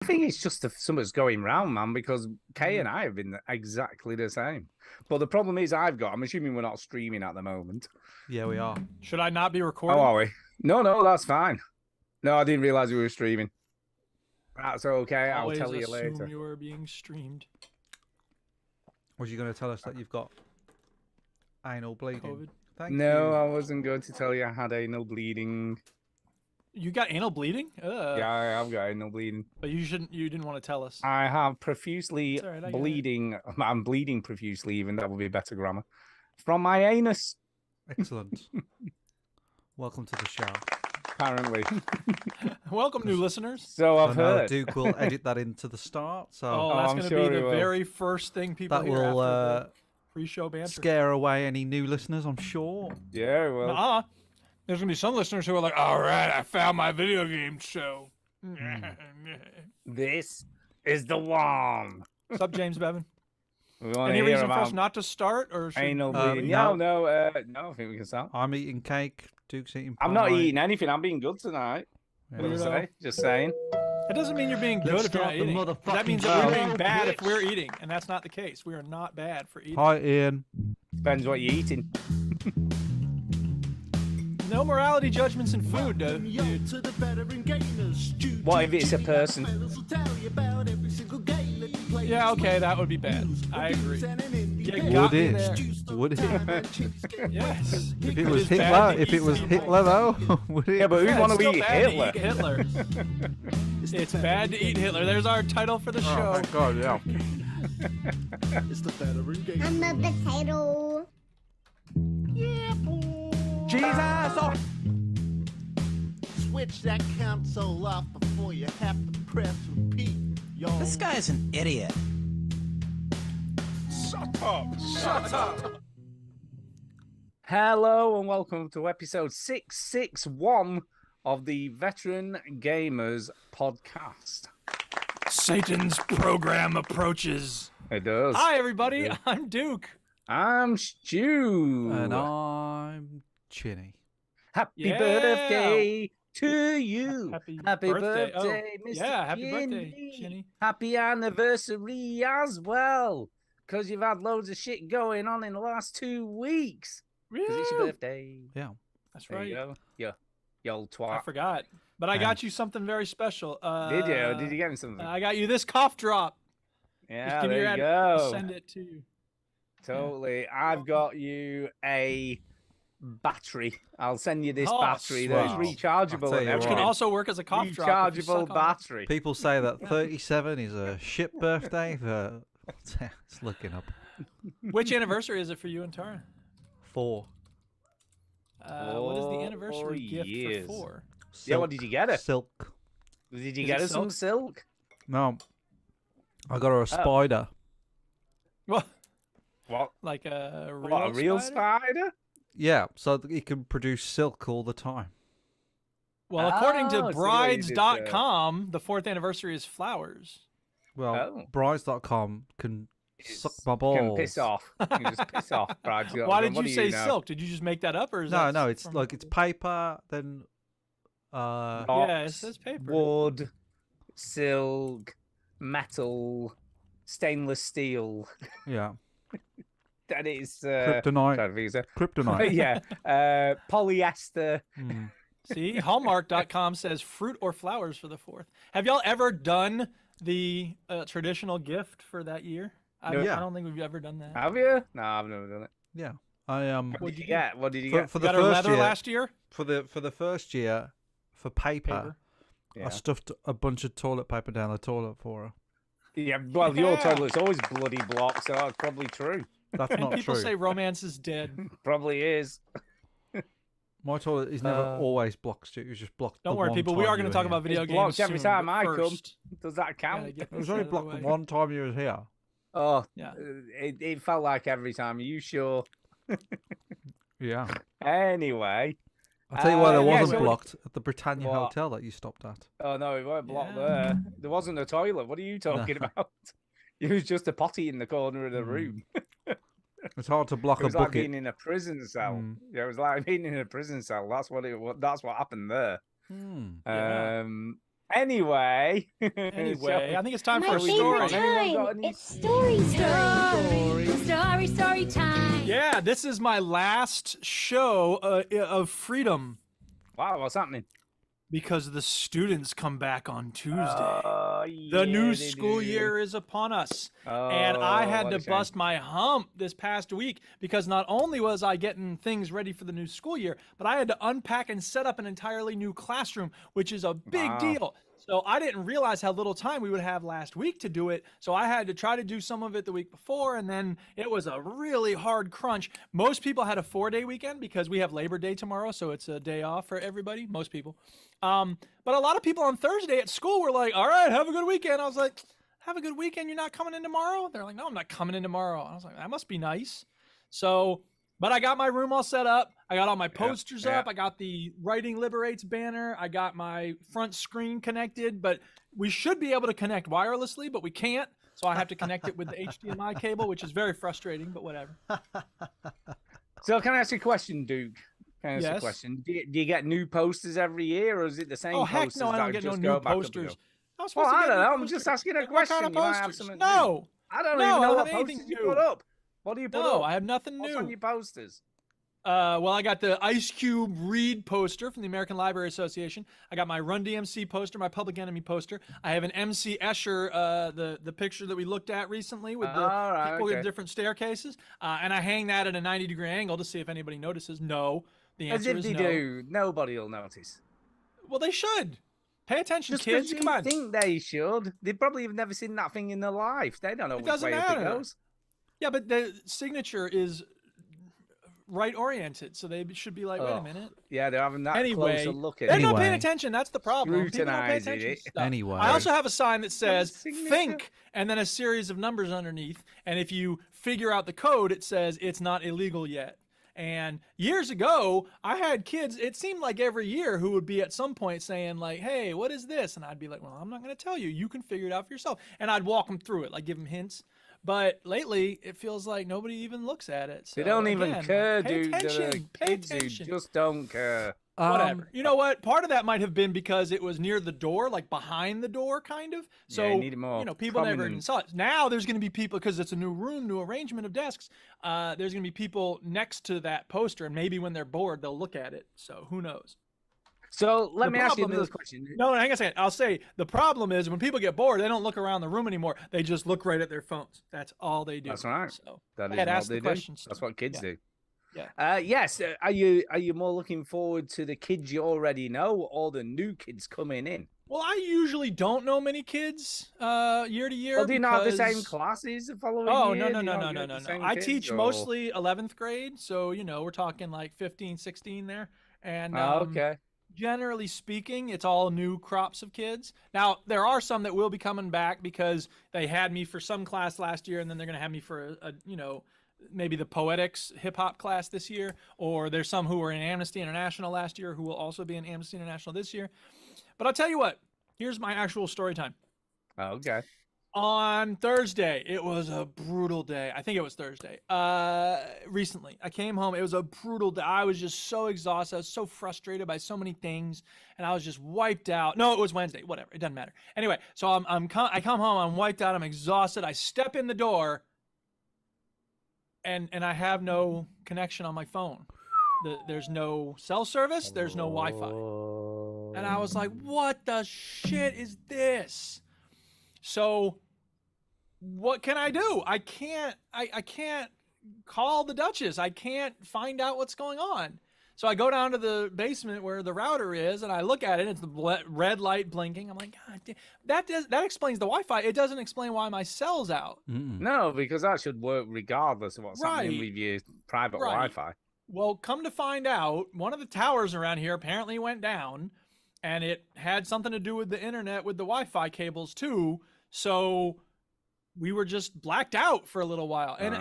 I think it's just something's going round, man, because Kay and I have been exactly the same. But the problem is I'm assuming we're not streaming at the moment. Yeah, we are. Should I not be Oh, recording? are we? No, that's fine. No, I didn't realize we were streaming. That's okay. I'll tell you later. Assume you are being streamed. Was you going to tell us that you've got anal bleeding? COVID. Thank No, you. I wasn't going to tell you I had anal bleeding. You got anal bleeding? Yeah, I've got anal bleeding. But you didn't want to tell us. I have profusely It's all right, I get it. bleeding. I'm bleeding profusely, even that would be better grammar. From my anus, Excellent. Welcome to the show. apparently. Welcome, new listeners. So I've I know heard. Duke will edit that into the start, so Oh, that's I'm going to sure be he the will. very first thing people that hear will after the pre-show banter. scare away any new listeners, I'm sure. Yeah, well. Nuh-uh. There's going to be some listeners who are like, all right, I found my video game show. This is the one. What's up, James Bevan? We want Any to hear reason for us about not to start? Or should... anal bleeding. no. No, I think we can start. I'm eating cake. Duke's eating pie. I'm not eating anything. I'm being good tonight. Yeah. What did I Weirdo. say? Just saying. That doesn't mean you're being good Let's if you're not start the eating. That means motherfucking that we're show, being bad if bitch. we're eating, and that's not the case. We are not bad for eating. Hi, Ian. Depends what you're eating. No morality judgments in food, dude. What if it's a person? Yeah, okay, that would be bad. I agree. You Would got me it? there. Would it? Yes. If it was is bad Hitler, to if eat it was something. Hitler though, would it? Yeah, but Yeah, who want it's to still eat bad Hitler? to eat Hitler. It's bad to eat Hitler. There's our title for the Oh, show. thank God, yeah. It's the veteran game. I'm a potato. Jesus! Oh. Switch that console off before you have to press repeat, yo. This guy's an idiot. Hello and welcome to episode 661 of the Veteran Gamers podcast. Satan's program approaches. It does. Hi, everybody. Yeah. I'm Duke. I'm Stu. And I'm Chinny. Happy Yeah. birthday to you. Happy birthday, Oh, Mr. yeah, happy birthday, Chinny. Chinny. Happy anniversary as well. Because you've had loads of shit going on in the last 2 weeks. Because it's your Woo! birthday. Yeah. That's There you right. go. Yeah. You old I twat. forgot. But I Yeah. got you something very special. Did you? Did you get me something? I got you this cough drop. Yeah, Just give me there your you address. go. I'll send it to you. Totally. I've got you a battery. I'll send you this Oh, battery that's sweet. rechargeable I'll tell and you Which what. can everything. also work as a cough drop. if you suck Rechargeable on it. battery. People say that 37 is a shit birthday, but it's looking up. Which anniversary is it for you and Tara? 4. What is the anniversary 4 gift years. for 4? Yeah, what did you get her? Silk. Did you Is get it her some silk? No. I got her a spider. What? What? Like a real, What, a real spider? spider? Yeah, so that it can produce silk all the time. Well, according Oh, to see what you did brides.com, the 4th anniversary is flowers. Well, Oh. brides.com can suck my Can balls. piss off. You can just piss off. Brides. Why did What you do say know? silk? Did you just make that up, or is No, that no, it's from- like it's paper, then Yeah, it Rocks, says paper. Wood, silk, metal, stainless steel. yeah, That is kryptonite. trying to figure Kryptonite. yeah, polyester. Mm. See, Hallmark.com says fruit or flowers for the 4th. Have y'all ever done the traditional gift for that year? I Yeah. don't think we've ever done that. Have you? No, I've never done it. Yeah, I What did you get? What did you for, get? for You the got her first leather year, last year? for the first year, for paper, Paper. Yeah. I stuffed a bunch of toilet paper down the toilet for her. Yeah, well, your Yeah. toilet's always bloody blocked, so that's probably true. That's And not people true. say romance is dead. Probably is. My toilet is never Uh, always blocked. Stu. It was just blocked. Don't the worry, one people. We time are going you to were talk here. about video It's games blocked every soon, time but I come. first, Does that gotta count? get It was this only out of the blocked the way. one time you was here. Oh, Yeah. it felt like every time. Are you sure? Yeah. Anyway. I'll tell you why there yeah, wasn't so- blocked at the Britannia What? Hotel that you stopped at. Oh no, it weren't blocked Yeah. there. There wasn't a toilet. What are you talking No. about? It was just a potty in the corner of the Hmm. room. It's hard to block It a was like bucket. being in a prison cell. Mm. Yeah, it was like being in a prison cell. That's what happened there. Hmm. Yeah. Anyway. Anyway, I think it's time My for a we favorite story. move on? Anyone got time. any It's story time. Yeah, this is my last show of freedom Wow, what's happening? because the students come back on Tuesday. Oh, The yeah, new they school do. year is upon us. Oh, And I had what to a shame. bust my hump this past week because not only was I getting things ready for the new school year, but I had to unpack and set up an entirely new classroom, which is a big Wow. deal. So I didn't realize how little time we would have last week to do it. So I had to try to do some of it the week before, and then it was a really hard crunch. Most people had a 4-day weekend because we have Labor Day tomorrow, so it's a day off for everybody, most people. But a lot of people on Thursday at school were like, all right, have a good weekend. I was like, have a good weekend. You're not coming in tomorrow? They're like, no, I'm not coming in tomorrow. I was like, that must be nice. So, but I got my room all set up. I got all my posters up. I got the Writing Liberates banner. I got my front screen connected, but we should be able to connect wirelessly, but we can't. So I have to connect it with the HDMI cable, which is very frustrating, but whatever. So can I ask you a question, Duke? Can I ask you a Yes. question? Do you get new posters every year, or is it the same Oh, heck posters no, I that don't get no just new go back up and posters. go? I was Well, supposed to I get don't new know. I'm posters. just asking a What question. kind of You might have posters? something new. No. I don't No, even I know don't what have anything posters you new. put up. What do you put No, up? I have nothing What's new. on your posters? Well, I got the Ice Cube Read poster from the American Library Association. I got my Run DMC poster, my Public Enemy poster. I have an MC Escher, the picture that we looked at recently with the All right, people okay. in different staircases. And I hang that at a 90-degree angle to see if anybody notices. No. The As answer if is they no. do, nobody will notice. Well, they should. Pay attention, Just kids. because Come you on. think they should. They probably have never seen that thing in their life. They don't know It which doesn't way up it matter. goes. Yeah, but the signature is right-oriented, so they should be like, wait a Oh, minute. Yeah, they're having that Anyway, closer look at they're it. not paying Anyway. attention. That's the problem. People don't pay Scrutinizing attention it. to stuff. Anyway. I also have a sign that says signature. think and then a series of numbers underneath. And if you figure out the code, it says it's not illegal yet. And years ago, I had kids, it seemed like every year, who would be at some point saying like, hey, what is this? And I'd be like, well, I'm not going to tell you. You can figure it out for yourself. And I'd walk them through it, like give them hints. But lately, it feels like nobody even looks at it. They So, don't even again, care, pay dude. There are attention. Pay kids attention. who just don't care. Whatever. You know what? Part of that might have been because it was near the door, like behind the door, kind of. So, Yeah, you need it more people never even prominent. saw it. Now there's going to be people, because it's a new room, new arrangement of desks. There's going to be people next to that poster, and maybe when they're bored, they'll look at it. So who knows? So let The me ask you problem another is- question. No, hang on a second. I'll say the problem is when people get bored, they don't look around the room anymore. They just look right at their phones. That's all they do. That's right. So That go is ahead, what ask they the do. questions. That's what kids Yeah. do. Yeah. Yes. Are you more looking forward to the kids you already know or the new kids coming in? Well, I usually don't know many kids year to year. Or do you not have the same because- classes the following Oh, year? no, Do you no, not no, get no, the no, no. same I kids, teach or- mostly 11th grade. So, we're talking like 15, 16 there. And Oh, okay. generally speaking, it's all new crops of kids. Now, there are some that will be coming back because they had me for some class last year, and then they're going to have me for maybe the poetics hip hop class this year, or there's some who were in Amnesty International last year who will also be in Amnesty International this year. But I'll tell you what, here's my actual story time. Oh, okay. On Thursday, it was a brutal day. I think it was Thursday. Recently, I came home. It was a brutal day. I was just so exhausted. I was so frustrated by so many things, and I was just wiped out. No, it was Wednesday. Whatever. It doesn't matter. Anyway, so I come home. I'm wiped out. I'm exhausted. I step in the door, and I have no connection on my phone. There's no cell service. There's no Wi-Fi. And I was like, what the shit is this? So what can I do? I can't call the Duchess. I can't find out what's going on. So I go down to the basement where the router is, and I look at it. It's the red light blinking. I'm like, God damn. That explains the Wi-Fi. It doesn't explain why my cell's out. No, because that should work regardless of what's happening Right. with your private Right. Wi-Fi. Well, come to find out, one of the towers around here apparently went down, and it had something to do with the internet with the Wi-Fi cables too. So we were just blacked out for a little while. And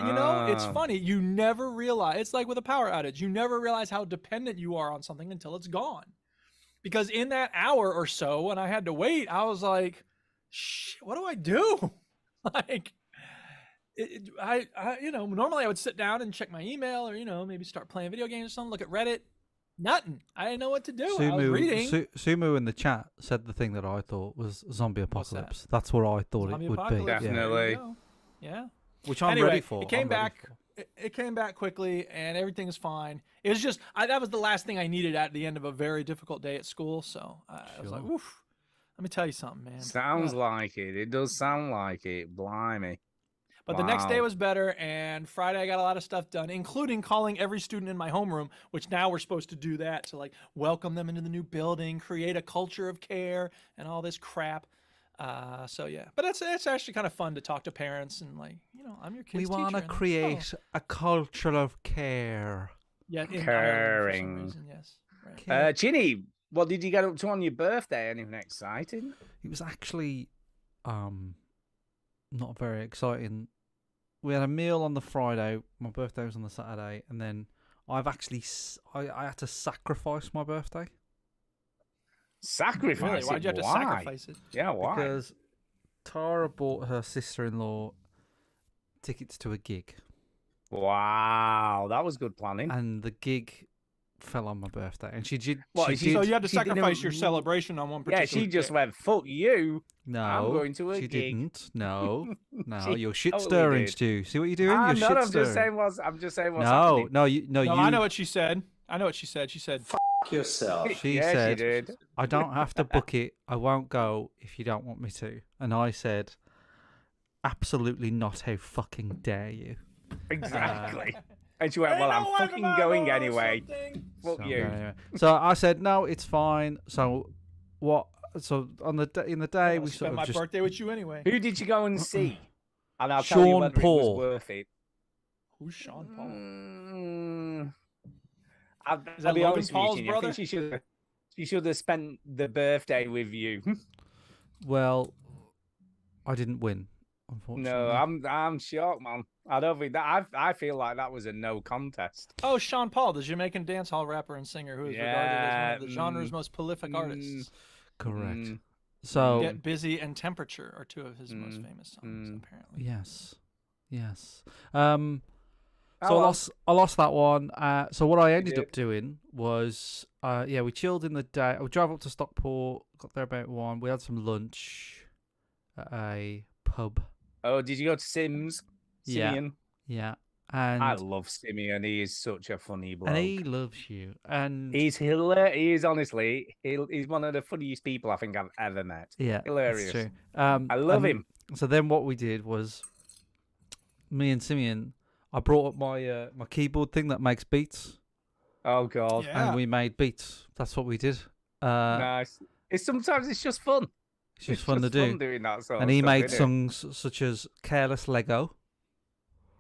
it's funny, you never realize, it's like with a power outage, you never realize how dependent you are on something until it's gone. Because in that hour or so when I had to wait, I was like, shit, what do I do? Like, normally I would sit down and check my email or, maybe start playing video games or something, look at Reddit. Nothing. I didn't know what to do. I was reading. Sumu in the chat said the thing that I thought was zombie What's that? apocalypse. That's what I thought Zombie it would apocalypse? be. Yeah, Definitely. there you go. Yeah. Which I'm Anyway, ready for. it came I'm ready back. for. It came back quickly, and everything is fine. It was just that was the last thing I needed at the end of a very difficult day at school. So I was like, Sure. "Oof." Let me tell you something, man. Sounds like it. It does sound like it. Blimey. But the next day Wow. was better, and Friday I got a lot of stuff done, including calling every student in my homeroom, which now we're supposed to do that to like welcome them into the new building, create a culture of care, and all this crap. So yeah, but it's actually kind of fun to talk to parents and like, I'm your kid's We want to teacher, and, create a culture of care. yeah, in Ireland for some Caring. reason, yes. Right. Chinny, what did you get up to on your birthday? Anything exciting? It was actually not very exciting. We had a meal on the Friday. My birthday was on the Saturday, and then I had to sacrifice my birthday Sacrifice Really? it? Why'd you have to Why? sacrifice it? Yeah, why? because Tara bought her sister-in-law tickets to a gig, Wow, that was good planning. and the gig fell on my birthday, and she did. What, she she- did So you had to she didn't- sacrifice your celebration on one particular Yeah, she just day. went, fuck you. no, I'm going to a she gig. didn't. No, no, She you're shit totally stirring, did. Stu. See what you're doing? I'm You're not, shit I'm just stirring. saying what's No, happening. no, you, no, No, you. I know what she said. She said, yourself. She Yeah, said, she did. I don't have to book it. I won't go if you don't want me to. And I said, absolutely not. How fucking dare you? Exactly. And she went, well, I'm fucking going anyway. Fuck So, you. anyway. So I said, no, it's fine. So what? So on the in the day we sort spent of my just birthday with you anyway. Who did you go and see? And I'll tell you Sean whether Paul. it was worth it. Who's Sean Paul? I'll that be Logan honest Paul's with you, I brother? think she should have spent the birthday with you. well, I didn't win, unfortunately. No, I'm shocked, man. I don't think that. I feel like that was a no contest. Oh, Sean Paul, the Jamaican dancehall rapper and singer who is regarded as one of the Yeah, genre's most prolific artists. Correct. Mm. So Get Busy and Temperature are two of his most famous songs, apparently. yes. Oh, So well. I lost that one. So what I ended did. up doing was, we chilled in the day. I drove up to Stockport, got there about 1. We had some lunch at a pub. Oh, did you go to Sims? Yeah. Simeon? Yeah, and I love Simeon. He is such a funny bloke. and he loves you. And He's hilarious. He is honestly, he's one of the funniest people I think I've ever met. yeah, Hilarious. That's true. I love him. So then what we did was, me and Simeon, I brought up my my keyboard thing that makes beats, Oh God, Yeah. and we made beats. That's what we did. nice. Sometimes it's just fun. It's just fun to do. doing that sort And of he stuff, made innit? songs such as "Careless Lego,"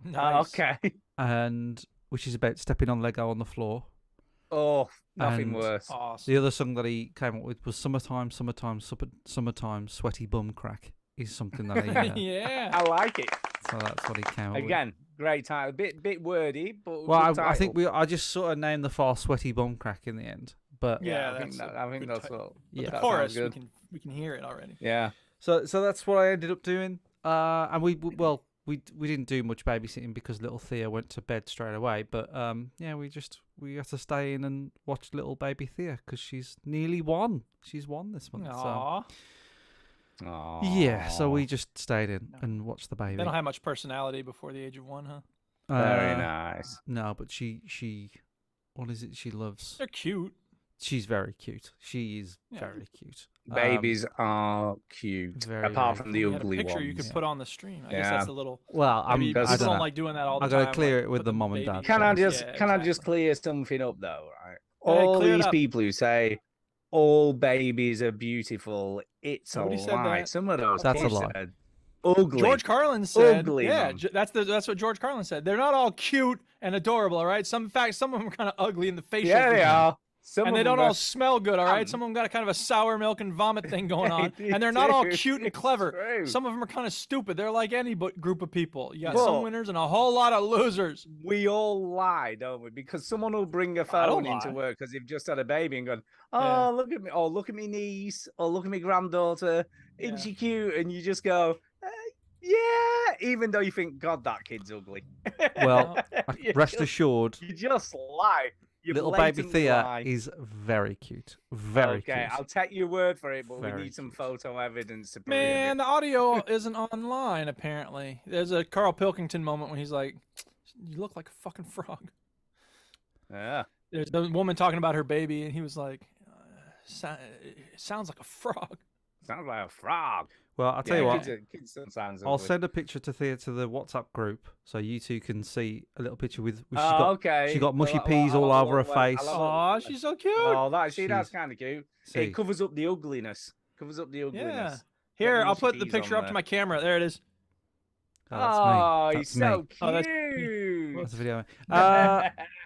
Oh, Nice. okay. and which is about stepping on Lego on the floor. Oh, nothing And- worse. Awesome. The other song that he came up with was "Summertime, Sweaty Bum Crack." Is something that he. Yeah. I like it. So that's what he came up with. Great title. Bit wordy, but Well, good I think title. I just sort of named the file "Sweaty Bum Crack" in the end, but Yeah, I think that's I think good that's title. what. Yeah. The that chorus, sounds we good. can hear it already. Yeah. So that's what I ended up doing. And we didn't do much babysitting because little Thea went to bed straight away. But we had to stay in and watch little baby Thea because she's nearly 1. She's 1 this month. Aww. So yeah, so we just stayed in and watched the baby. They don't have much personality before the age of 1, huh? Very nice. No, but she what is it she loves? They're cute. She's very cute. She is Yeah. very cute. Babies are cute, very, apart very from the You had a ugly picture ones. you could put on the stream. I guess Yeah. that's a little. Well, Maybe that's- I people don't don't know. like doing that all the I time. gotta clear like, it with put the mom and baby dad. Can I photos. just Yeah, can I just exactly. clear something up though? Right, Hey, all clear it these up. people who say all babies are beautiful, it's Nobody a said lie. that. Some of those That's a kids lie. said ugly. George Carlin said, Ugly, "Yeah, man. that's what George Carlin said. They're not all cute and adorable, all right. In fact, some of them are kind of ugly in the facial. Yeah, they features. are. Some And of they them don't are- all smell good, all right. Some of them got a kind of a sour milk and vomit thing going on, They and they're not all do. cute and It's clever. true. Some of them are kind of stupid. They're like any group of people. You got Well- some winners and a whole lot of losers. We all lie, don't we? Because someone will bring a I don't phone into lie. work because they've just had a baby and gone, oh, Yeah. look at me, or look at me niece, or look at me granddaughter, isn't Yeah. she cute? And you just go, yeah, even though you think, God, that kid's ugly. Well, You rest just- assured, You just lie. little baby blatantly Thea lie. is very cute. Very Okay, cute. I'll take your word for it, but we Very need some cute. photo evidence to prove Man, it. the audio isn't online apparently. There's a Carl Pilkington moment when he's like, "You look like a fucking frog." Yeah. There's the woman talking about her baby, and he was like, "It sounds like a frog." Sounds like a frog. Well, I'll tell you what. Kids don't sound I'll so send a picture to Thea to the WhatsApp group so you two can see a little picture with. Oh, okay. She got mushy Well, peas I'll all have a over her look when- face. I'll have a look Aw, she's so cute. Oh, that's She's- kind of cute. See. It covers up the ugliness. Covers up the ugliness. Yeah. Get Here, the I'll mushy put the peas picture on up to there. my camera. There it is. Oh, That's he's me. so Oh, that's cute. That's the video.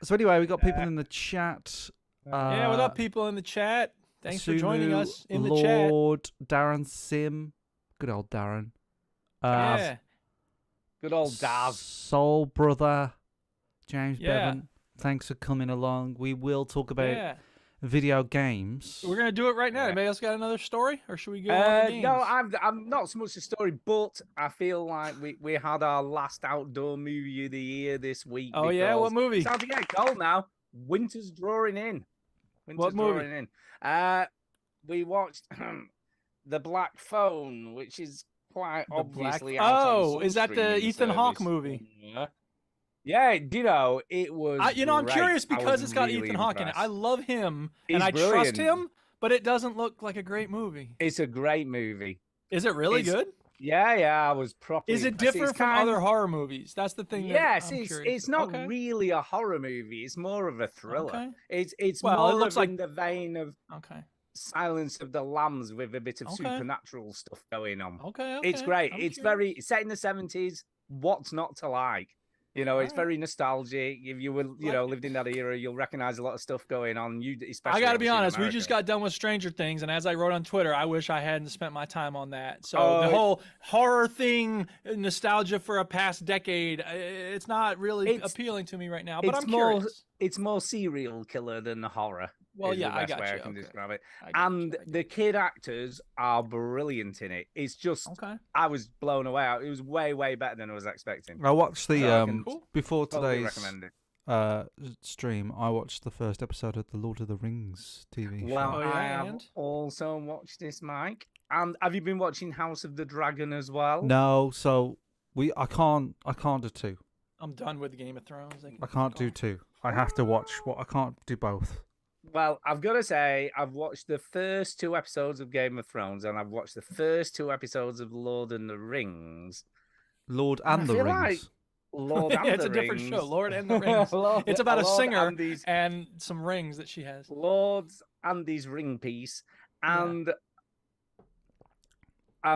So anyway, we got people in the chat. Yeah, what up, people in the chat? Thanks for joining Sumu, us in the chat. Lord, Darren Sim. Good old Darren. Yeah. Good old Daz. Soul Brother. James Yeah. Bevan. Thanks for coming along. We will talk about Yeah. video games. We're gonna do it right now. Yeah. Anybody else got another story, or should we go on to games? No, I'm not so much the story, but I feel like we had our last outdoor movie of the year this week. Oh yeah, what because movie? It's starting to get cold now. Winter's drawing in. What movie? Drawing in. We watched The Black Phone, which is quite The Black- obviously out on Oh, some is that the streaming Ethan Hawke service. movie? Yeah. Yeah, you know, it was. I'm great. curious I because was it's got really Ethan Hawke in it. impressed. I love him He's and I trust brilliant. him, but it doesn't look like a great movie. It's a great movie. Is it really It's- good? Yeah, I was properly. Is it impressed. It's different from kind- other horror movies? That's the thing. Yes, that I'm it's curious. not Okay. really a horror movie. It's more of a thriller. Okay. It's Well, it more looks of like- in the vein of Okay. Silence of the Lambs with a bit of Okay. supernatural stuff going on. Okay. It's great. I'm It's curious. very set in the 70s. What's not to like? You know, it's Alright. very nostalgic. If you were, Like it. lived in that era, you'll recognize a lot of stuff going on. You, I especially. got to be obviously in honest. We America. just got done with Stranger Things, and as I wrote on Twitter, I wish I hadn't spent my time on that. So Oh, the whole horror thing, nostalgia for a past decade, it's not really It's- appealing to me right now. But it's I'm more- curious. It's more serial killer than horror. Well, is yeah, the I best got way you. I can Okay. describe it. I got you, And I got the kid actors are brilliant in it. It's just, you. Okay. I was blown away. It was way, way better than I was expecting. I watched the So I can Cool. before Totally today's recommend it. stream. I watched the first episode of the Lord of the Rings TV Well, show. Oh, yeah, I have and? also watched this, Mike. And have you been watching House of the Dragon as well? No, so I can't do two. I'm done with Game of Thrones. They can I can't fuck do off. two. I have to watch what I can't do both. Well, I've got to say, I've watched the first 2 episodes of Game of Thrones, and I've watched the first 2 episodes of Lord and the Rings. Lord I and the feel Rings. like Lord and Yeah, it's the a different Rings. show, Lord and the Rings. Lord- It's about a Lord singer and these and some rings that she has. Lords and these ring piece, Yeah. and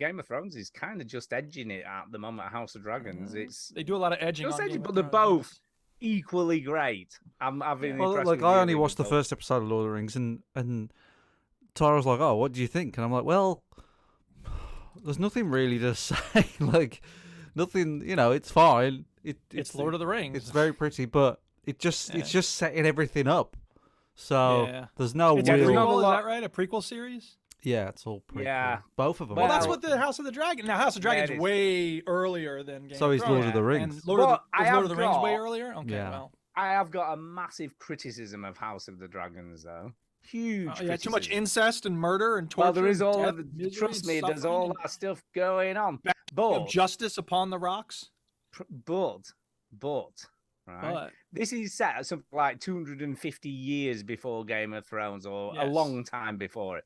Game of Thrones is kind of just edging it at the moment. House of Dragons, it's They do a lot of edging Just on edging, Game of but they're Thrones, both equally great. I've been Well, impressed like with I the only other watched the both. first episode of Lord of the Rings, and Tara was like, "Oh, what do you think?" And I'm like, "Well, there's nothing really to say. Like, nothing. You know, it's fine. It's Lord of the Rings. It's very pretty, but it's Yeah. just setting everything up. So Yeah. there's no It's a there's real. not a prequel, is lot- that right? A prequel series? Yeah, it's all prequel. Yeah. Both of them. Well, are that's Well- what the House of the Dragon. Now, House of Yeah, Dragon's it is. way earlier than Game So of is Thrones. Lord of the Yeah. Rings. And Lord, Well, of the, I is Lord of have the Rings way got- earlier? Okay, Yeah. well. I have got a massive criticism of House of the Dragons, though. Huge. Yeah, too much criticism. incest and murder and torture. Well, there is and all death, of the, misery, trust and me, there's suffering all and that stuff going on. of But, justice upon the rocks. but, right? But This is set at something like 250 years before Game of Thrones, or a Yes. long time before it.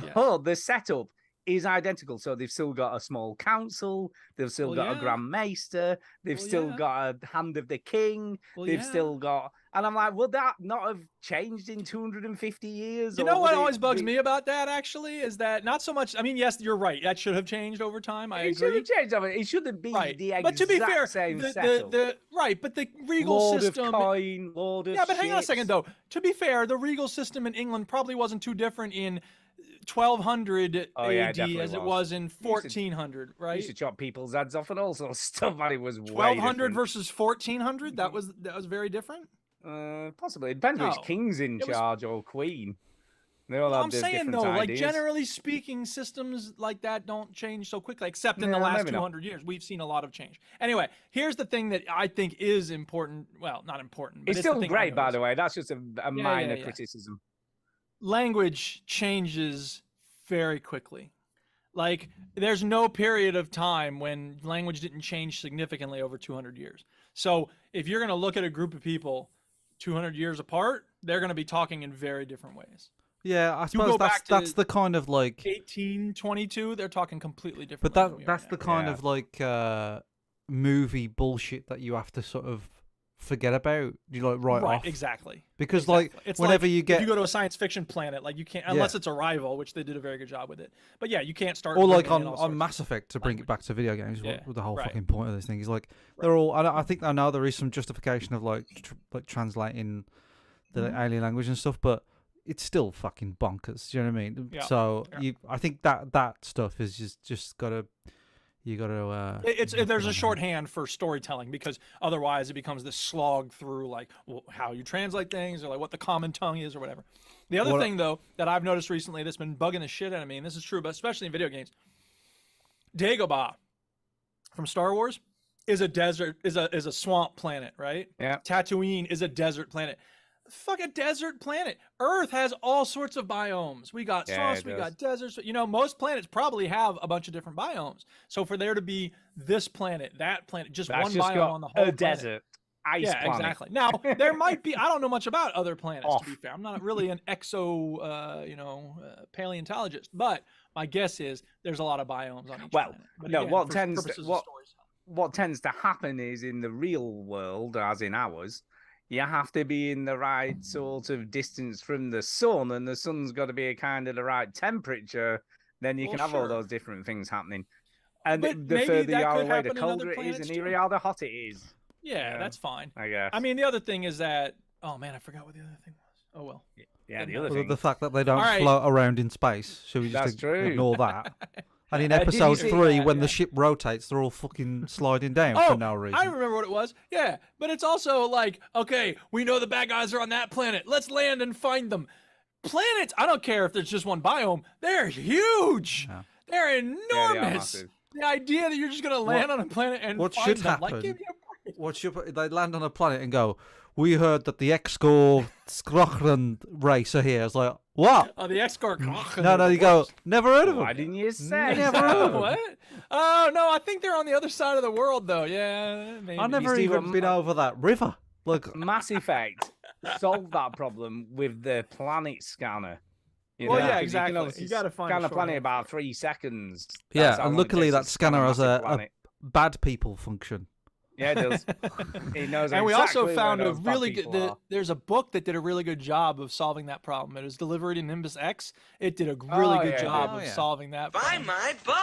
Yes. But the setup is identical. So they've still got a small council, they've still Well, got a yeah. Grand Maester, they've Well, still yeah. got a Hand of the King, well, they've yeah. still got. And I'm like, would that not have changed in 250 years? You or know would what it always bugs be- me about that actually is that not so much. I mean, yes, you're right. That should have changed over time. I It should agree. have changed. I mean, it shouldn't be Right, the exact but to be fair, same the setup. but the regal Lord system. of coin, Lord of Yeah, but hang on a second ships. though. To be fair, the regal system in England probably wasn't too different in 1200 Oh, yeah, it AD definitely as it was. was in 1400, They right? used to chop people's heads off and all sorts of stuff, and it was way 1200 different. versus 1400. That was very different. Possibly. It depends No, which king's in it was- charge or queen. They all have I'm their saying different though, like ideas. generally speaking, systems like that don't change so quickly, except in the Yeah, last maybe not. 200 years. We've seen a lot of change. Anyway, here's the thing that I think is important. Well, not important, but It's it's the still thing I great, by noticed. the way. That's just a Yeah, minor yeah. criticism. Language changes very quickly. Like, there's no period of time when language didn't change significantly over 200 years. So if you're going to look at a group of people 200 years apart, they're going to be talking in very different ways. Yeah, I go suppose back to that's the kind of like 1822, they're talking completely different. But that's the kind Yeah. of like movie bullshit that you have to sort of forget about. You like write off exactly. because Exactly. like It's whenever like you get if you go to a science fiction planet, like you can't unless it's Arrival, which they did a very good job with it. But yeah, you can't start. or like bringing in all on sorts Mass Effect to bring it back to video games. Yeah, What the whole right. fucking point of this thing is like they're all. I think I know there is some justification of like translating the alien language and stuff, but it's still fucking bonkers. Do you know what I mean? Yeah. So Yeah. I think that stuff is just gotta. You got to. There's a shorthand for storytelling because otherwise it becomes this slog through like how you translate things or like what the common tongue is or whatever. The other thing though that I've noticed recently that's been bugging the shit out of me, and this is true, but especially in video games, Dagobah from Star Wars is a desert, is a swamp planet, right? Yeah. Tatooine is a desert planet. Fuck a desert planet. Earth has all sorts of biomes. We got swamps, we got deserts. You know, most planets probably have a bunch of different biomes. So for there to be this planet, that planet, just That's one just biome got on the whole a planet. desert. Ice Yeah, planet. exactly. Now there might be. I don't know much about other planets. To be fair, I'm not really an paleontologist. But my guess is there's a lot of biomes on each planet. But no. again, What for tends purposes to, of storytelling. what tends to happen is in the real world, as in ours, you have to be in the right sort of distance from the sun, and the sun's got to be a kind of the right temperature. Then you can have all those different things happening. And But the maybe further you that are could away, the happen in other colder it is, planets and too. here the hotter it is. Yeah, that's fine. I guess. I mean, the other thing is that. Oh man, I forgot what the other thing was. Oh well. Yeah, the other Well, thing. the fact that they don't All right. float around in space. Should we That's just true. ignore that? And in Did you episode see 3, that? when Yeah. the ship rotates, they're all fucking sliding down Oh, for no reason. I remember what it was. Yeah, but it's also like, okay, we know the bad guys are on that planet. Let's land and find them. Planets, I don't care if there's just one biome. They're huge. Yeah. They're Yeah, they are enormous. massive. The idea that you're just gonna land on a planet and what find should them, happen- like, give me a break. What should they land on a planet and go, we heard that the X-Score Skrochland race are here. It's like, what? Oh, the X-Corp. No, you go, never heard of them. Why didn't you say? Never heard of them. What? Oh no, I think they're on the other side of the world though. Yeah, maybe. I've never see even what- been over that river. Like, Mass Effect solved that problem with the planet scanner. You Well, know, yeah, 'cause exactly. You, can obviously You gotta find a scan a planet shorthand. about 3 seconds. yeah, That's how and long it luckily takes that to scan scanner has massive a planet. bad people function. Yeah, it does. It knows And we exactly also where found a those bad really people good. are. There's a book that did a really good job of solving that problem. It was delivered in Nimbus X. It did a really Oh, good yeah, it job did. of Oh, yeah. solving that. Buy problem. my book.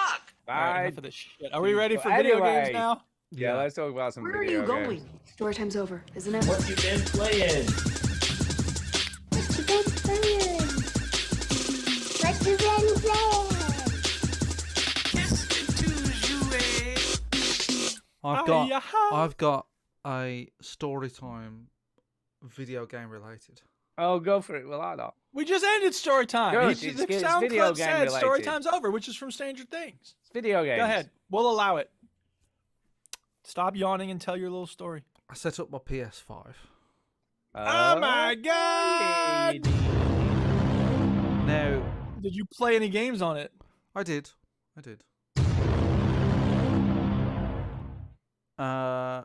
All right, Bye. enough of this shit. Are we ready for video Anyway. games now? Yeah, let's talk about some Where are video you games. going? Story time's over, isn't it? What you been playing? What you been playing? What you been playing? I've got a story time video game related. Oh, go for it. Well, I don't. We just ended story time. Good, The it's sound video clip game said story related. time's over, which is from Stranger Things. It's video games. Go ahead. We'll allow it. Stop yawning and tell your little story. I set up my PS5. Oh my god! Now, Did you play any games on it? I did.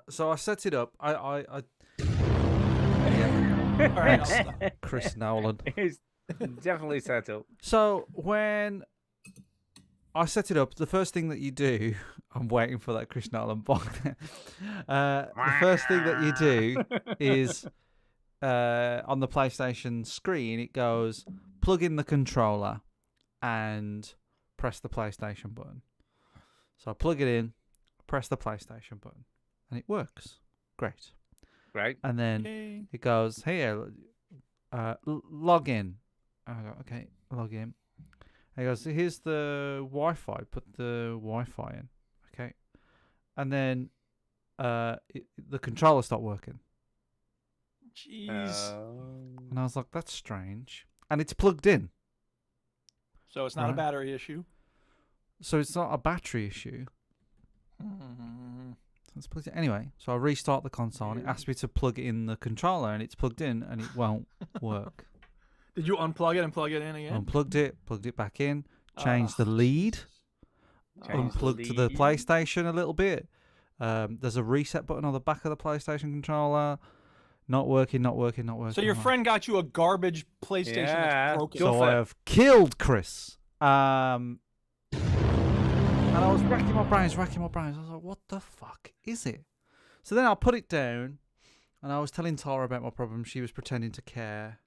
So I set it up. All right, I'll stop. Chris Nolan. It's definitely set up. So when I set it up, the first thing that you do, I'm waiting for that Chris Nolan bonk. The first thing that you do is on the PlayStation screen, it goes plug in the controller and press the PlayStation button. So I plug it in, press the PlayStation button, and it works. Great. Right. And then Yay. it goes, here, log in. I go, okay, log in. And it goes, here's the Wi-Fi. Put the Wi-Fi in. Okay. And then the controller stopped working. Jeez. And I was like, that's strange. And it's plugged in. so it's not a Right. battery issue. So it's not a battery issue. Let's plug it anyway. So I restart the console and it asks me to plug in the controller, and it's plugged in and it won't work. Did you unplug it and plug it in again? Unplugged it, plugged it back in, changed the lead, unplugged to the PlayStation a little bit. There's a reset button on the back of the PlayStation controller. Not working. So your friend got you a garbage PlayStation that's broken. So I have killed Chris. And I was racking my brains. I was like, what the fuck is it? So then I put it down, and I was telling Tara about my problem. She was pretending to care.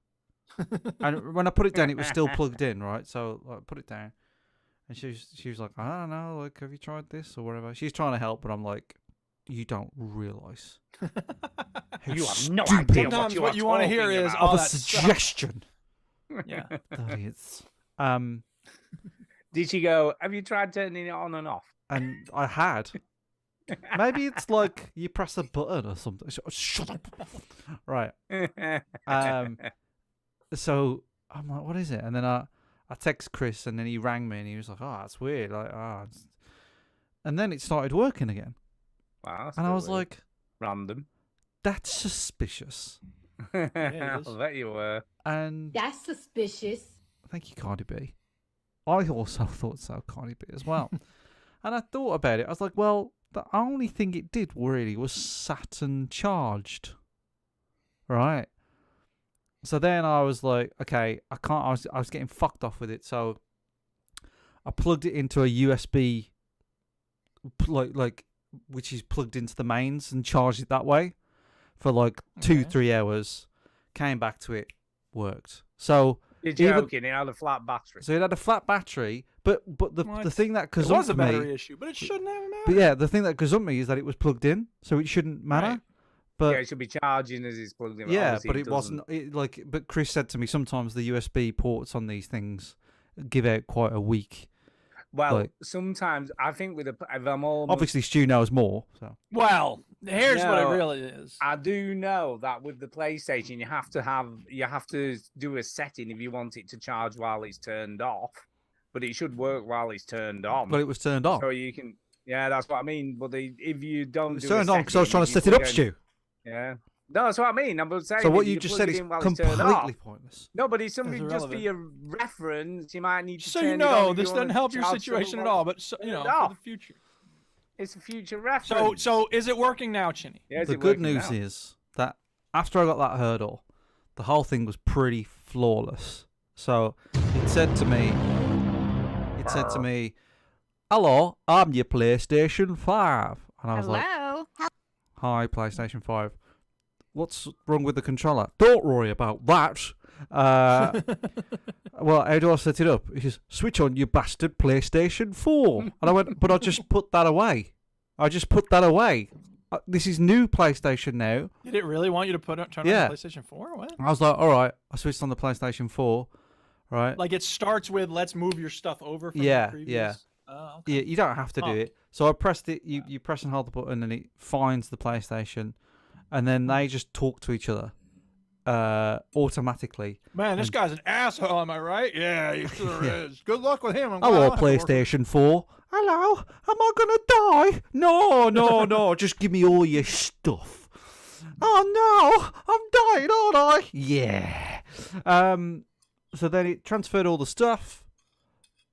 And when I put it down, it was still plugged in, right? So I put it down, and she was like, I don't know, like, have you tried this or whatever? She's trying to help, but I'm like, you don't realise. You have no idea what you want to hear is of all a that suggestion. Yeah. That is. Did she go, have you tried turning it on and off? And I had. Maybe it's like you press a button or something. Shut up. Right. So I'm like, what is it? And then I text Chris, and then he rang me, and he was like, oh, that's weird. Like, and then it started working again. Wow. And I was like, random. That's suspicious. Yeah, it is. I bet you were. And That's suspicious. thank you, Cardi B. I also thought so, Cardi B, as well. And I thought about it. I was like, well, the only thing it did really was Saturn charged. Right? So then I was like, okay, I can't. I was getting fucked off with it. So I plugged it into a USB, like which is plugged into the mains, and charged it that way for like 2-3 hours. Came back to it, worked. So You're joking. It had a flat battery. So it had a flat battery, but the thing that It was gazumped a battery me, issue, but it shouldn't have mattered. but yeah, the thing that gazumped me is that it was plugged in, so it shouldn't matter. Right. But Yeah, it should be charging as it's plugged in. yeah, Obviously but it wasn't. But Chris said to me, sometimes the USB ports on these things give out quite a weak. Well, like- sometimes I think with if I'm all Obviously, Stu knows more. So Well, here's what it No, really is. I do know that with the PlayStation, you have to do a setting if you want it to charge while it's turned off, but it should work while it's turned on. but it was turned on. So you can, yeah, that's what I mean. But if you don't, It was do turned a on because I was setting, trying to if set you it up, plug Stu. Yeah, no, that's what I mean. I'm saying. So what if you just plug said it is in while it's turned completely off- pointless. No, but it's something That's just for your reference. You might need to. So turn you it know, on if this you doesn't wanna help your charge situation at something all, while- but so, Turn it for off. the future. It's a future reference. So is it working now, Chinny? Yeah, is The it good working news now? is that after I got that hurdle, the whole thing was pretty flawless. So it said to me, "Hello, I'm your PlayStation 5," and I was like, Hello. "Hi, PlayStation 5. What's wrong with the controller?" "Don't worry about that." Well, how do I set it up? He says, "Switch on your bastard PlayStation 4." And I went, "But I just put that away. This is new PlayStation now." Did it really want you to turn Yeah. on the PlayStation 4? What? I was like, all right. I switched on the PlayStation 4, right? Like it starts with "Let's move your stuff over." From Yeah, the previous... yeah. Oh, okay. Yeah, you don't have to do Oh. it. So I pressed it. You press and hold the button, and it finds the PlayStation, and then they just talk to each other automatically. Man, this guy's an asshole. Am I right? Yeah, he sure is. Good luck with him. I'm glad I Hello, don't have to work with- PlayStation 4. Hello, am I gonna die? No. Just give me all your stuff. Oh no, I'm dying, aren't I? Yeah. So then it transferred all the stuff,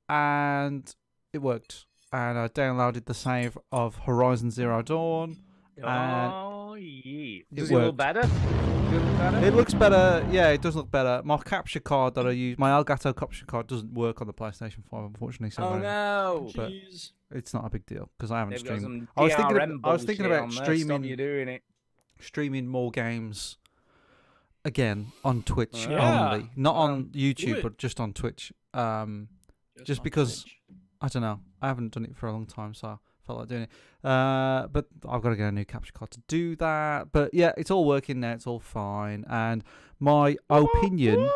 and it worked. And I downloaded the save of Horizon Zero Dawn. Oh, yeah. Does it it look worked. better? Does it look better? It looks better. Yeah, it does look better. My capture card that I use, my Elgato capture card, doesn't work on the PlayStation 5, unfortunately. So Oh no! But Jeez. it's not a big deal because I haven't They've got streamed. some I was thinking. DRM I was thinking bullshit about on there. Stop streaming. you doing it. Streaming more games again on Twitch Yeah. only, not on YouTube, it. but just on Twitch. Just on because- Twitch. I don't know. I haven't done it for a long time, so I felt like doing it. But I've got to get a new capture card to do that. But yeah, it's all working now. It's all fine. And my opinion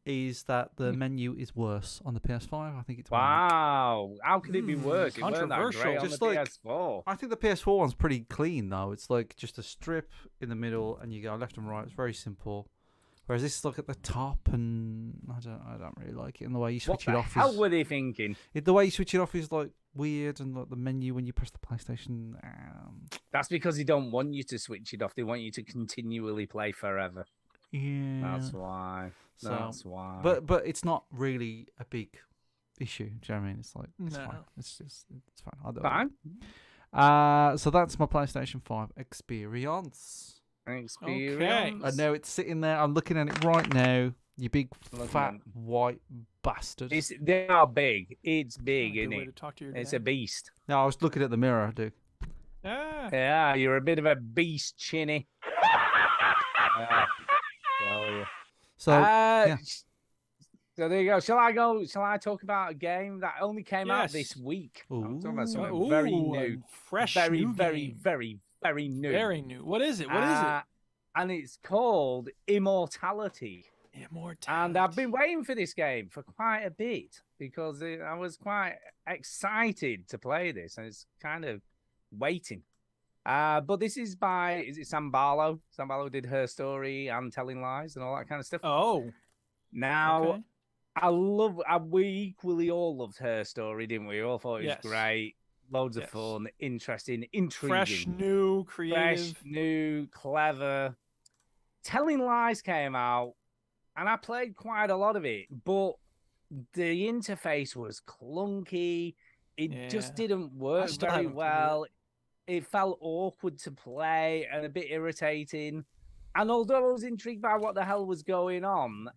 is that the menu is worse on the PS5. I think it's weak. Wow! How could it be worse? It weren't that controversial. great on Just the like- PS4. I think the PS4 one's pretty clean though. It's like just a strip in the middle, and you go left and right. It's very simple. Whereas this is like at the top, and I don't really like it. And the way you What switch it the off hell is were they thinking? the way you switch it off is like weird, and like the menu when you press the PlayStation. That's because they don't want you to switch it off. They want you to continually play forever. Yeah, That's why. So, That's why. But it's not really a big issue. Do you know what I mean? It's like it's No. fine. It's fine. I don't Fine. So that's my PlayStation 5 experience. Experience. I know it's sitting there. I'm looking at it right now. You big Looking fat at white bastard. They are big. It's big, Good isn't way it? to talk to your It's dad. a beast. No, I was looking at the mirror, dude. Ah. Yeah, you're a bit of a beast, Chinny. Tell you. So yeah. So there you go. Shall I talk about a game that only came out Yes. this week? Ooh. I'm talking about something Ooh, very a new. fresh, Very, new very, game. very, very new. Very new. What is it? What is it? And it's called Immortality. Immortality. And I've been waiting for this game for quite a bit because I was quite excited to play this, and it's kind of waiting. But this is is it Sam Barlow? Sam Barlow did Her Story and Telling Lies and all that kind of stuff. Oh. Now, Okay. we equally all loved Her Story, didn't we? All thought it was Yes. great, loads of Yes. fun, interesting, intriguing. Fresh, new, creative. Fresh, new, clever. Telling Lies came out, and I played quite a lot of it, but the interface was clunky. It just Yeah. didn't work still very haven't played it. well. It felt awkward to play and a bit irritating. And although I was intrigued by what the hell was going on,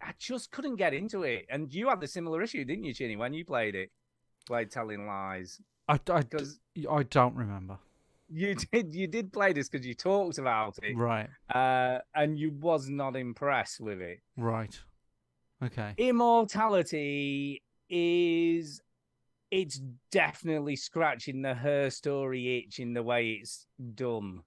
I just couldn't get into it. And you had a similar issue, didn't you, Chinny, when you played Telling Lies? I don't remember. You did play this because you talked about it, Right. and you was not impressed with it. Right. Okay. Immortality it's definitely scratching the Her Story itch in the way it's done.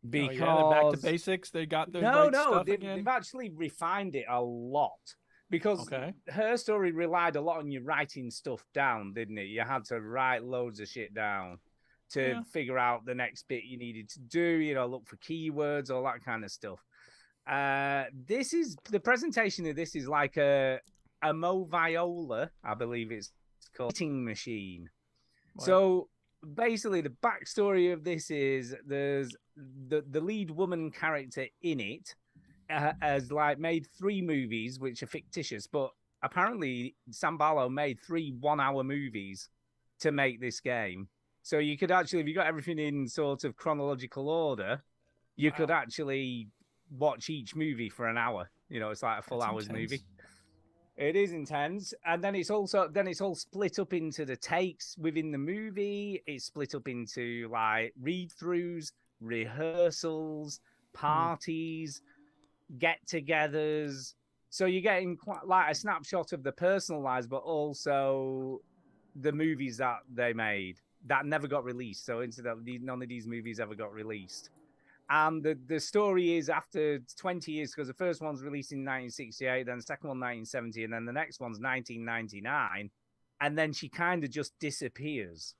Because they're back to basics. They got the no, right stuff they've, again. they've actually refined it a lot. Because Okay. Her Story relied a lot on you writing stuff down, didn't it? You had to write loads of shit down to figure out the next bit you needed to do, look for keywords, all that kind of stuff. The presentation of this is like a Moviola, I believe it's called, writing machine. What? So basically the backstory of this is there's the lead woman character in it has like made 3 movies which are fictitious, but apparently Sam Barlow made 3 one-hour movies to make this game. So you could actually, if you got everything in sort of chronological order, you could actually watch each movie for an hour. It's like a full hour's movie. It is intense, and then it's all split up into the takes within the movie. It's split up into like read-throughs, rehearsals, parties, get-togethers. So you're getting quite like a snapshot of the personal lives, but also the movies that they made that never got released. So incidentally, none of these movies ever got released. And the story is after 20 years, because the first one's released in 1968, then the second one 1970, and then the next one's 1999. And then she kind of just disappears.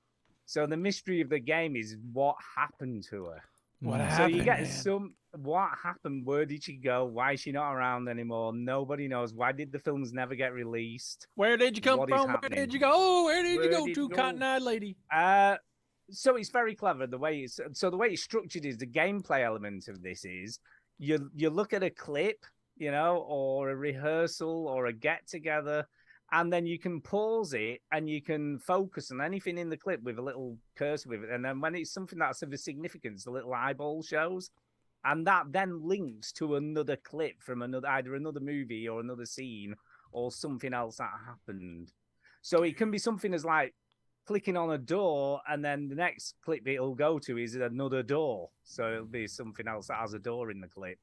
So the mystery of the game is what happened to her. What So happened? you get man? what happened? Where did she go? Why is she not around anymore? Nobody knows. Why did the films never get released? Where did you come What is from? Where happening? did you go? Where did Where you go did to, you go? Cotton-eyed lady? So it's very clever the way it's structured is the gameplay element of this is you look at a clip, or a rehearsal or a get together, and then you can pause it and you can focus on anything in the clip with a little cursor with it, and then when it's something that's of a significance, the little eyeball shows, and that then links to another clip from either another movie or another scene or something else that happened. So it can be something as like clicking on a door, and then the next clip it'll go to is another door. So it'll be something else that has a door in the clip.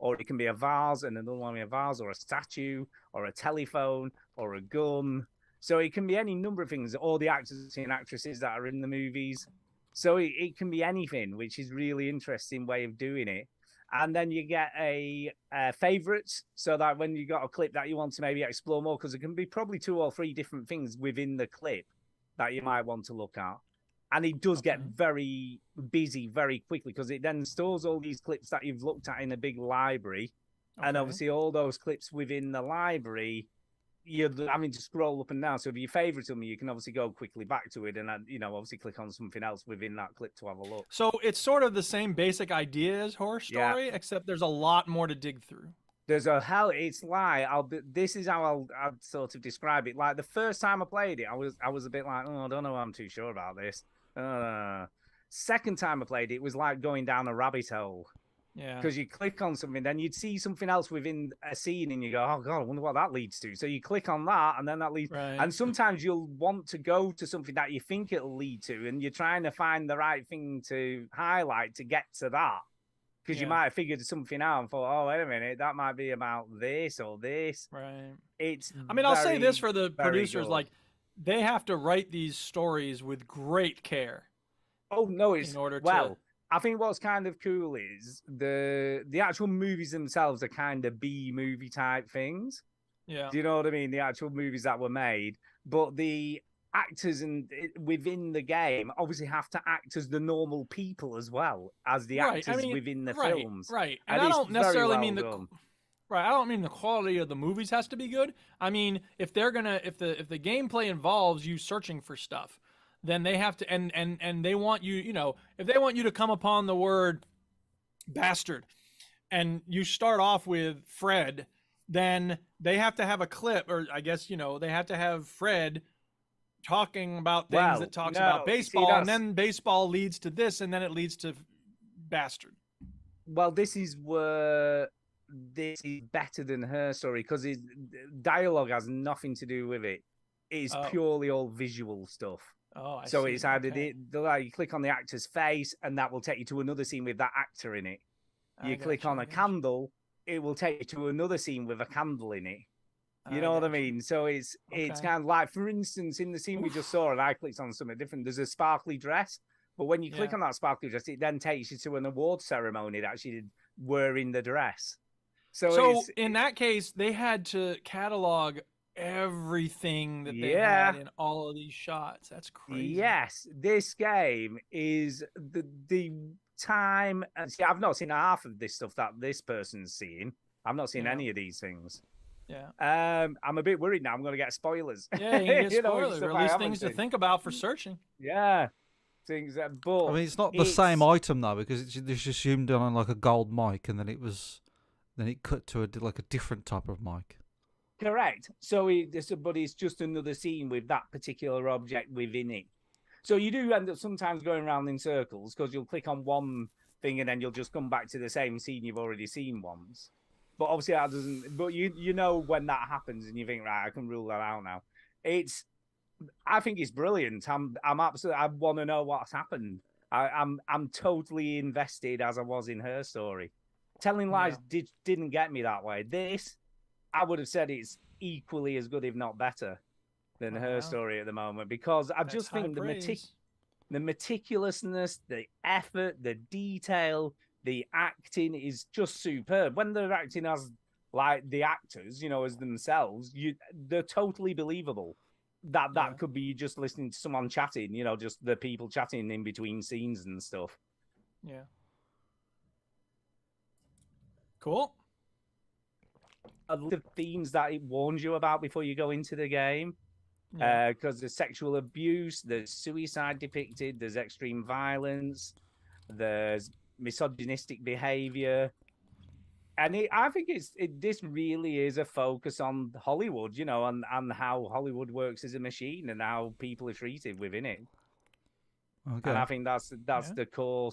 Or it can be a vase, and another one be a vase, or a statue, or a telephone, or a gun. So it can be any number of things, or the actors and actresses that are in the movies. So it can be anything, which is really interesting way of doing it. And then you get a favorites, so that when you got a clip that you want to maybe explore more, because it can be probably 2 or 3 different things within the clip that you might want to look at. And it does get very busy very quickly, because it then stores all these clips that you've looked at in a big library, And Okay. obviously all those clips within the library, you're having to scroll up and down. So if you favorite them, you can obviously go quickly back to it and, obviously click on something else within that clip to have a look. So it's sort of the same basic idea as Horror Yeah. Story, except there's a lot more to dig through. There's a hell. It's like this is how I'll sort of describe it. Like the first time I played it, I was a bit like, oh, I don't know, I'm too sure about this. Second time I played it was like going down a rabbit hole. Yeah. Because you click on something, then you'd see something else within a scene, and you go, "Oh God, I wonder what that leads to." So you click on that, and then that leads. Right. And sometimes you'll want to go to something that you think it'll lead to, and you're trying to find the right thing to highlight to get to that. Because you Yeah. might have figured something out and thought, "Oh, wait a minute, that might be about this or this." Right. It's. I mean, I'll say this very, for the very producers: good. like, they have to write these stories with great care. Oh no, it's in order to- well. I think what's kind of cool is the actual movies themselves are kind of B movie type things. Yeah. Do you know what I mean? The actual movies that were made, but the actors within the game obviously have to act as the normal people as well as the Right, actors within the right, films. Right. And, And I it's don't very necessarily well mean done. I don't mean the quality of the movies has to be good. I mean, if they're gonna if the gameplay involves you searching for stuff, then they have to and they want you, if they want you to come upon the word bastard and you start off with Fred, then they have to have a clip, or I guess, they have to have Fred talking about things Well, that talks no, about see, baseball, and that's- then baseball leads to this, and then it leads to bastard. Well, this is where this is better than Her Story because dialogue has nothing to do with it. It's Oh. purely all visual stuff. Oh, I So see. it's either Okay. you click on the actor's face, and that will take you to another scene with that actor in it. I You click gotcha, on I a gotcha. candle, it will take you to another scene with a candle in it. You I know what I gotcha. mean? So it's Okay. kind of like, for instance, in the scene we just saw, and I clicked on something different. There's a sparkly dress, but when you click Yeah. on that sparkly dress, it then takes you to an award ceremony that she did wearing the dress. So it's, in that case, they had to catalog everything that they Yeah. had in all of these shots. That's crazy. yes, this game is the time. And see, I've not seen half of this stuff that this person's seeing. I've not seen Yeah. any of these things. Yeah. I'm a bit worried now. I'm going to get spoilers. Yeah, you get You know, spoilers, stuff or I at least haven't things to seen. think about for searching. Yeah, things that. But I mean, it's not the same it's- item though, because it's just zoomed in on like a gold mic, and then it cut to a different type of mic. Correct. So but it's just another scene with that particular object within it. So you do end up sometimes going around in circles because you'll click on one thing and then you'll just come back to the same scene you've already seen once. But obviously that doesn't. But you know when that happens and you think, right, I can rule that out now. I think it's brilliant. I'm absolutely. I want to know what's happened. I'm totally invested as I was in Her Story. Telling lies didn't get me that way. This, I would have said it's equally as good, if not better, than Wow. Her Story at the moment, because I That's just high think the praise. meticulousness, the effort, the detail, the acting is just superb. When they're acting as like the actors, as themselves, they're totally believable. That Yeah. could be just listening to someone chatting, just the people chatting in between scenes and stuff. Yeah. Cool. I love the themes that it warns you about before you go into the game. Yeah. Because there's sexual abuse, there's suicide depicted, there's extreme violence, there's misogynistic behavior. And I think this really is a focus on Hollywood, and how Hollywood works as a machine and how people are treated within it. Okay. And I think that's Yeah. the core,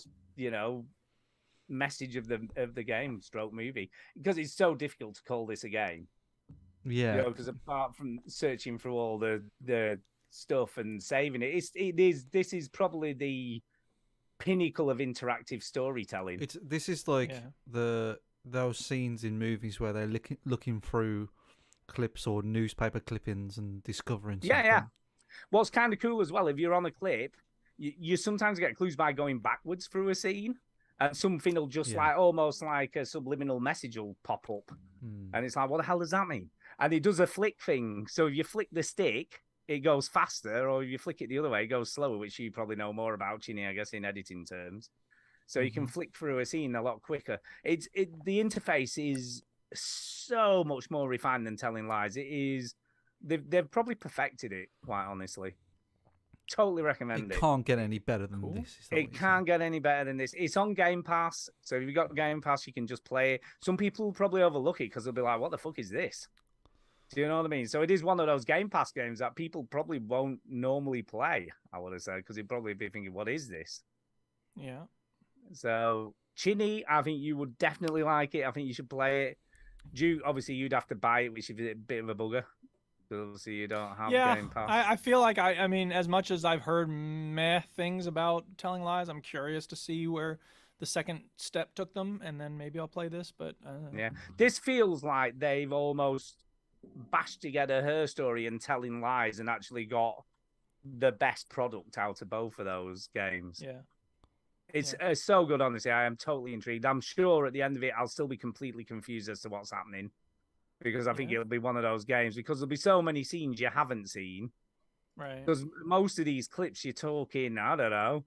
message of the game stroke movie, because it's so difficult to call this a game. Yeah. Because apart from searching through all the stuff and saving it, this is probably the pinnacle of interactive storytelling. This is like Yeah. those scenes in movies where they're looking through clips or newspaper clippings and discovering something. Yeah. What's kind of cool as well, if you're on a clip, you sometimes get clues by going backwards through a scene, and something will just Yeah. almost like a subliminal message will pop up, and it's like, what the hell does that mean? And it does a flick thing. So if you flick the stick, it goes faster, or if you flick it the other way, it goes slower, which you probably know more about, Chinny, I guess, in editing terms. So you can flick through a scene a lot quicker. The interface is so much more refined than Telling Lies. It is. They've probably perfected it, quite honestly. Totally recommend it. It can't get any better than this. Is that what It you're can't get any better than this. It's on Game Pass, so if you've got Game Pass, you can just play it. Some people will probably overlook it because they'll be like, "What the fuck is this?" Do you know what I mean? So it is one of those Game Pass games that people probably won't normally play, I would have said, because you'd probably be thinking, "What is this?" Yeah. So, Chinny, I think you would definitely like it. I think you should play it. Duke, obviously, you'd have to buy it, which is a bit of a bugger. Obviously, you don't have Game Pass. I feel like I mean, as much as I've heard meh things about Telling Lies, I'm curious to see where the second step took them, and then maybe I'll play this. But yeah, this feels like they've almost bashed together Her Story and Telling Lies, and actually got the best product out of both of those games. Yeah, it's so good. Honestly, I am totally intrigued. I'm sure at the end of it, I'll still be completely confused as to what's happening. Because I think it'll be one of those games, because there'll be so many scenes you haven't seen. Right. Because most of these clips, you're talking, I don't know,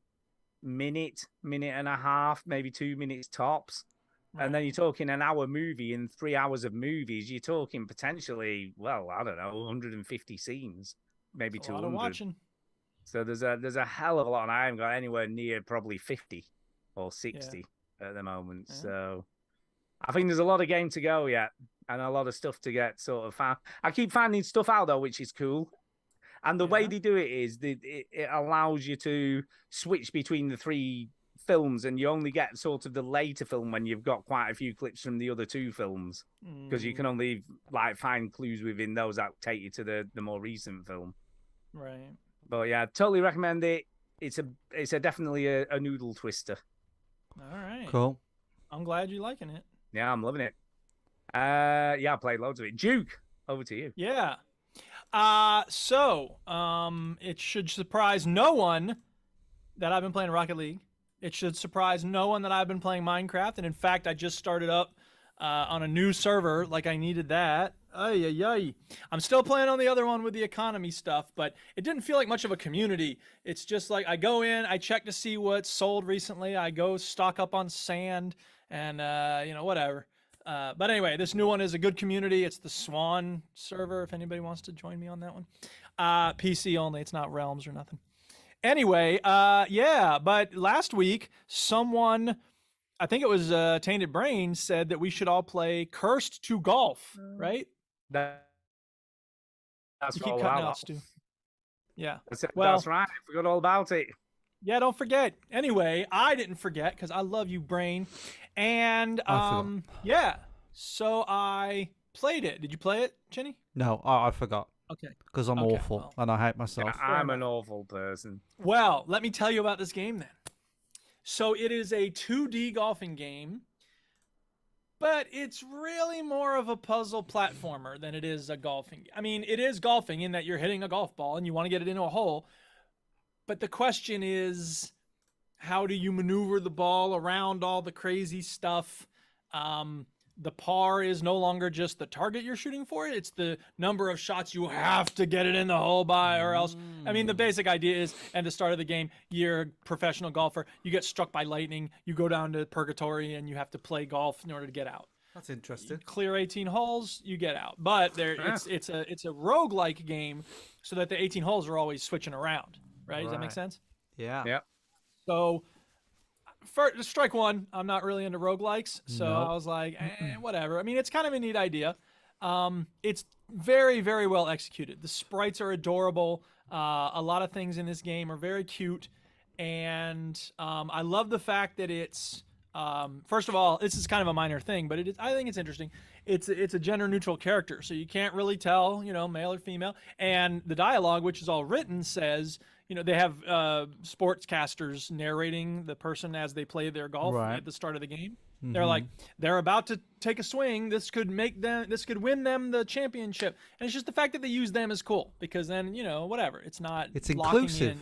minute and a half, maybe 2 minutes tops. Right. And then you're talking an hour movie and 3 hours of movies. You're talking potentially, well, I don't know, 150 scenes, maybe 200. A lot of watching. So there's a hell of a lot, and I haven't got anywhere near probably 50 or 60 at the moment. Yeah. So I think there's a lot of game to go yet. And a lot of stuff to get sort of found. I keep finding stuff out, though, which is cool. And the way they do it is it allows you to switch between the 3 films, and you only get sort of the later film when you've got quite a few clips from the other 2 films, because you can only like find clues within those that take you to the more recent film. Right. But yeah, totally recommend it. It's definitely a noodle twister. All right. Cool. I'm glad you're liking it. Yeah, I'm loving it. Yeah, I played loads of it. Duke, over to you. Yeah. So it should surprise no one that I've been playing Rocket League. It should surprise no one that I've been playing Minecraft. And in fact, I just started up on a new server, like I needed that. I'm still playing on the other one with the economy stuff, but it didn't feel like much of a community. It's just like I go in, I check to see what's sold recently. I go stock up on sand and, whatever. But anyway, this new one is a good community. It's the Swan server, if anybody wants to join me on that one. PC only. It's not Realms or nothing. Anyway, but last week, someone, I think it was Tainted Brain, said that we should all play Cursed to Golf, right? That's you keep cutting out, Stu. Yeah. That's right. I forgot all about it. Yeah, don't forget. Anyway, I didn't forget because I love you, Brain. And so I played it. Did you play it, Chinny? No, I forgot. Okay. Because I'm awful and I hate myself. Yeah, I'm an awful person. Well, let me tell you about this game then. So it is a 2D golfing game, but it's really more of a puzzle platformer than it is a golfing game. I mean, it is golfing in that you're hitting a golf ball and you want to get it into a hole. But the question is, how do you maneuver the ball around all the crazy stuff? The par is no longer just the target you're shooting for. It's the number of shots you have to get it in the hole by, or else. I mean, the basic idea is, at the start of the game, you're a professional golfer. You get struck by lightning. You go down to purgatory, and you have to play golf in order to get out. That's interesting. You clear 18 holes, you get out. But it's a roguelike game, so that the 18 holes are always switching around. Right? Does that make sense? Yeah. Yeah. So, for strike one, I'm not really into roguelikes, so I was like, whatever. I mean, it's kind of a neat idea. It's very, very well executed. The sprites are adorable. A lot of things in this game are very cute, and I love the fact that it's first of all, this is kind of a minor thing, but I think it's interesting. It's a gender neutral character, so you can't really tell, male or female. And the dialogue, which is all written, says, they have sportscasters narrating the person as they play their golf at the start of the game. Mm-hmm. They're like, they're about to take a swing. This could win them the championship. And it's just the fact that they use them is cool, because then, whatever. It's not. It's inclusive.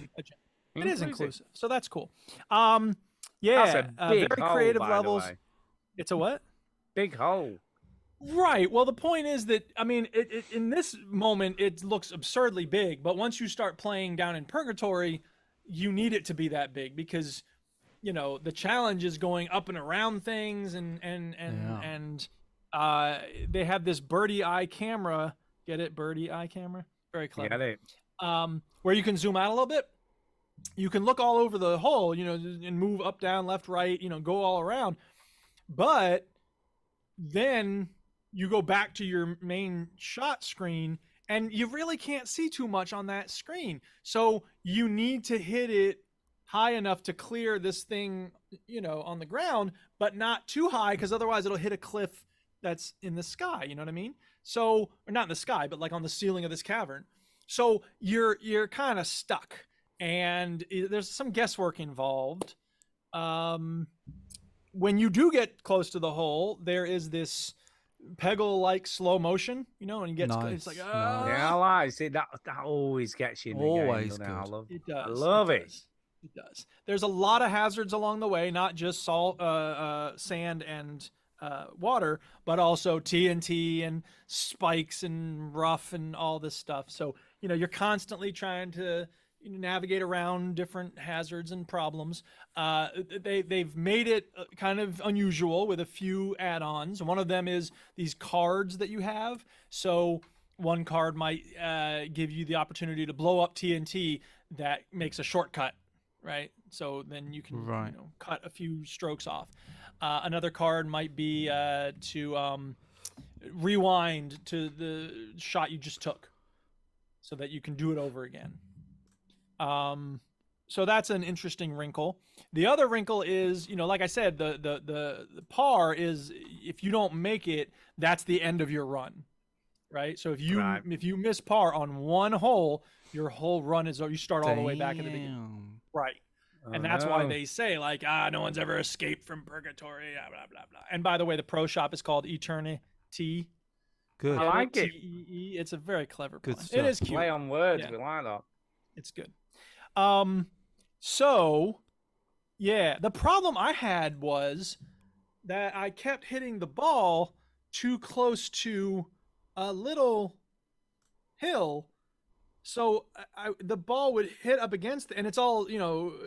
It is inclusive. So that's cool. Very creative levels. It's a what? Big hole. Right. Well, the point is that, I mean, in this moment, it looks absurdly big. But once you start playing down in Purgatory, you need it to be that big, because, the challenge is going up and around things and they have this birdie eye camera. Get it? Birdie eye camera. Very clever. Get it? Where you can zoom out a little bit. You can look all over the hole, and move up, down, left, right, go all around. But then you go back to your main shot screen and you really can't see too much on that screen. So you need to hit it high enough to clear this thing, on the ground, but not too high, because otherwise it'll hit a cliff that's in the sky. You know what I mean? So, or not in the sky, but like on the ceiling of this cavern. So you're kind of stuck, and there's some guesswork involved. When you do get close to the hole, there is this Peggle-like slow motion, and you get it's like, yeah, I see that always gets you in the always game. good. It does. I love it. It does. There's a lot of hazards along the way, not just salt, sand, and water, but also TNT and spikes and rough and all this stuff. So you're constantly trying to navigate around different hazards and problems. They've made it kind of unusual with a few add-ons. One of them is these cards that you have. So one card might give you the opportunity to blow up TNT that makes a shortcut, right? So then you can cut a few strokes off. Another card might be to rewind to the shot you just took so that you can do it over again. So that's an interesting wrinkle. The other wrinkle is, like I said, the par is, if you don't make it, that's the end of your run, right? So if you miss par on one hole, your whole run is, you start all the way back at the beginning, right? And that's why they say, like, no one's ever escaped from purgatory, blah, blah, blah, blah. And by the way, the pro shop is called Eternity. Good. I like it. T-E-E. It's a very clever Good play. stuff. It is cute. Play on words. We like that. It's good. So, yeah, the problem I had was that I kept hitting the ball too close to a little hill. So the ball would hit up against, and it's all,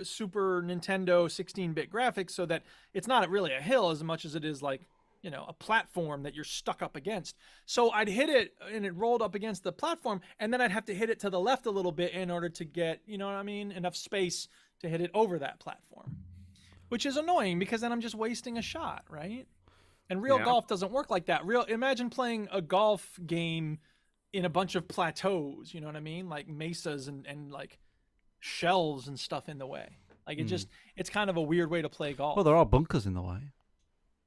Super Nintendo 16-bit graphics, so that it's not really a hill as much as it is like, a platform that you're stuck up against. So I'd hit it and it rolled up against the platform, and then I'd have to hit it to the left a little bit in order to get, enough space to hit it over that platform, which is annoying because then I'm just wasting a shot, right? And real golf doesn't work like that. Imagine playing a golf game in a bunch of plateaus, you know what I mean? Like mesas and like shelves and stuff in the way. Like it's kind of a weird way to play golf. Well, there are bunkers in the way.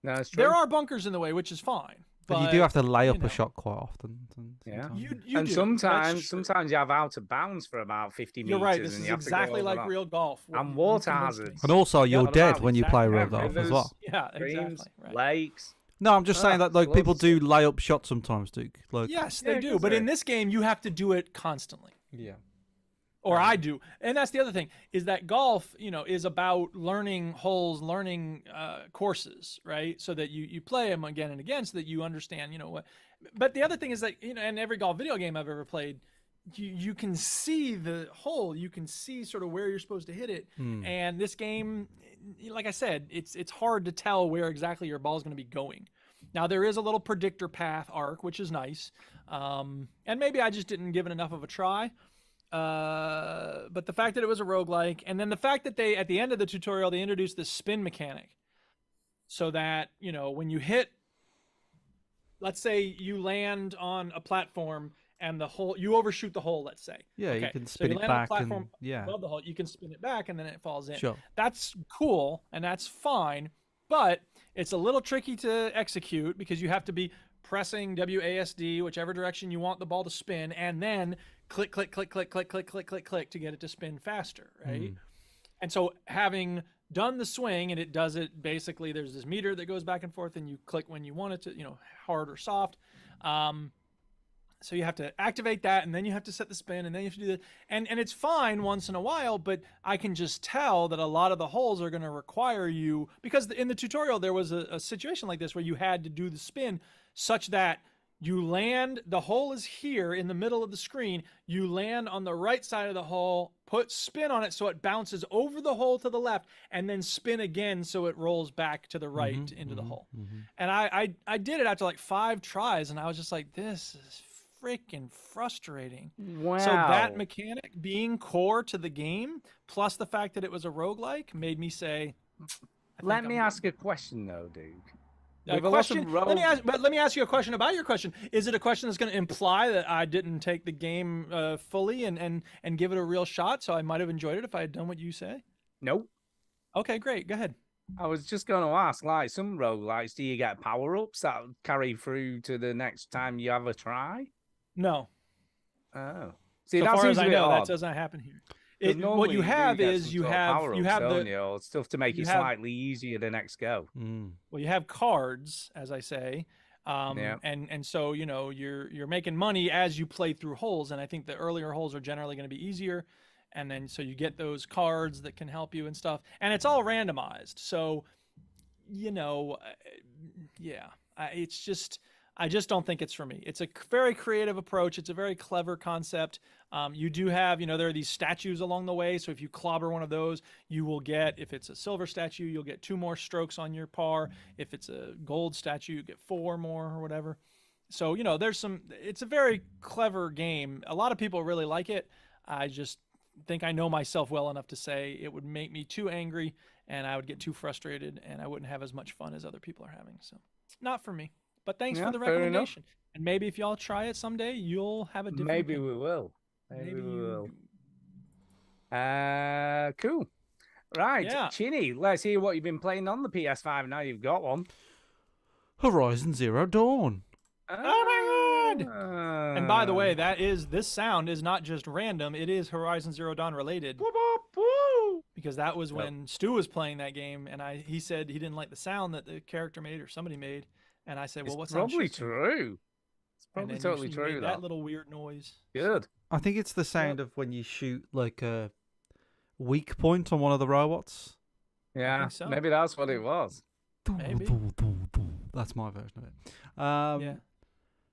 No, it's true. There are bunkers in the way, which is fine. But you do have to lay up a shot quite often. Yeah. You do. Sometimes you have out of bounds for about 50 meters. You're right. This and is you have to exactly go like over real golf. And water hazards. And also, you're dead about when you play real exactly. golf as well. Yeah, Streams, exactly. Right. lakes. No, I'm just saying that like people do lay up shots sometimes, Duke. Like, Yes, they do. But in this game, you have to do it constantly. yeah. Or I do. And that's the other thing, is that golf, is about learning holes, learning courses, right? So that you play them again and again so that you understand, what. But the other thing is that, in every golf video game I've ever played, you can see the hole. You can see sort of where you're supposed to hit it. And this game, like I said, it's hard to tell where exactly your ball is going to be going. Now, there is a little predictor path arc, which is nice. And maybe I just didn't give it enough of a try. But the fact that it was a roguelike, and then the fact that they, at the end of the tutorial, they introduced this spin mechanic so that, when you hit, let's say you land on a platform and the hole, you overshoot the hole, let's say. Yeah, okay. you can spin so you it land on back a platform and above the hole, you can spin it back and then it falls in. Sure. That's cool and that's fine, but it's a little tricky to execute because you have to be pressing WASD, whichever direction you want the ball to spin, and then click, click, click, click, click, click, click, click, click to get it to spin faster, right? And so having done the swing, and it does it basically, there's this meter that goes back and forth, and you click when you want it to, hard or soft. So you have to activate that, and then you have to set the spin, and then you have to do that. And it's fine once in a while, but I can just tell that a lot of the holes are going to require you, because in the tutorial there was a situation like this where you had to do the spin such that You land, the hole is here in the middle of the screen. You land on the right side of the hole, put spin on it so it bounces over the hole to the left, and then spin again so it rolls back to the right into the hole. And I did it after like 5 tries, and I was just like, this is freaking frustrating. Wow. So that mechanic being core to the game, plus the fact that it was a roguelike, made me say, Let me ask a question though, Duke. let me ask you a question about your question. Is it a question that's going to imply that I didn't take the game fully and give it a real shot, so I might have enjoyed it if I had done what you say? Nope. Okay, great. Go ahead. I was just going to ask, like some roguelikes, do you get power-ups that carry through to the next time you have a try? No. Oh. See, So that far seems as a I bit know, odd. that doesn't happen here. 'Cause What normally you do have get is some you sort of have power-ups, don't the you? Or stuff to make you it have- slightly easier the next go. well, you have cards, as I say, Yeah. and so you're making money as you play through holes, and I think the earlier holes are generally going to be easier, and then so you get those cards that can help you and stuff, and it's all randomized. So, it's just. I just don't think it's for me. It's a very creative approach. It's a very clever concept. You do have, there are these statues along the way. So if you clobber one of those, you will get, if it's a silver statue, you'll get 2 more strokes on your par. If it's a gold statue, you get 4 more or whatever. So, it's a very clever game. A lot of people really like it. I just think I know myself well enough to say it would make me too angry and I would get too frustrated and I wouldn't have as much fun as other people are having. So not for me. But thanks for the fair enough. recommendation. And maybe if y'all try it someday, you'll have a different Maybe opinion. we will. Maybe we you will. do. Cool. Right, Yeah. Chinny, let's hear what you've been playing on the PS5 now you've got one. Horizon Zero Dawn. Oh my God! And by the way, this sound is not just random, it is Horizon Zero Dawn related. Because that was when Stu was playing that game and he said he didn't like the sound that the character made or somebody made. And I said, well, what's probably true. It's and probably then totally you true. made that little weird noise. Good. I think it's the sound of when you shoot like a weak point on one of the robots. Yeah, think so. maybe that's what it was. Maybe. That's my version of it. Yeah.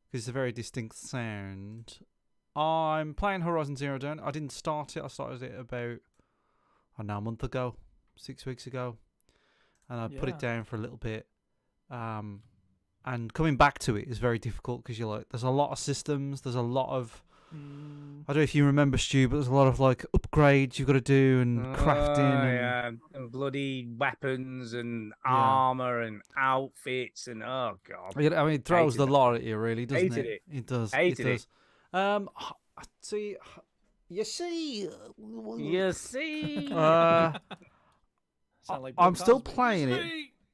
Because it's a very distinct sound. I'm playing Horizon Zero Dawn. I didn't start it. I started it about, a month ago, 6 weeks ago. And I put it down for a little bit. And coming back to it is very difficult because you're like, there's a lot of systems. There's a lot of, I don't know if you remember, Stu, but there's a lot of like upgrades you've got to do and crafting. And bloody weapons and armor and outfits and oh god. I mean, it throws the lot at you, really, doesn't Hated it? it. It does. Hated it does. See, you see, You see, Sound like Bill I'm still Cosby. playing it,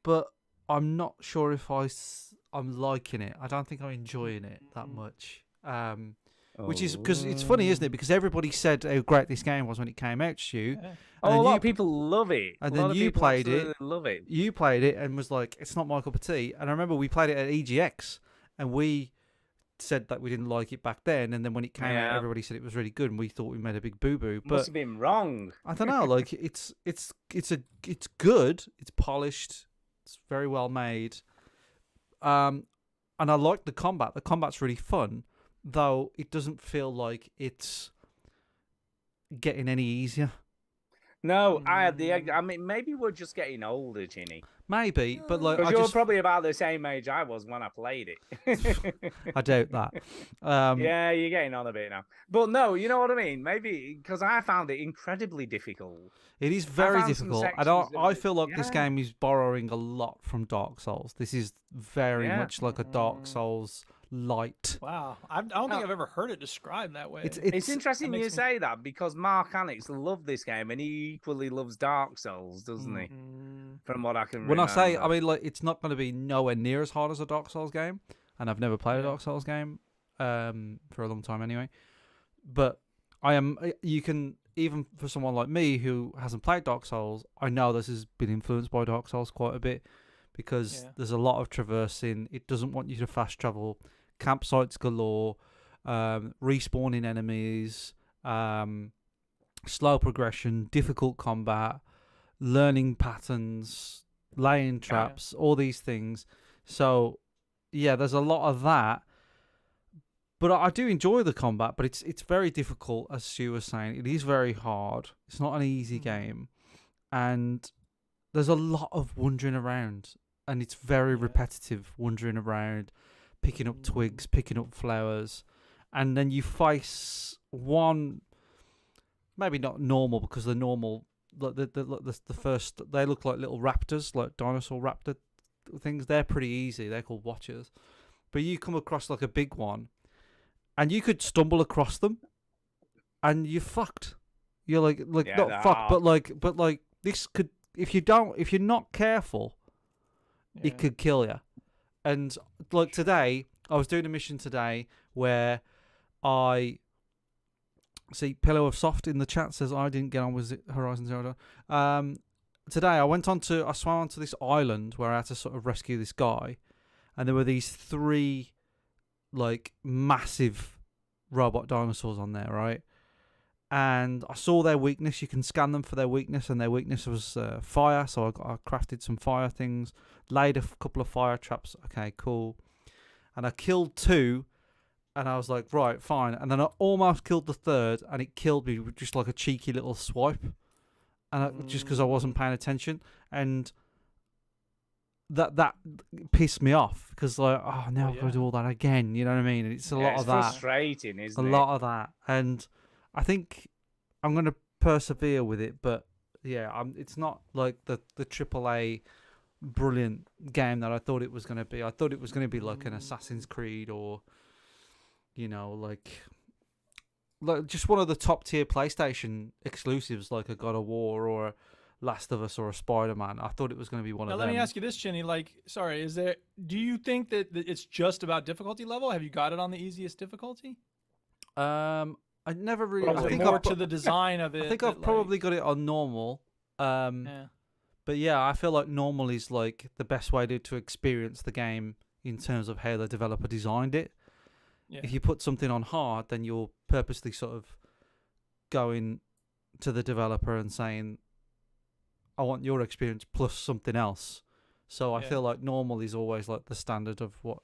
but I'm not sure if I'm liking it. I don't think I'm enjoying it that much. Which is because it's funny, isn't it? Because everybody said how great this game was when it came out, Stu. Yeah. a lot of people love it. And A lot then of you people played it. absolutely love it. You played it and was like, it's not my cup of tea. And I remember we played it at EGX, and we said that we didn't like it back then. And then when it came out, everybody said it was really good, and we thought we made a big boo boo. But Must have been wrong. I don't know. Like it's good. It's polished. It's very well made. And I like the combat. The combat's really fun, though it doesn't feel like it's getting any easier. No, I mean, maybe we're just getting older, Ginny. Maybe, but like Because I you're just probably about the same age I was when I played it. I doubt that. Yeah, you're getting on a bit now. But no, you know what I mean? Maybe because I found it incredibly difficult. It is very found some difficult. And sections I of feel like this yeah. game is borrowing a lot from Dark Souls. This is very much like a Dark Souls light. Wow. I don't think I've ever heard it described that way. It's interesting that you makes say that because Mark Anix loved this game and he equally loves Dark Souls, doesn't he? From what I can When remember. I say, I mean, like, it's not going to be nowhere near as hard as a Dark Souls game. And I've never played a Dark Souls game for a long time anyway. But you can, even for someone like me who hasn't played Dark Souls, I know this has been influenced by Dark Souls quite a bit because there's a lot of traversing. It doesn't want you to fast travel. Campsites galore, respawning enemies, slow progression, difficult combat, learning patterns, laying traps, all these things. So, yeah, there's a lot of that. But I do enjoy the combat, but it's very difficult, as Stu was saying. It is very hard. It's not an easy game, and there's a lot of wandering around, and it's very repetitive, wandering around, picking up twigs, picking up flowers, and then you face one, maybe not normal, because the normal, the first, they look like little raptors, like dinosaur raptor things. They're pretty easy. They're called watchers. But you come across like a big one, and you could stumble across them, and you're fucked. You're like not fucked, but like this could, if you're not careful, it could kill you. And like today, I was doing a mission today where I see Pillow of Soft in the chat says I didn't get on with Horizon Zero Dawn. Today I swam onto this island where I had to sort of rescue this guy, and there were these 3 like massive robot dinosaurs on there, right? And I saw their weakness. You can scan them for their weakness, and their weakness was fire. So I crafted some fire things, laid a couple of fire traps. Okay, cool. And I killed 2, and I was like, right, fine. And then I almost killed the 3rd, and it killed me with just like a cheeky little swipe, and just because I wasn't paying attention. And that pissed me off, because like, oh, now I've got to do all that again. You know what I mean? And it's a lot of that. It's frustrating, isn't it? A lot of that, and I think I'm going to persevere with it. But yeah, it's not like the AAA brilliant game that I thought it was going to be. I thought it was going to be like an Assassin's Creed, or like just one of the top tier PlayStation exclusives, like a God of War or a Last of Us or a Spider-Man. I thought it was going to be one of them. Let me ask you this, Chinny. Like, sorry, do you think that it's just about difficulty level? Have you got it on the easiest difficulty? I never really. I think more to the design of it. I think I've probably got it on normal. But yeah, I feel like normal is like the best way to experience the game in terms of how the developer designed it. Yeah. If you put something on hard, then you're purposely sort of going to the developer and saying, I want your experience plus something else. So I feel like normal is always like the standard of what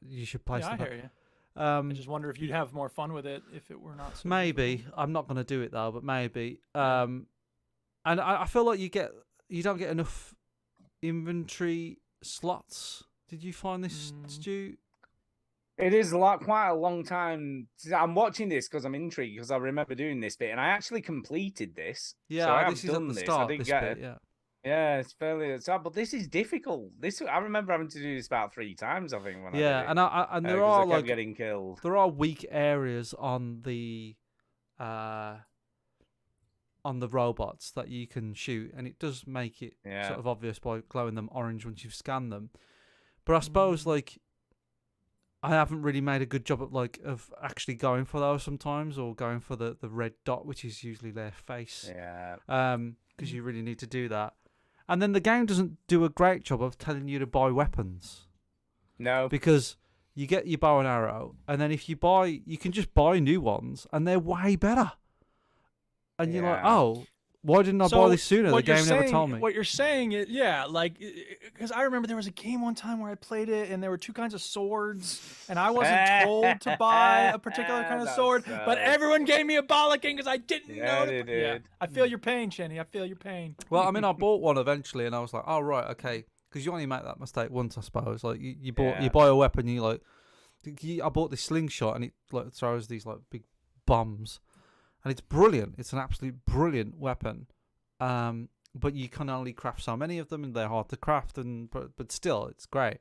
you should place. Yeah, I hear you. I just wonder if you'd have more fun with it if it were not so maybe difficult. I'm not going to do it though, but maybe. And I feel like you don't get enough inventory slots. Did you find this, Stu? It is quite a long time. I'm watching this because I'm intrigued, because I remember doing this bit, and I actually completed this. Yeah, so I this have is done at the this. start. I didn't this get bit, it. yeah. Yeah, it's fairly sad, but this is difficult. I remember having to do this about 3 times, I think. When I did it. And there are I kept getting killed. There are weak areas on the robots that you can shoot, and it does make it sort of obvious by glowing them orange once you've scanned them. But I suppose like I haven't really made a good job of actually going for those sometimes, or going for the red dot, which is usually their face. Yeah. Because you really need to do that. And then the game doesn't do a great job of telling you to buy weapons. No. Because you get your bow and arrow, and then if you can just buy new ones, and they're way better. And you're like, oh, why didn't I buy this sooner? The game never told me. What you're saying is, because I remember there was a game one time where I played it, and there were 2 kinds of swords, and I wasn't told to buy a particular kind of sword, but everyone gave me a bollocking because I didn't know. They did. Yeah. I feel your pain, Chenny. I feel your pain. Well, I mean, I bought one eventually, and I was like, oh, right, okay. Because you only make that mistake once, I suppose. Like, you buy a weapon, I bought this slingshot, and it like throws these like big bombs. And it's brilliant. It's an absolute brilliant weapon. But you can only craft so many of them, and they're hard to craft. But still, it's great.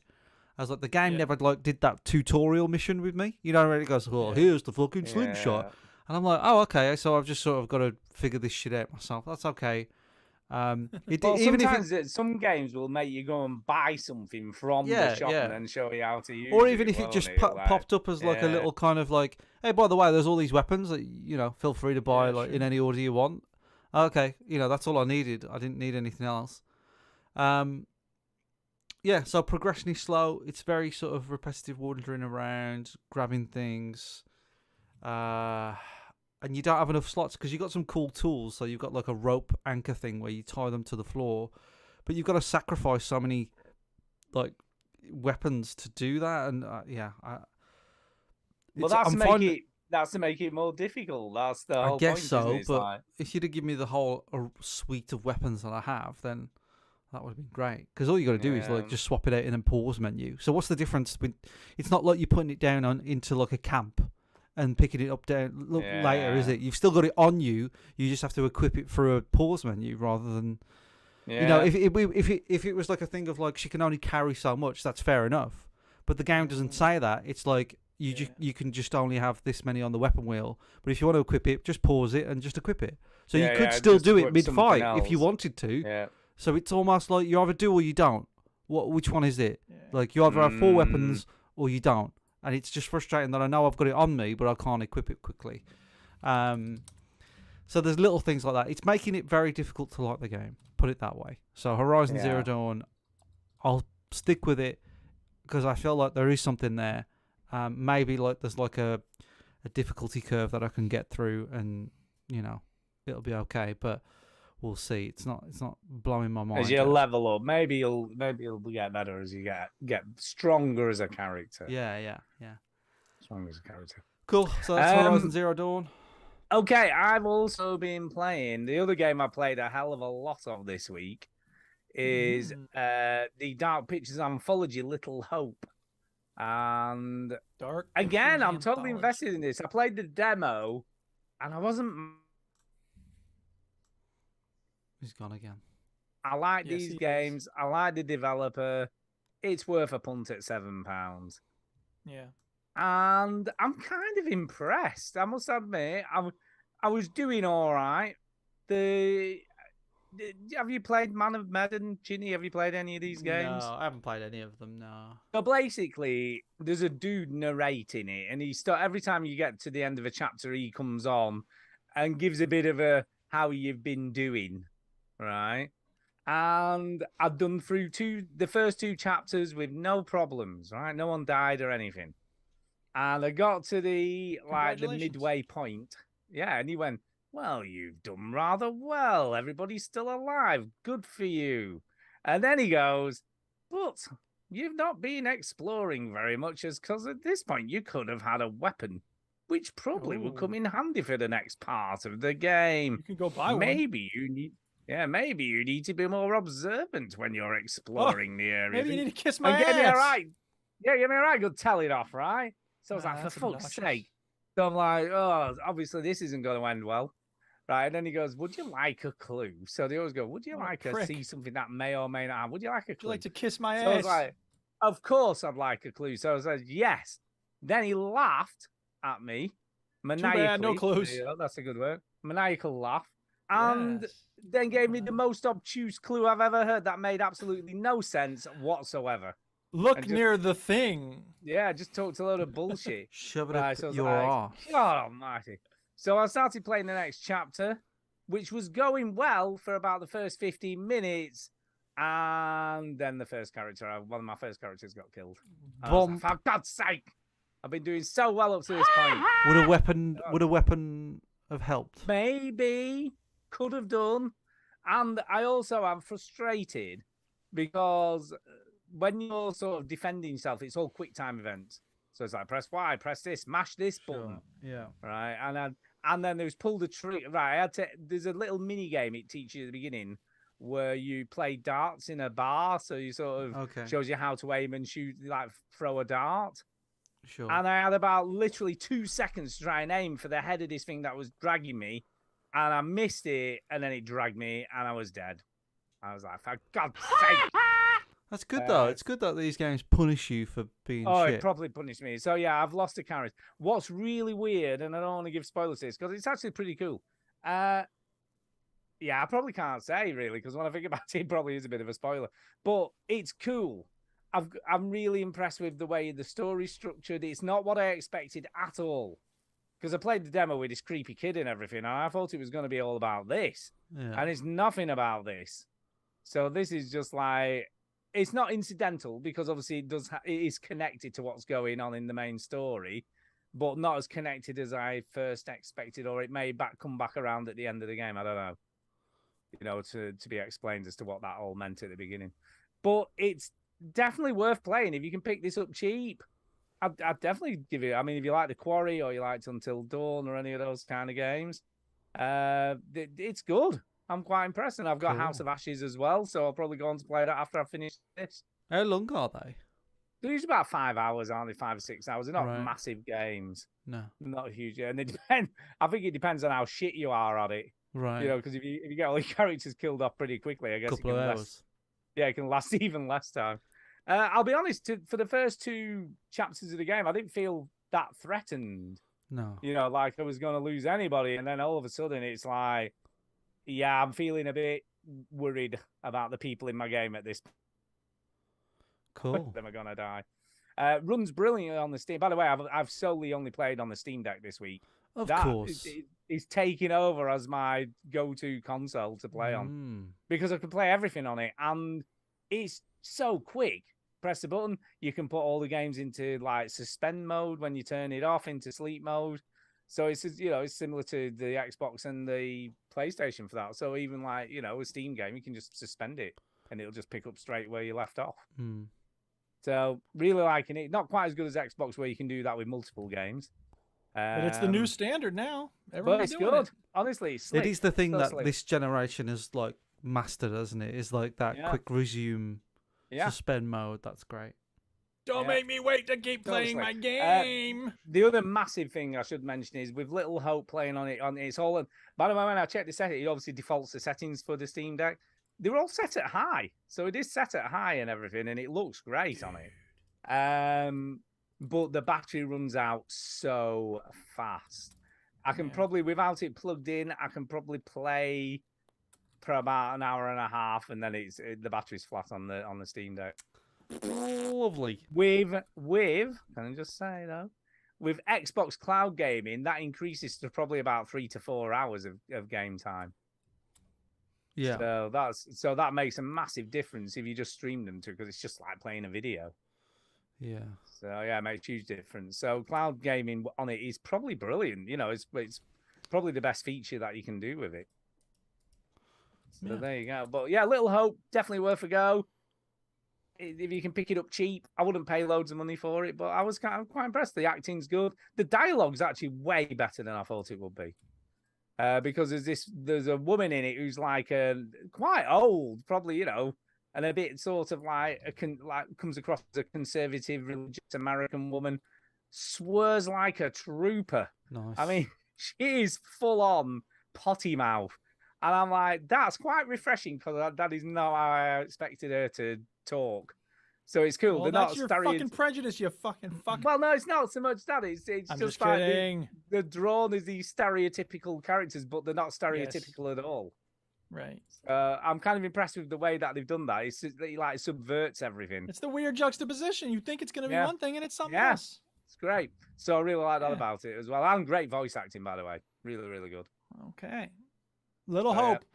I was like, the game never did that tutorial mission with me. You know, where it goes, here's the fucking slingshot. And I'm like, oh, okay. So I've just sort of got to figure this shit out myself. That's okay. Some games will make you go and buy something from the shop and then show you how to use it. Or even if it just popped up as like a little kind of like, hey, by the way, there's all these weapons that, feel free to buy in any order you want. Okay, that's all I needed. I didn't need anything else. So progression is slow. It's very sort of repetitive, wandering around, grabbing things. And you don't have enough slots because you've got some cool tools. So you've got like a rope anchor thing where you tie them to the floor, but you've got to sacrifice so many like weapons to do that. And Well, that's to make it more difficult. That's the whole I guess point, so, isn't it? It's but like, if you'd have given me the whole suite of weapons that I have, then that would have been great. Because all you got to do is like just swap it out in a pause menu. So what's the difference? It's not like you're putting it down into like a camp and picking it up later, is it? You've still got it on you. You just have to equip it through a pause menu rather than. yeah. You know, if it was like a thing of like she can only carry so much, that's fair enough. But the game doesn't say that. It's like you can just only have this many on the weapon wheel. But if you want to equip it, just pause it and just equip it. So you could still do it mid-fight if you wanted to. Yeah. So it's almost like you either do or you don't. Which one is it? Yeah. Like you either have 4 weapons or you don't. And it's just frustrating that I know I've got it on me, but I can't equip it quickly. So there's little things like that. It's making it very difficult to like the game. Put it that way. So Horizon Zero Dawn, I'll stick with it because I feel like there is something there. Maybe like there's like a difficulty curve that I can get through, and you know it'll be okay. But we'll see. It's not blowing my mind. As you level up, maybe you'll get better as you get stronger as a character. Yeah. Stronger as a character. Cool. So that's Horizon Zero Dawn. Okay, I've also been playing the other game I played a hell of a lot of this week is the Dark Pictures anthology Little Hope. And Dark again, Pictures I'm totally Anthology. invested in this. I played the demo and I wasn't. He's gone again. I like Yes, these he games. is. I like the developer. It's worth a punt at £7. Yeah. And I'm kind of impressed. I must admit, I was doing all right. Have you played Man of Medan, Ginny? Have you played any of these games? No, I haven't played any of them. No. So basically, there's a dude narrating it, and every time you get to the end of a chapter, he comes on and gives a bit of a how you've been doing, right? And I've done through the first 2 chapters with no problems, right? No one died or anything. And I got to the midway point. Yeah, and he went, well, you've done rather well. Everybody's still alive. Good for you. And then he goes, but you've not been exploring very much because at this point you could have had a weapon, which probably will come in handy for the next part of the game. You can go buy one. Maybe you need to be more observant when you're exploring the area. Maybe you need to kiss my Get me ass. a right. Yeah, give me a right good tell it off, right? So I was like, for that's fuck's obnoxious. sake. So I'm like, oh, obviously this isn't going to end well. Right. And then he goes, would you like a clue? So they always go, would you What a like to prick. see something that may or may not have? Would you like a Would clue? you like to kiss my So I ass? was like, of course I'd like a clue. So I said, yes. Then he laughed at me. Maniacally. bad, no clues. Yeah, that's a good word. Maniacal laugh. And Yes. then gave me the most obtuse clue I've ever heard that made absolutely no sense whatsoever. Look and just- near the thing. Yeah, just talked a load of bullshit. Shove it Right, up so I was your like, arse. God almighty. So I started playing the next chapter, which was going well for about the first 15 minutes. And then one of my first characters got killed. I was like, for God's sake. I've been doing so well up to this point. Would a weapon have helped? Maybe. Could have done. And I also am frustrated because when you're sort of defending yourself, it's all quick time events. So it's like press Y, press this, mash this button, Yeah. right? And then there's pull the trigger. Right, there's a little mini game it teaches you at the beginning where you play darts in a bar. So you sort of shows you how to aim and shoot, like throw a dart. Sure. And I had about literally 2 seconds to try and aim for the head of this thing that was dragging me. And I missed it, and then it dragged me, and I was dead. I was like, for God's sake. That's good, though. It's good that these games punish you for being shit. It probably punished me. So, yeah, I've lost a character. What's really weird, and I don't want to give spoilers to this, because it's actually pretty cool. Yeah, I probably can't say, really, because when I think about it, it probably is a bit of a spoiler. But it's cool. I'm really impressed with the way the story's structured. It's not what I expected at all. Because I played the demo with this creepy kid and everything, and I thought it was going to be all about this. Yeah. And it's nothing about this. So this is just like, it's not incidental, because obviously it is connected to what's going on in the main story, but not as connected as I first expected, or it may come back around at the end of the game. I don't know. You know, to be explained as to what that all meant at the beginning. But it's definitely worth playing if you can pick this up cheap. I'd definitely give it. I mean, if you like The Quarry or you liked Until Dawn or any of those kind of games, it's good. I'm quite impressed, and I've got House of Ashes as well, so I'll probably go on to play that after I finish this. How long are they? They're usually about 5 hours, aren't they? 5 or 6 hours. They're not Right. massive games. No. Not huge. And they depend. I think it depends on how shit you are at it. Right. You know, because if you get all your characters killed off pretty quickly, I guess Couple of hours. it can last even less time. I'll be honest. For the first 2 chapters of the game, I didn't feel that threatened. No. You know, like I was going to lose anybody, and then all of a sudden it's like, yeah, I'm feeling a bit worried about the people in my game at this point. Cool. Them are gonna die. Runs brilliantly on the Steam. By the way, I've solely only played on the Steam Deck this week. Of That course. is taking over as my go-to console to play on because I can play everything on it, and it's so quick. Press the button, you can put all the games into like suspend mode when you turn it off, into sleep mode. So it's it's similar to the Xbox and the PlayStation for that. So even like a Steam game, you can just suspend it and it'll just pick up straight where you left off. So really liking it. Not quite as good as Xbox where you can do that with multiple games. But it's the new standard now. But Everyone's it's doing good. it. Honestly, it's It slick. is the thing So that slick. this generation has like mastered, hasn't it? Is like that Yeah. quick resume, Yeah. suspend mode. That's great. Don't Yeah. make me wait to keep Totally playing my slick. game. The other massive thing I should mention is with Little Hope playing on it's all. By the way, when I checked the setting, it obviously defaults the settings for the Steam Deck. They were all set at high, so it is set at high and everything, and it looks great on it. But the battery runs out so fast. I can probably, without it plugged in, I can probably play for about an hour and a half, and then the battery's flat on the Steam Deck. Lovely. With can I just say though, with Xbox Cloud Gaming, that increases to probably about 3 to 4 hours of game time. Yeah. So that makes a massive difference if you just stream them to, because it's just like playing a video. Yeah. So yeah, it makes a huge difference. So cloud gaming on it is probably brilliant. It's probably the best feature that you can do with it. So there you go. But yeah, Little Hope, definitely worth a go. If you can pick it up cheap, I wouldn't pay loads of money for it, but I was quite impressed. The acting's good. The dialogue's actually way better than I thought it would be. Because there's a woman in it who's like quite old, probably, and a bit sort of like comes across as a conservative, religious American woman, swears like a trooper. Nice. I mean, she is full on potty mouth, and I'm like, that's quite refreshing because that is not how I expected her to talk. So it's cool. Well, They're that's not your stereotypical. fucking prejudice, you fucking fuck. Well, no, it's not so much that. It's I'm just just like kidding. they're drawn as these stereotypical characters, but they're not stereotypical at all. Right. I'm kind of impressed with the way that they've done that. It's just, it like subverts everything. It's the weird juxtaposition. You think it's going to be Yeah. one thing and it's something Yeah. else. It's great. So I really like that Yeah. about it as well. And great voice acting, by the way. Really, really good. Okay. Little So, yeah. hope.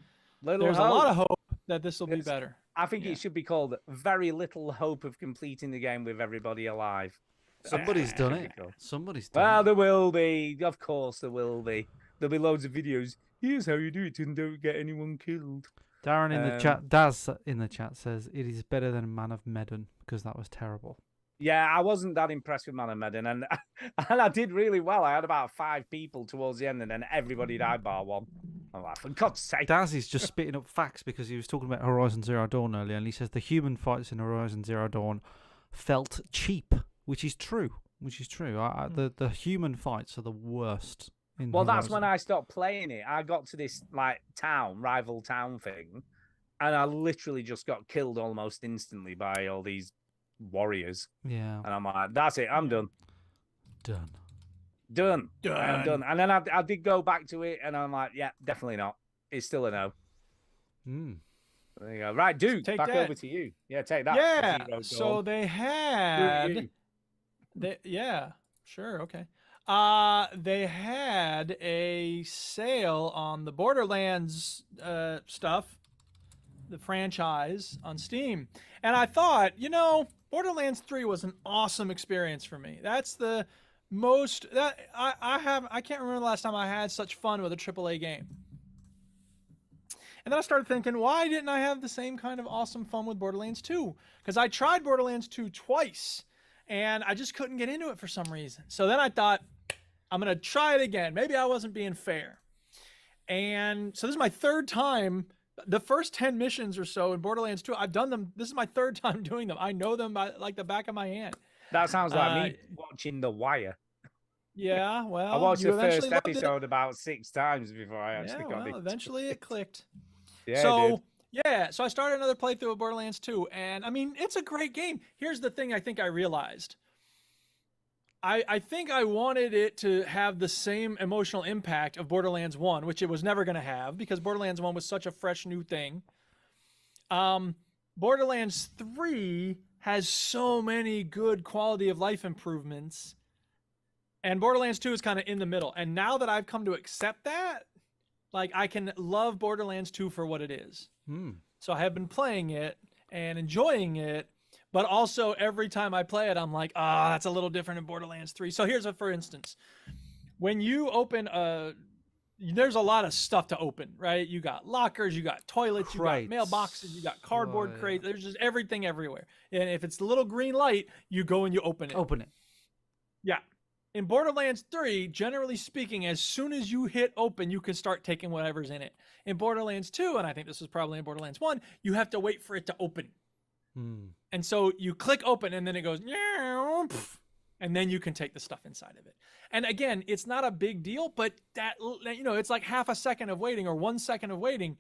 Little There's hope. a lot of hope that this will be Yes. better. I think Yeah. it should be called Very Little Hope of Completing the Game with Everybody Alive. Somebody's done Should be it. cool. Somebody's done Well, it. there will be. Of course, there will be. There'll be loads of videos. Here's how you do it and don't get anyone killed. Darren in the Um, chat, Daz in the chat says it is better than Man of Medan because that was terrible. Yeah, I wasn't that impressed with Man of Medan, and I did really well. I had about 5 people towards the end, and then everybody died bar one. I'm like, for God's sake. Daz is just spitting up facts because he was talking about Horizon Zero Dawn earlier, and he says the human fights in Horizon Zero Dawn felt cheap, which is true. The human fights are the worst. Well, that's when I stopped playing it. I got to this like rival town thing, and I literally just got killed almost instantly by all these warriors. Yeah. And I'm like, that's it. I'm done. Done. I'm done. And then I did go back to it, and I'm like, yeah, definitely not. It's still a no. There you go. Right, Duke, Take back that. over to you. Yeah, take that. Yeah. Zero So Dawn. they Do had. you. Yeah. Sure. Okay. They had a sale on the Borderlands stuff, the franchise on Steam, and I thought, Borderlands 3 was an awesome experience for me. That's the most that I can't remember the last time I had such fun with a AAA game. And then I started thinking, why didn't I have the same kind of awesome fun with Borderlands 2? Because I tried Borderlands 2 twice, and I just couldn't get into it for some reason. So then I thought, I'm going to try it again. Maybe I wasn't being fair. And so this is my third time. The first 10 missions or so in Borderlands 2, I've done them. This is my third time doing them. I know them by like the back of my hand. That sounds like me watching The Wire. Yeah, well, I watched the eventually first loved it. episode about 6 times before I actually got it. Eventually it clicked. Yeah, So so I started another playthrough of Borderlands 2, and I mean, it's a great game. Here's the thing I think I realized. I think I wanted it to have the same emotional impact of Borderlands 1, which it was never going to have because Borderlands 1 was such a fresh new thing. Borderlands 3 has so many good quality of life improvements, and Borderlands 2 is kind of in the middle. And now that I've come to accept that, like, I can love Borderlands 2 for what it is. So I have been playing it and enjoying it, but also every time I play it, I'm like, that's a little different in Borderlands 3. So here's for instance. When you open there's a lot of stuff to open, right? You got lockers, you got toilets, you got mailboxes, you got cardboard crates. There's just everything everywhere. And if it's the little green light, you go and you open it. Open it. Yeah. In Borderlands 3, generally speaking, as soon as you hit open, you can start taking whatever's in it. In Borderlands 2, and I think this was probably in Borderlands 1, you have to wait for it to open. And so you click open and then it goes, and then you can take the stuff inside of it. And again, it's not a big deal, but that, it's like half a second of waiting or 1 second of waiting.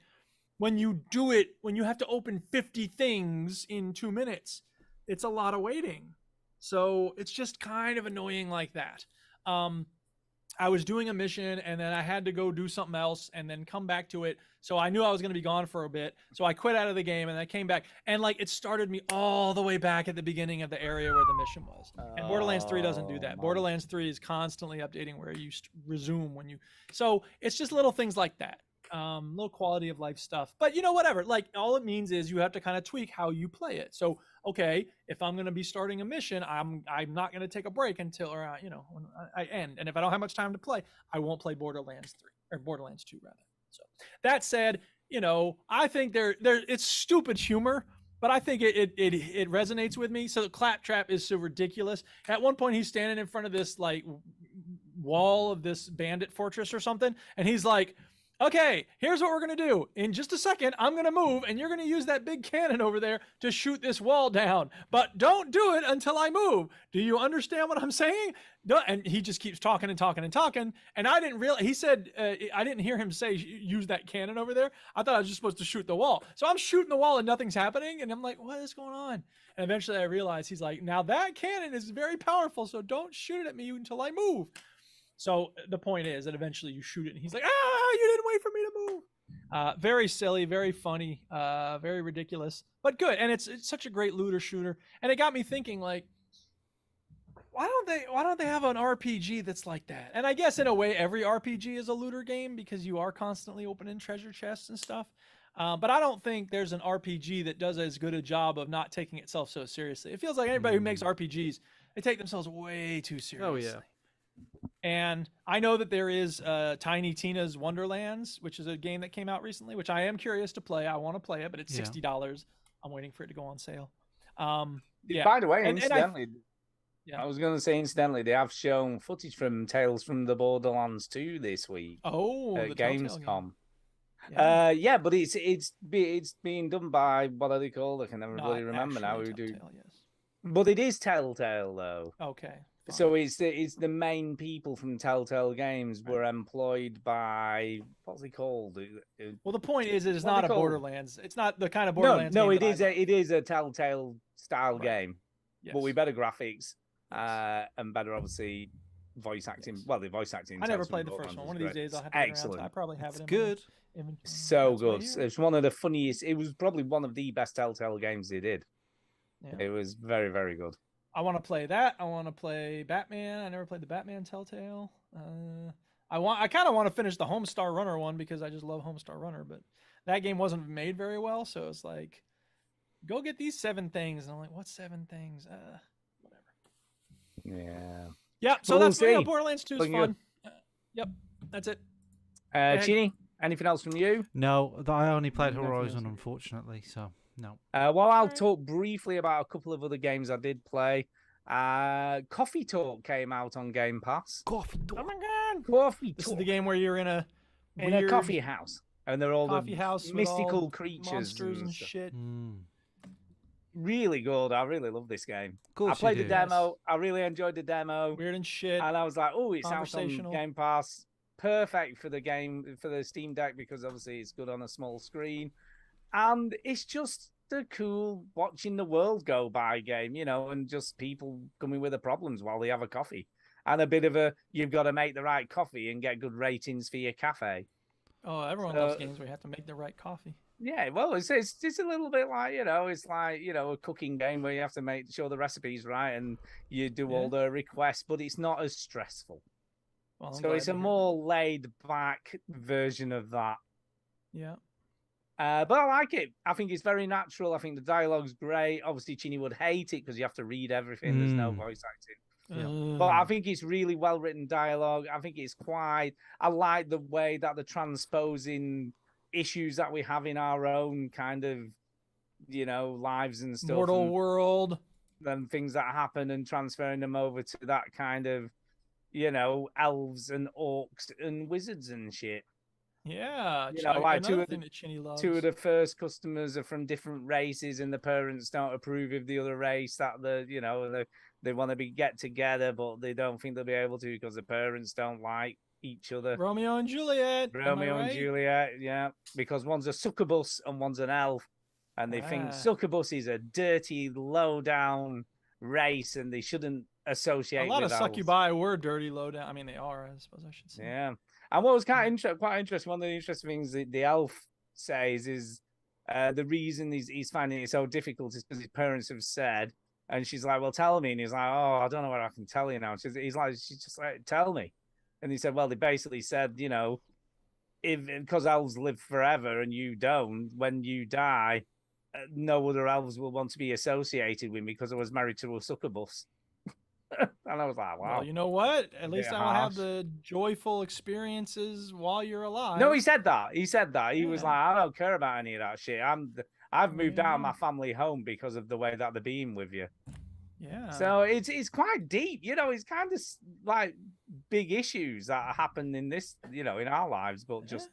When you do it, when you have to open 50 things in 2 minutes, it's a lot of waiting. So it's just kind of annoying like that. I was doing a mission and then I had to go do something else and then come back to it. So I knew I was going to be gone for a bit. So I quit out of the game and I came back and like it started me all the way back at the beginning of the area where the mission was. And Borderlands 3 doesn't do that. Borderlands 3 is constantly updating where you resume when you. So it's just little things like that. Little quality of life stuff, but whatever, like all it means is you have to kind of tweak how you play it. So, okay, if I'm going to be starting a mission, I'm not going to take a break until, when I end. And if I don't have much time to play, I won't play Borderlands 3 or Borderlands 2 rather. So that said, I think it's stupid humor, but I think it resonates with me. So the Claptrap is so ridiculous. At one point he's standing in front of this like wall of this bandit fortress or something. And he's like, okay, here's what we're going to do. In just a second, I'm going to move, and you're going to use that big cannon over there to shoot this wall down. But don't do it until I move. Do you understand what I'm saying? And he just keeps talking and talking and talking. And I didn't realize, he said, I didn't hear him say, use that cannon over there. I thought I was just supposed to shoot the wall. So I'm shooting the wall and nothing's happening. And I'm like, what is going on? And eventually I realized he's like, now that cannon is very powerful, so don't shoot it at me until I move. So the point is that eventually you shoot it and he's like, you didn't wait for me to move. Very silly, very funny, very ridiculous, but good. And it's such a great looter shooter. And it got me thinking, like, why don't they have an RPG that's like that? And I guess in a way every RPG is a looter game because you are constantly opening treasure chests and stuff. But I don't think there's an RPG that does as good a job of not taking itself so seriously. It feels like anybody who makes RPGs, they take themselves way too seriously. Oh, yeah. And I know that there is Tiny Tina's Wonderlands, which is a game that came out recently, which I am curious to play. I want to play it, but it's $60. I'm waiting for it to go on sale. By the way, incidentally, I was going to say, incidentally, they have shown footage from Tales from the Borderlands 2 this week. Oh, at Gamescom. Yeah. But it's being done by, what are they called? I can never really remember now. Who do? Yes. But it is Telltale though. Okay. Fine. So it's the main people from Telltale Games were employed by, what's it called? Well, the point is, it is not a Borderlands. It's not the kind of Borderlands. No, game it is a Telltale style game, yes. but with better graphics and better, obviously, voice acting. Yes. Well, the voice acting. I never played the first one. One of these days, I'll have to excellent. I probably have it. In good. So good. It's one of the funniest. It was probably one of the best Telltale games they did. Yeah. It was very, very good. I want to play that. I want to play Batman. I never played the Batman Telltale. I kind of want to finish the Homestar Runner one because I just love Homestar Runner, but that game wasn't made very well, so it's like, go get these 7 things, and I'm like, what 7 things? Whatever. Yeah. Yeah. So that's Borderlands 2 is fun. Yep. That's it. Chini, anything else from you? No, I only played Horizon, unfortunately. So no. Well, I'll talk briefly about a couple of other games I did play. Coffee Talk came out on Game Pass. Coffee Oh talk. my god! Coffee This Talk is the game where you're in a in a weird coffee house, and they're all coffee the house with mystical all creatures monsters and stuff. shit. Really good. I really love this game. Of course I played you the do. demo. I really enjoyed the demo, Weird and shit. and I was like, "Oh, it's out on Conversational. Game Pass. Perfect for the game for the Steam Deck because obviously it's good on a small screen, and it's just the cool watching the world go by game, you know, and just people coming with their problems while they have a coffee, and a bit of a you've got to make the right coffee and get good ratings for your cafe." Oh, everyone loves games where you have to make the right coffee. Yeah, well, it's a little bit like, you know, it's like, you know, a cooking game where you have to make sure the recipe's right and you do all the requests, but it's not as stressful. Well, I'm So glad it's to a hear more laid back version of that. that. Yeah. But I like it. I think it's very natural. I think the dialogue's great. Obviously, Chini would hate it because you have to read everything. There's no voice acting. Yeah. But I think it's really well written dialogue. I think it's quite. I like the way that they're transposing issues that we have in our own kind of, you know, lives and stuff. Mortal and, World. and things that happen and transferring them over to that kind of, you know, elves and orcs and wizards and shit. Yeah. You know, like another thing that Chinny loves. two of the first customers are from different races, and the parents don't approve of the other race. That they want to get together, but they don't think they'll be able to because the parents don't like each other. Romeo and Juliet. Romeo and Juliet, yeah, because one's a succubus and one's an elf, and they think succubus is a dirty, low down race, and they shouldn't associate. A lot with of elves. succubi were dirty, low down. I mean, they are. I suppose I should say. Yeah. And what was quite interesting, one of the interesting things the elf says is the reason he's finding it so difficult is because his parents have said, and she's like, well, tell me. And he's like, oh, I don't know what I can tell you now. She's just like, tell me. And he said, well, they basically said, you know, because elves live forever and you don't, when you die, no other elves will want to be associated with me because I was married to a succubus. And I was like, wow. Well, you know what? At least I will have harsh. the joyful experiences while you're alive. No, he said that. He was Yeah. like, I don't care about any of that shit. I've moved out of my family home because of the way that they're being with you. Yeah. So it's quite deep, you know. It's kind of like big issues that happen in this, you know, in our lives, but just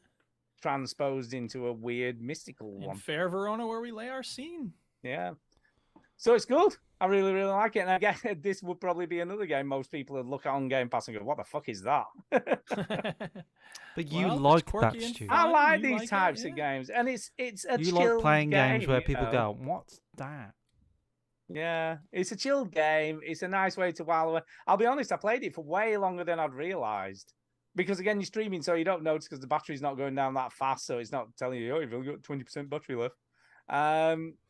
transposed into a weird mystical in one. Fair Verona, where we lay our scene. Yeah. So it's good. I really, really like it. And again, this would probably be another game most people would look on Game Pass and go, what the fuck is that? But you Well, it's like that, quirky and Stu. fun. I like You these like it, types yeah. of games. And it's a You chill like playing games where game, people you know? go, what's that? Yeah, it's a chill game. It's a nice way to while away. I'll be honest, I played it for way longer than I'd realised. Because again, you're streaming, so you don't notice because the battery's not going down that fast, so it's not telling you, oh, you've only got 20% battery left.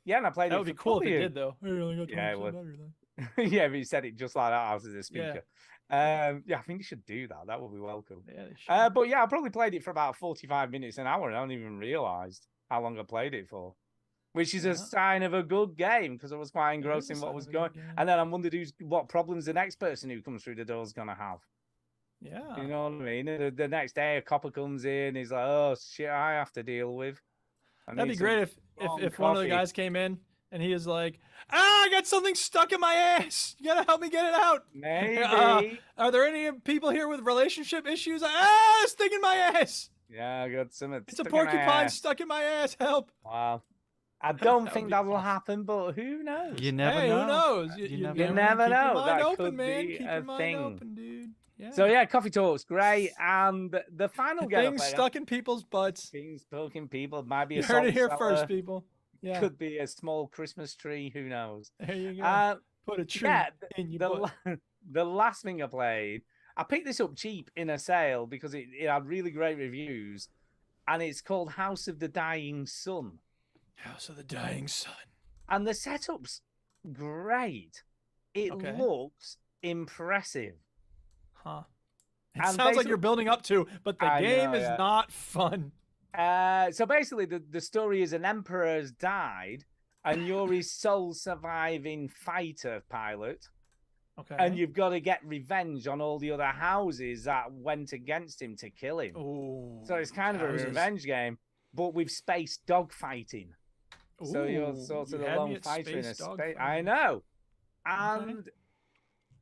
Yeah, and I played That it would be for cool if probably it did, though. Hey, you only got 20% Yeah, it would. battery left. Yeah, but you said it just like that out of the speaker. Yeah, I think you should do that. That would be welcome. Yeah, they should. But yeah, I probably played it for about 45 minutes, an hour, and I don't even realised how long I played it for. Which is a sign of a good game, because I was quite engrossed in what was going. And then I wondered what problems the next person who comes through the door is going to have. Yeah. You know what I mean? The next day, a copper comes in, he's like, oh, shit, I have to deal with. That'd be great if one of the guys came in and he is like, I got something stuck in my ass. You gotta help me get it out. Maybe. Are there any people here with relationship issues? It's stuck in my ass. Yeah, I got some. It's a porcupine stuck in my ass. Help. Wow. I don't think that will happen, but who knows? You never Hey, know. who knows? You never You know. never Keep know. your mind That open, could man. be Keep a your mind thing. open, dude. Yeah. So yeah, Coffee Talk's great, and the final game I Things played, stuck in people's butts. things poking people, might be a You heard it salt here cellar, first, people. Yeah. could be a small Christmas tree, who knows? There you go. Put a tree Yeah, in your butt. the last thing I played, I picked this up cheap in a sale because it had really great reviews, and it's called House of the Dying Sun. House of the Dying Sun. And the setup's great. It looks impressive. Huh. It And sounds like basically- you're building up to, but the I game know, is yeah. not fun. So basically, the story is an emperor has died, and you're his sole surviving fighter pilot. Okay. And you've got to get revenge on all the other houses that went against him to kill him. Ooh, So it's kind of a houses. revenge game, but with space dogfighting. So you're Ooh, sort you of the had me lone at fighter in a space space. dogfighting. I know. And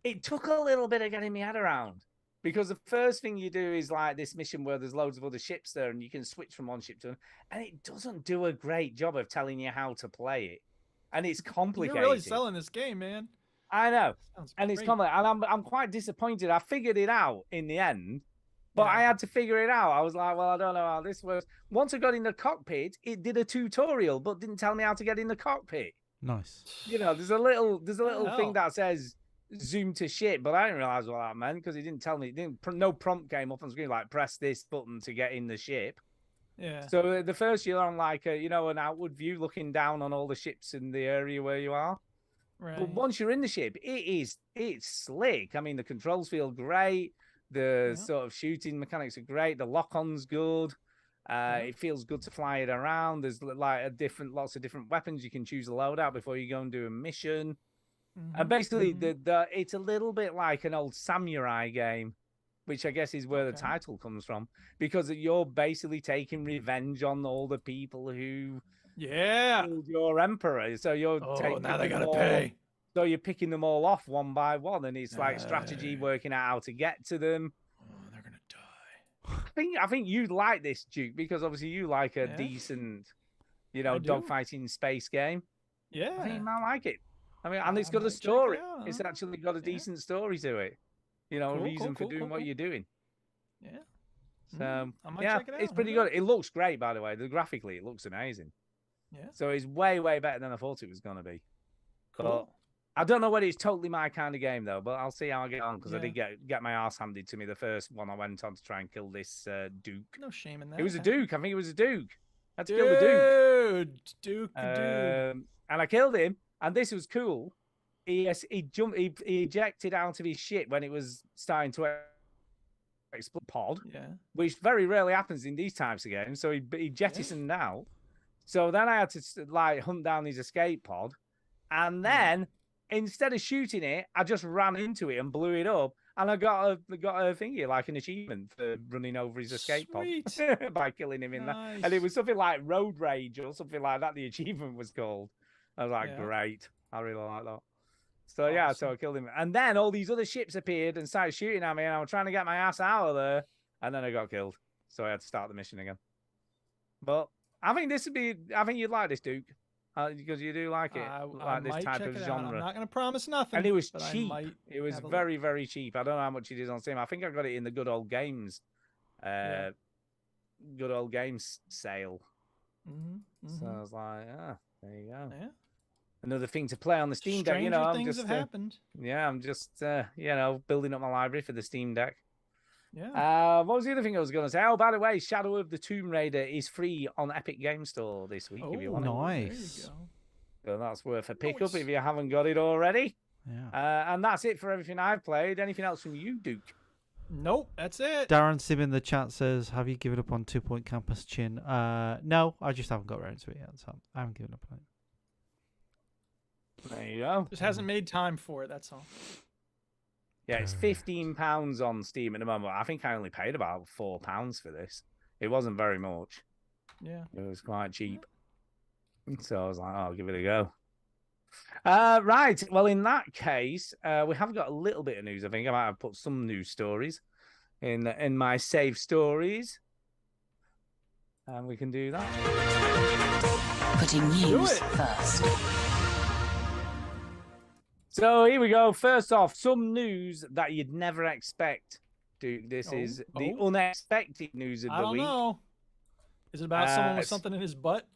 it took a little bit of getting my head around. Because the first thing you do is like this mission where there's loads of other ships there and you can switch from one ship to another. And it doesn't do a great job of telling you how to play it. And it's complicated. You're really selling this game, man. I know. Sounds And it's great. complicated. And I'm quite disappointed. I figured it out in the end. But I had to figure it out. I was like, well, I don't know how this works. Once I got in the cockpit, it did a tutorial, but didn't tell me how to get in the cockpit. Nice. You know, there's a little hell? thing that says zoom to ship, but I didn't realize what that meant because it didn't tell me. No prompt came up on screen like press this button to get in the ship. Yeah. So the first you're on like an outward view looking down on all the ships in the area where you are. Right. But once you're in the ship, it's slick. I mean, the controls feel great. The sort of shooting mechanics are great. The lock-on's good. It feels good to fly it around. There's like lots of different weapons. You can choose a loadout before you go and do a mission. And basically, it's a little bit like an old samurai game, which I guess is where the title comes from, because you're basically taking revenge on all the people who killed your emperor. So you're now they gotta pay. So you're picking them all off one by one, and it's like strategy, working out how to get to them. Oh, they're gonna die. I think you'd like this, Duke, because obviously you like a decent, dogfighting space game. Yeah. I think you might like it. I mean, and it's got a story. It's actually got a decent story to it. A reason for doing what you're doing. Yeah. So I might check it out. it's pretty good. It looks great, by the way. Graphically, it looks amazing. Yeah. So it's way, way better than I thought it was going to be. Cool. But I don't know whether it's totally my kind of game though. But I'll see how I get on because I did get my ass handed to me the first one I went on to try and kill this Duke. No shame in that. It was a Duke. I think it was a Duke. I had to kill the Duke. And I killed him. And this was cool. He ejected out of his ship when it was starting to explode pod, which very rarely happens in these types of games. So he jettisoned out. So then I had to like hunt down his escape pod, and then instead of shooting it, I just ran into it and blew it up, and I got a thingy like an achievement for running over his escape pod by killing him in that. And it was something like road rage or something like that. The achievement was called. I was like, great, I really like that. So so I killed him, and then all these other ships appeared and started shooting at me, and I was trying to get my ass out of there, and then I got killed. So I had to start the mission again. But I think you'd like this, Duke, because you do like it, like this type of genre. I'm not going to promise nothing. And it was cheap. It was very, very cheap. I don't know how much it is on Steam. I think I got it in the Good Old Games, Good Old Games sale. So I was like, there you go. Yeah. Another thing to play on the Steam Deck. Things have happened. Yeah, I'm just building up my library for the Steam Deck. Yeah. What was the other thing I was going to say? Oh, by the way, Shadow of the Tomb Raider is free on Epic Game Store this week. If you want nice. It. So that's worth a pickup if you haven't got it already. Yeah. And that's it for everything I've played. Anything else from you, Duke? Nope, that's it. Darren Sim in the chat says, "Have you given up on 2 Point Campus, Chin?" No, I just haven't got around to it yet. So I haven't given up on it. There you go. Just hasn't made time for it. That's all. Yeah, it's £15 on Steam at the moment. I think I only paid about £4 for this. It wasn't very much. Yeah. It was quite cheap. So I was like, I'll give it a go. Right. Well, in that case, we have got a little bit of news. I think I might have put some news stories in my save stories. And we can do that. Putting news first. So here we go. First off, some news that you'd never expect. Dude, this is the unexpected news of the week. I don't know. Is it about someone with something in his butt?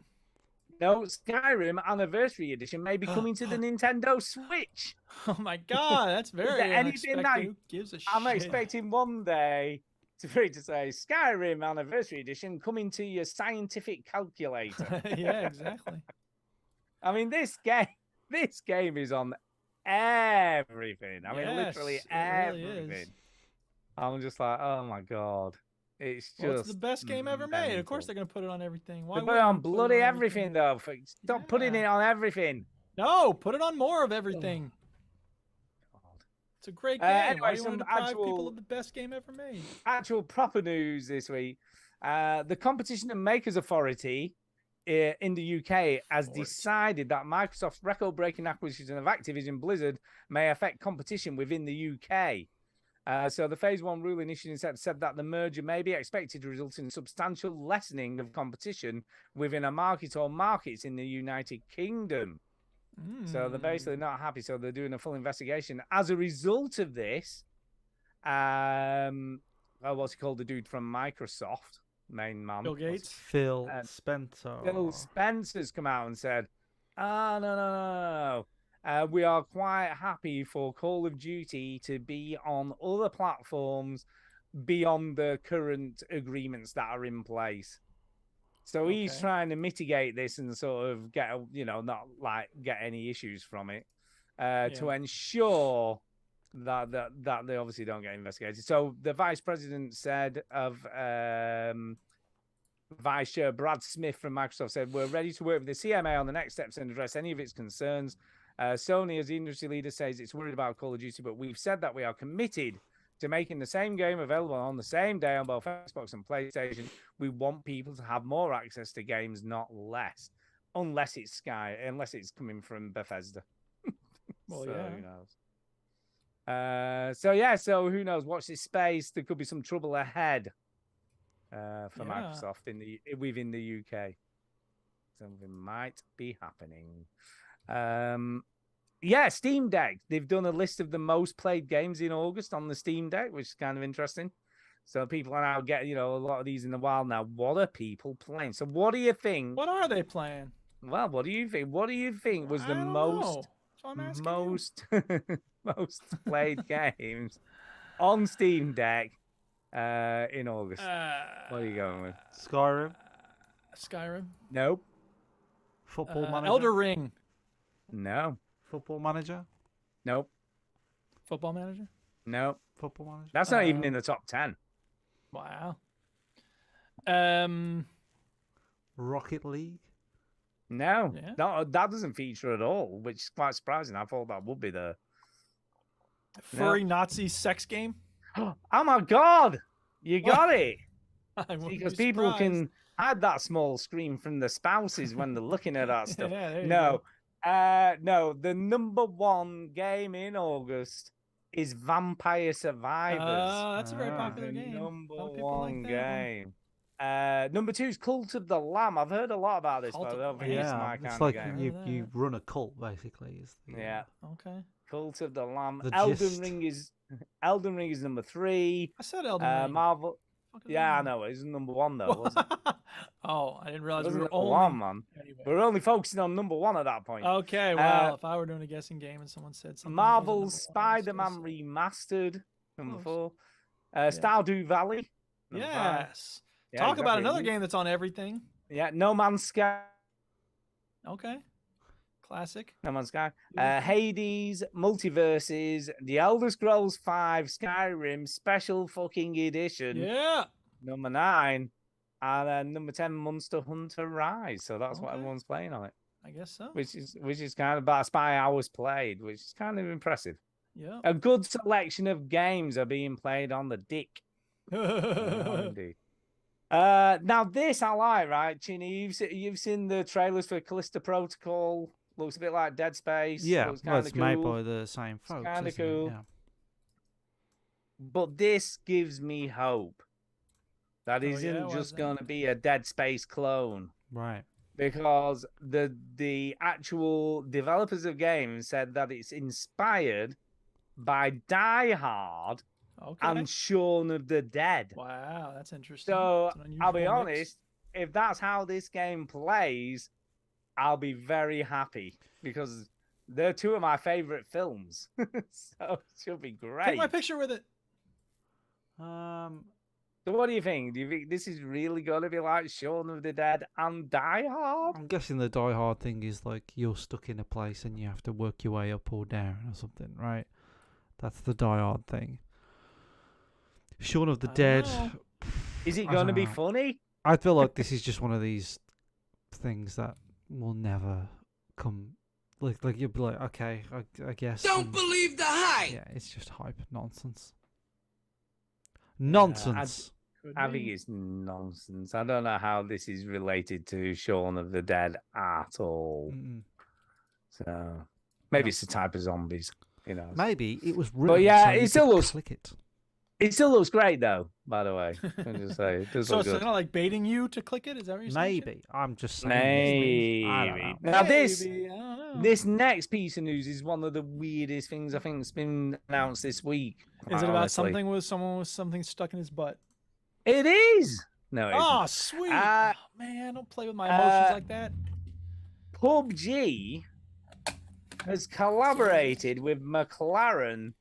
No, Skyrim Anniversary Edition may be coming to the Nintendo Switch. Oh my god, that's very unexpected. Who gives a shit? I'm expecting one day to say Skyrim Anniversary Edition coming to your scientific calculator. Yeah, exactly. I mean, this game is on everything. I mean, literally everything. Really I'm just like, oh my god. It's it's the best game ever made. Of course they're going to put it on everything. Why they put it on bloody everything, though. Stop putting it on everything. No, put it on more of everything. It's a great game. Anyway, Why do you want to deprive people of the best game ever made? Actual proper news this week. The Competition and Makers Authority in the UK has decided that Microsoft's record-breaking acquisition of Activision Blizzard may affect competition within the UK. So the Phase 1 ruling issued said that the merger may be expected to result in substantial lessening of competition within a market or markets in the United Kingdom. So they're basically not happy. So they're doing a full investigation. As a result of this, what's he called? The dude from Microsoft, main man. Bill Gates? Phil Spencer. Phil Spencer's come out and said, no. We are quite happy for Call of Duty to be on other platforms beyond the current agreements that are in place. So he's trying to mitigate this and sort of get, not like get any issues from it to ensure that they obviously don't get investigated. So the vice president said of Vice Chair Brad Smith from Microsoft said, we're ready to work with the CMA on the next steps and address any of its concerns. Sony, as the industry leader, says it's worried about Call of Duty, but we've said that we are committed to making the same game available on the same day on both Xbox and PlayStation. We want people to have more access to games, not less, unless it's coming from Bethesda. Well, so, yeah. Who knows? So who knows? Watch this space. There could be some trouble ahead for Microsoft within the UK. Something might be happening. Steam Deck. They've done a list of the most played games in August on the Steam Deck, which is kind of interesting. So people are now getting, a lot of these in the wild now. What are people playing? So what do you think? What are they playing? Well, what do you think? What do you think was the most most played games on Steam Deck in August? What are you going with? Skyrim. Skyrim. Nope. Football Manager. Elder Ring. No. Football Manager. Nope. Football Manager. Nope. Football Manager. That's not even in the top 10. Wow. Rocket League. No, Yeah. that doesn't feature at all, which is quite surprising. I thought that would be there. Furry Nazi sex game. Oh my God, you got it. I wouldn't Because be people surprised. can hide that small screen from the spouses when they're looking at that stuff. Yeah, there you No, no. The number one game in August is Vampire Survivors. That's a very popular The game. number Some people like one that one. game. Number 2 is Cult of the Lamb. I've heard a lot about this, Cult but I of don't the think it's Yeah, my it's kind like of game. you run a cult basically. Is the, Yeah, Okay. Cult of the Lamb. The Elden gist. Ring is number 3. I said Elden Ring. Marvel. Fuck is Yeah, I that? know. It was number 1 though, wasn't it? Oh, I didn't realize It we wasn't were number only. 1, man. Anyway. We're only focusing on number 1 at that point. Okay, well, if I were doing a guessing game and someone said something, that wasn't Marvel number one, I would Spider-Man still say- Remastered, number Close. 4. Stardew Valley. number 5. Yes. Yeah, Talk about exactly. another game that's on everything. Yeah, No Man's Sky. Okay. Classic. No Man's Sky. Beautiful. Hades, Multiverses, The Elder Scrolls 5, Skyrim, Special fucking Edition. Yeah. Number 9. And then number 10, Monster Hunter Rise. So that's what Okay. everyone's playing on it. I guess so. Which is kind of about spy hours played, which is kind of impressive. Yeah. A good selection of games are being played on the dick. Indeed. Now this I like, right, Chinny? You've seen the trailers for Calista Protocol. Looks a bit like Dead Space. Yeah, Looks well, kinda it's made cool. by the same folks. kinda isn't it? cool. Yeah. But this gives me hope that Oh, isn't yeah? Why is just that? going to be a Dead Space clone. Right. Because the actual developers of games said that it's inspired by Die Hard Okay. and Shaun of the Dead. Wow, that's interesting. So It's an I'll be unusual mix. honest, if that's how this game plays, I'll be very happy because they're 2 of my favorite films. So it should be Take great. my picture with it. So what do you think? Do you think this is really going to be like Shaun of the Dead and Die Hard? I'm guessing the Die Hard thing is like you're stuck in a place and you have to work your way up or down or something, right? That's the Die Hard thing. Shaun of the I don't Dead. know. Is it I going to don't be know. funny? I feel like this is just one of these things that will never come. Like you'll be like, okay, I guess. Don't believe the hype. Yeah, it's just hype nonsense. Nonsense. I think it's nonsense. I don't know how this is related to Shaun of the Dead at all. So maybe it's a type of zombies. You know. Maybe it was written. But yeah, so you it still could looks. click it. It still looks great, though. By the way, can I just say it does So look it's good. kind of like baiting you to click it. Is that what you're saying? Maybe I'm just saying. Maybe. I don't know. Now this Maybe, I don't know. this next piece of news is one of the weirdest things I think that's been announced this week. Is it about honestly. something with someone with something stuck in his butt? It is. No, it Oh, isn't. sweet. Uh, Oh, man, don't play with my emotions like that. PUBG has collaborated with McLaren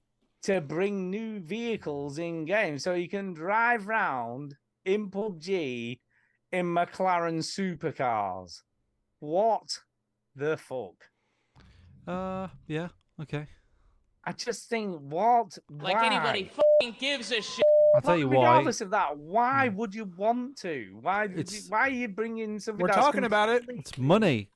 to bring new vehicles in game, so you can drive round in PUBG in McLaren supercars. What the fuck? Yeah. Okay. I just think, what? Like Why? anybody fucking gives a shit. I'll tell you why. Regardless of that, why would you want to? Why It's- are you bringing something? We're that's talking about it. It's money.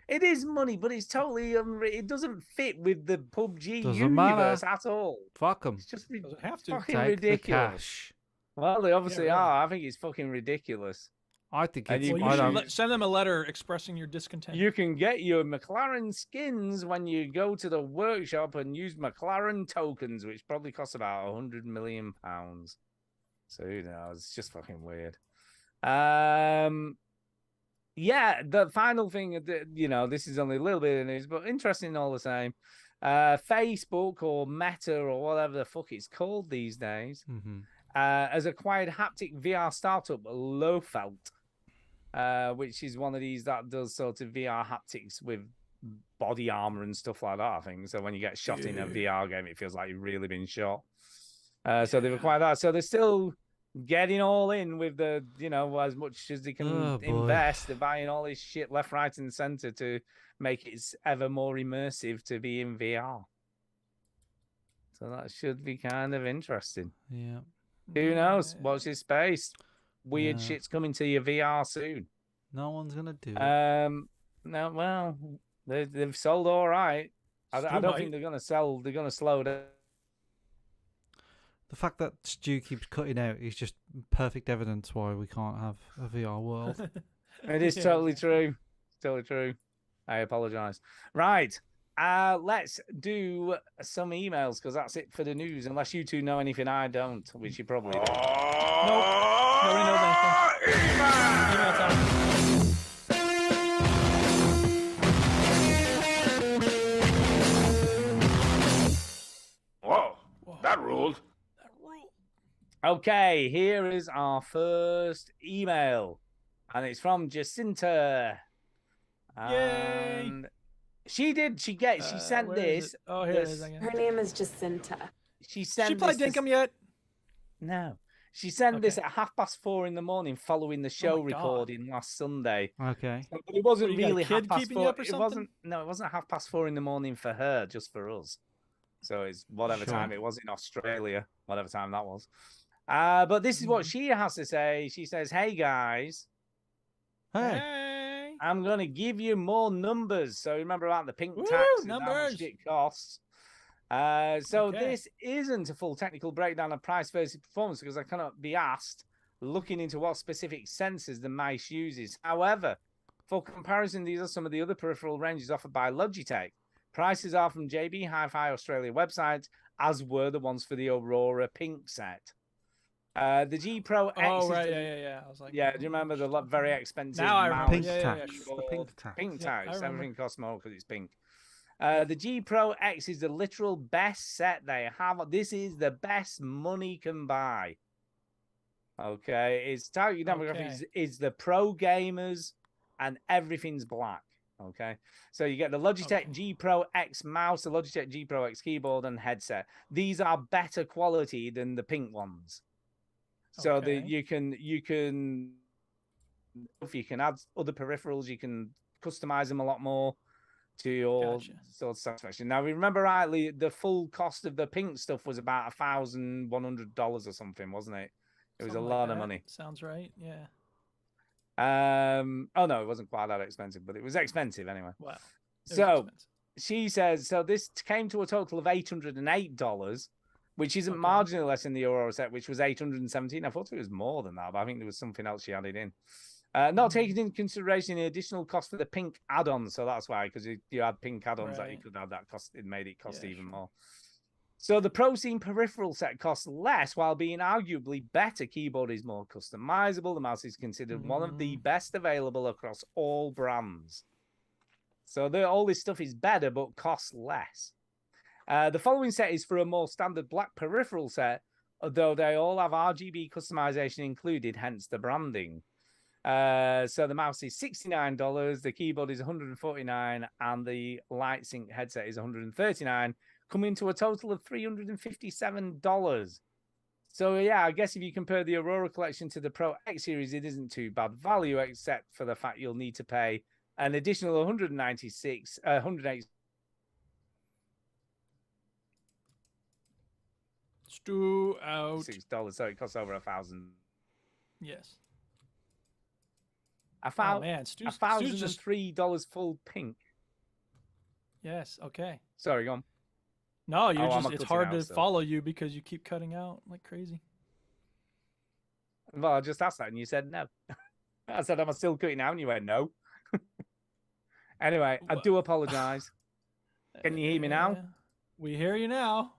It is money, but it's totally it doesn't fit with the PUBG Doesn't matter. universe at all. Fuck them. It's just Doesn't have to. fucking Take the ridiculous. cash. Well, they obviously really. are. I think it's fucking ridiculous. I think And it's. you Well, can you I should don't. send them a letter expressing your discontent. You can get your McLaren skins when you go to the workshop and use McLaren tokens, which probably cost about £100 million. So who knows? It's just fucking weird. Yeah, the final thing, this is only a little bit of news, but interesting all the same. Facebook or Meta or whatever the fuck it's called these days has acquired haptic VR startup Lowfelt, which is one of these that does sort of VR haptics with body armor and stuff like that, I think. So when you get shot in a VR game, it feels like you've really been shot. So they've acquired that. So they're still getting all in with the, as much as they can invest. They're buying all this shit left, right, and center to make it ever more immersive to be in VR. So that should be kind of interesting. Yeah. Who knows? Watch this space. Weird Yeah. shit's coming to your VR soon. No one's gonna do it. No, well, they've sold all right. I Still don't might. think they're gonna sell. They're gonna slow down. The fact that Stu keeps cutting out is just perfect evidence why we can't have a VR world. It is Yeah, totally true. Totally true. I apologize. Right. Let's do some emails because that's it for the news. Unless you two know anything I don't, which you probably don't. Nope. Nobody knows anything. Email time. Whoa, that ruled. Okay, here is our first email, and it's from Jacinta. Yay! And she sent Where is this. it? Oh, here it is. Her name is Jacinta. She sent She played this. Dinkum yet? No. She sent this Okay. at 4:30 in the morning following the show my God. recording last Sunday. Okay. But it wasn't What, you got a really kid 4:30. keeping you up or It something? wasn't. No, it wasn't 4:30 in the morning for her, just for us. So it's whatever Sure. time it was in Australia, whatever time that was. But this is what she has to say. She says, "Hey guys, Hey. Hey. I'm going to give you more numbers." So remember about the pink Woo, tax and how numbers. much it costs. So Okay. this isn't a full technical breakdown of price versus performance because I cannot be asked looking into what specific sensors the mice uses. However, for comparison, these are some of the other peripheral ranges offered by Logitech. Prices are from JB Hi-Fi Australia website, as were the ones for the Aurora Pink set. The G Pro X Oh, is right. the- Yeah. I was like, yeah, do you remember the very expensive Now I remember. mouse? Pink Yeah, tax. sure. The pink tax. Pink Yeah, I tax. remember. Everything costs more because it's pink. The G Pro X is the literal best set they have. This is the best money can buy. Okay, its target demographic is the pro gamers, and everything's black. Okay, so you get the Logitech G Pro X mouse, the Logitech G Pro X keyboard, and headset. These are better quality than the pink ones. So Okay. you can add other peripherals, you can customize them a lot more to your Gotcha. sort of satisfaction. Now, remember rightly, the full cost of the pink stuff was about $1,100 or something, wasn't it? It was a Something lot like of that. money. Sounds right. Yeah. Oh no, it wasn't quite that expensive, but it was expensive anyway. Wow. It was So expensive. she says, so this came to a total of $808, which isn't marginally less than the Aurora set, which was 817. I thought it was more than that, but I think there was something else she added in. Not taking into consideration the additional cost for the pink add-ons, so that's why, because you had pink add-ons that you could have that cost, it made it cost even more. So the ProScene peripheral set costs less while being arguably better. Keyboard is more customizable. The mouse is considered one of the best available across all brands. So all this stuff is better, but costs less. The following set is for a more standard black peripheral set, although they all have RGB customization included, hence the branding. So the mouse is $69, the keyboard is $149, and the LightSync headset is $139, coming to a total of $357. So yeah, I guess if you compare the Aurora collection to the Pro X series, it isn't too bad value, except for the fact you'll need to pay an additional $180. Stu out. $6, so it costs over $1,000. Yes. I found Stu's just $1,003 full pink. Yes. Okay. Sorry, go on. No, you're I'm just. It's hard to follow you because you keep cutting out like crazy. Well, I just asked that and you said no. I said, am I still cutting out? And you went no. Anyway, I do apologize. Can you hear me now? We hear you now.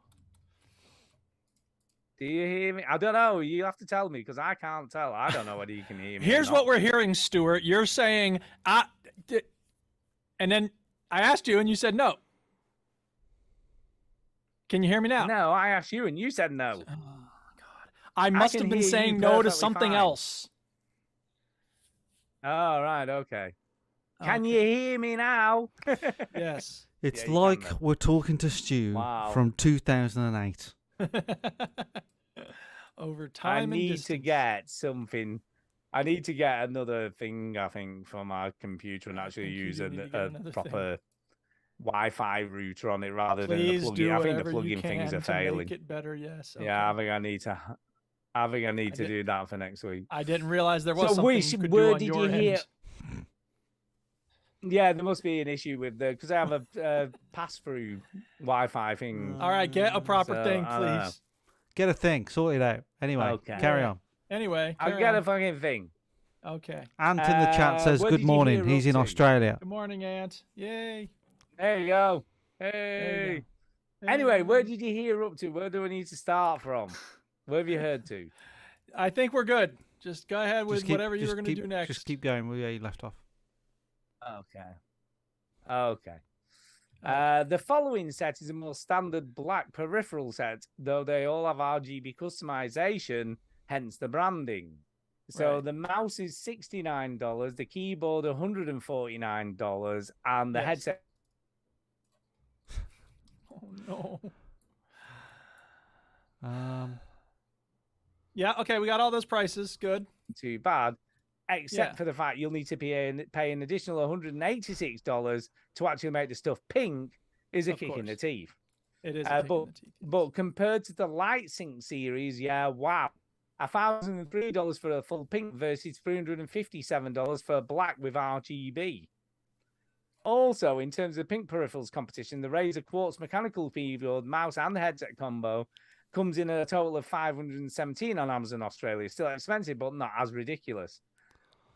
Do you hear me? I don't know. You have to tell me because I can't tell. I don't know whether you can hear me. Here's what we're hearing, Stuart. You're saying, and then I asked you and you said no. Can you hear me now? No, I asked you and you said no. Oh, God. I must have been saying no to something else. Oh, right. Okay. Can you hear me now? Yes. It's like we're talking to Stu from 2008. Over time I need to get something. I need to get another thing, I think, for my computer and actually use a proper Wi-Fi router on it rather than the plug-in. I think the plug-in things are failing. Make it better, yes. Okay. Yeah, I think I need to do that for next week. I didn't realize there was something you could do on your end. Yeah, there must be an issue with because I have a pass-through Wi-Fi thing. All right, get a proper thing, please. Get a thing, sort it out. Anyway, carry on. Anyway, I'll get a fucking thing. Okay. Ant in the chat says good morning. He's in Australia. Good morning, Ant. Yay. There you go. Hey. Anyway, where did you hear up to? Where do I need to start from? Where have you heard to? I think we're good. Just go ahead with whatever you were going to do next. Just keep going where you left off. Okay. The following set is a more standard black peripheral set, though they all have RGB customization, hence the branding. So the mouse is $69, the keyboard $149, and the headset. Oh no. Yeah. Okay, we got all those prices. Good. Too bad. Except for the fact you'll need to pay an additional $186 to actually make the stuff pink is a kick in the teeth. It is a kick in the teeth. But compared to the LightSync series, wow. $1,003 for a full pink versus $357 for black with RGB. Also, in terms of pink peripherals competition, the Razer Quartz mechanical keyboard, mouse, and the headset combo comes in at a total of $517 on Amazon Australia. Still expensive, but not as ridiculous.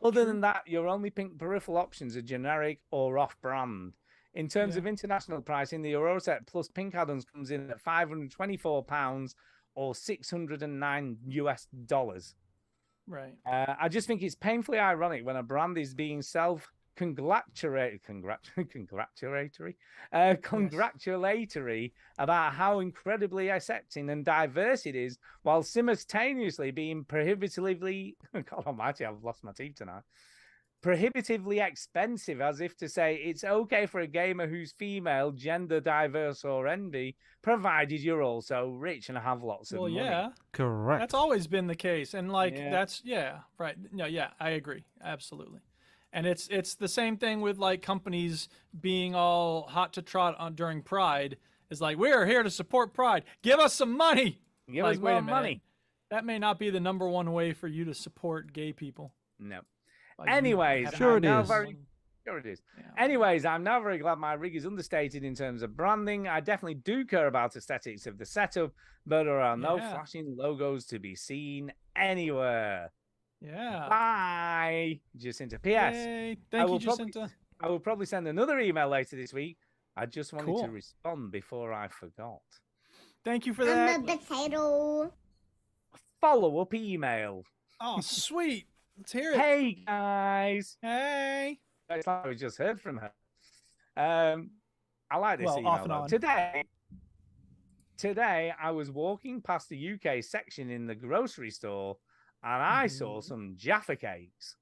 Other than that, your only pink peripheral options are generic or off-brand. In terms of international pricing, the Aurora set plus pink add-ons comes in at £524 or $609 US. Right. I just think it's painfully ironic when a brand is being congratulatory about how incredibly accepting and diverse it is, while simultaneously being prohibitively God almighty, I've lost my teeth tonight. Prohibitively expensive, as if to say it's okay for a gamer who's female, gender diverse, or envy, provided you're also rich and have lots of money. Well, yeah, correct. That's always been the case, and that's right. No, I agree, absolutely. And it's the same thing with like companies being all hot to trot during Pride. Is like, we're here to support Pride. Give us some money. Give us more money. That may not be the number one way for you to support gay people. No. Anyways, sure it is. Sure it is. Yeah. Anyways, I'm now very glad my rig is understated in terms of branding. I definitely do care about aesthetics of the setup, but there are no Yeah. flashing logos to be seen anywhere. Yeah. Bye, Jacinta. P.S. Yay. I Thank you, will probably- Jacinta. I will probably send another email later this week. I just wanted Cool. to respond before I forgot. Thank you for I'm that. a potato. Follow-up email. Oh, sweet. Let's hear it. Hey, guys. Hey. It's like we just heard from her. I like this Well, email. off and though. on. Today, I was walking past the UK section in the grocery store, and I saw some Jaffa cakes.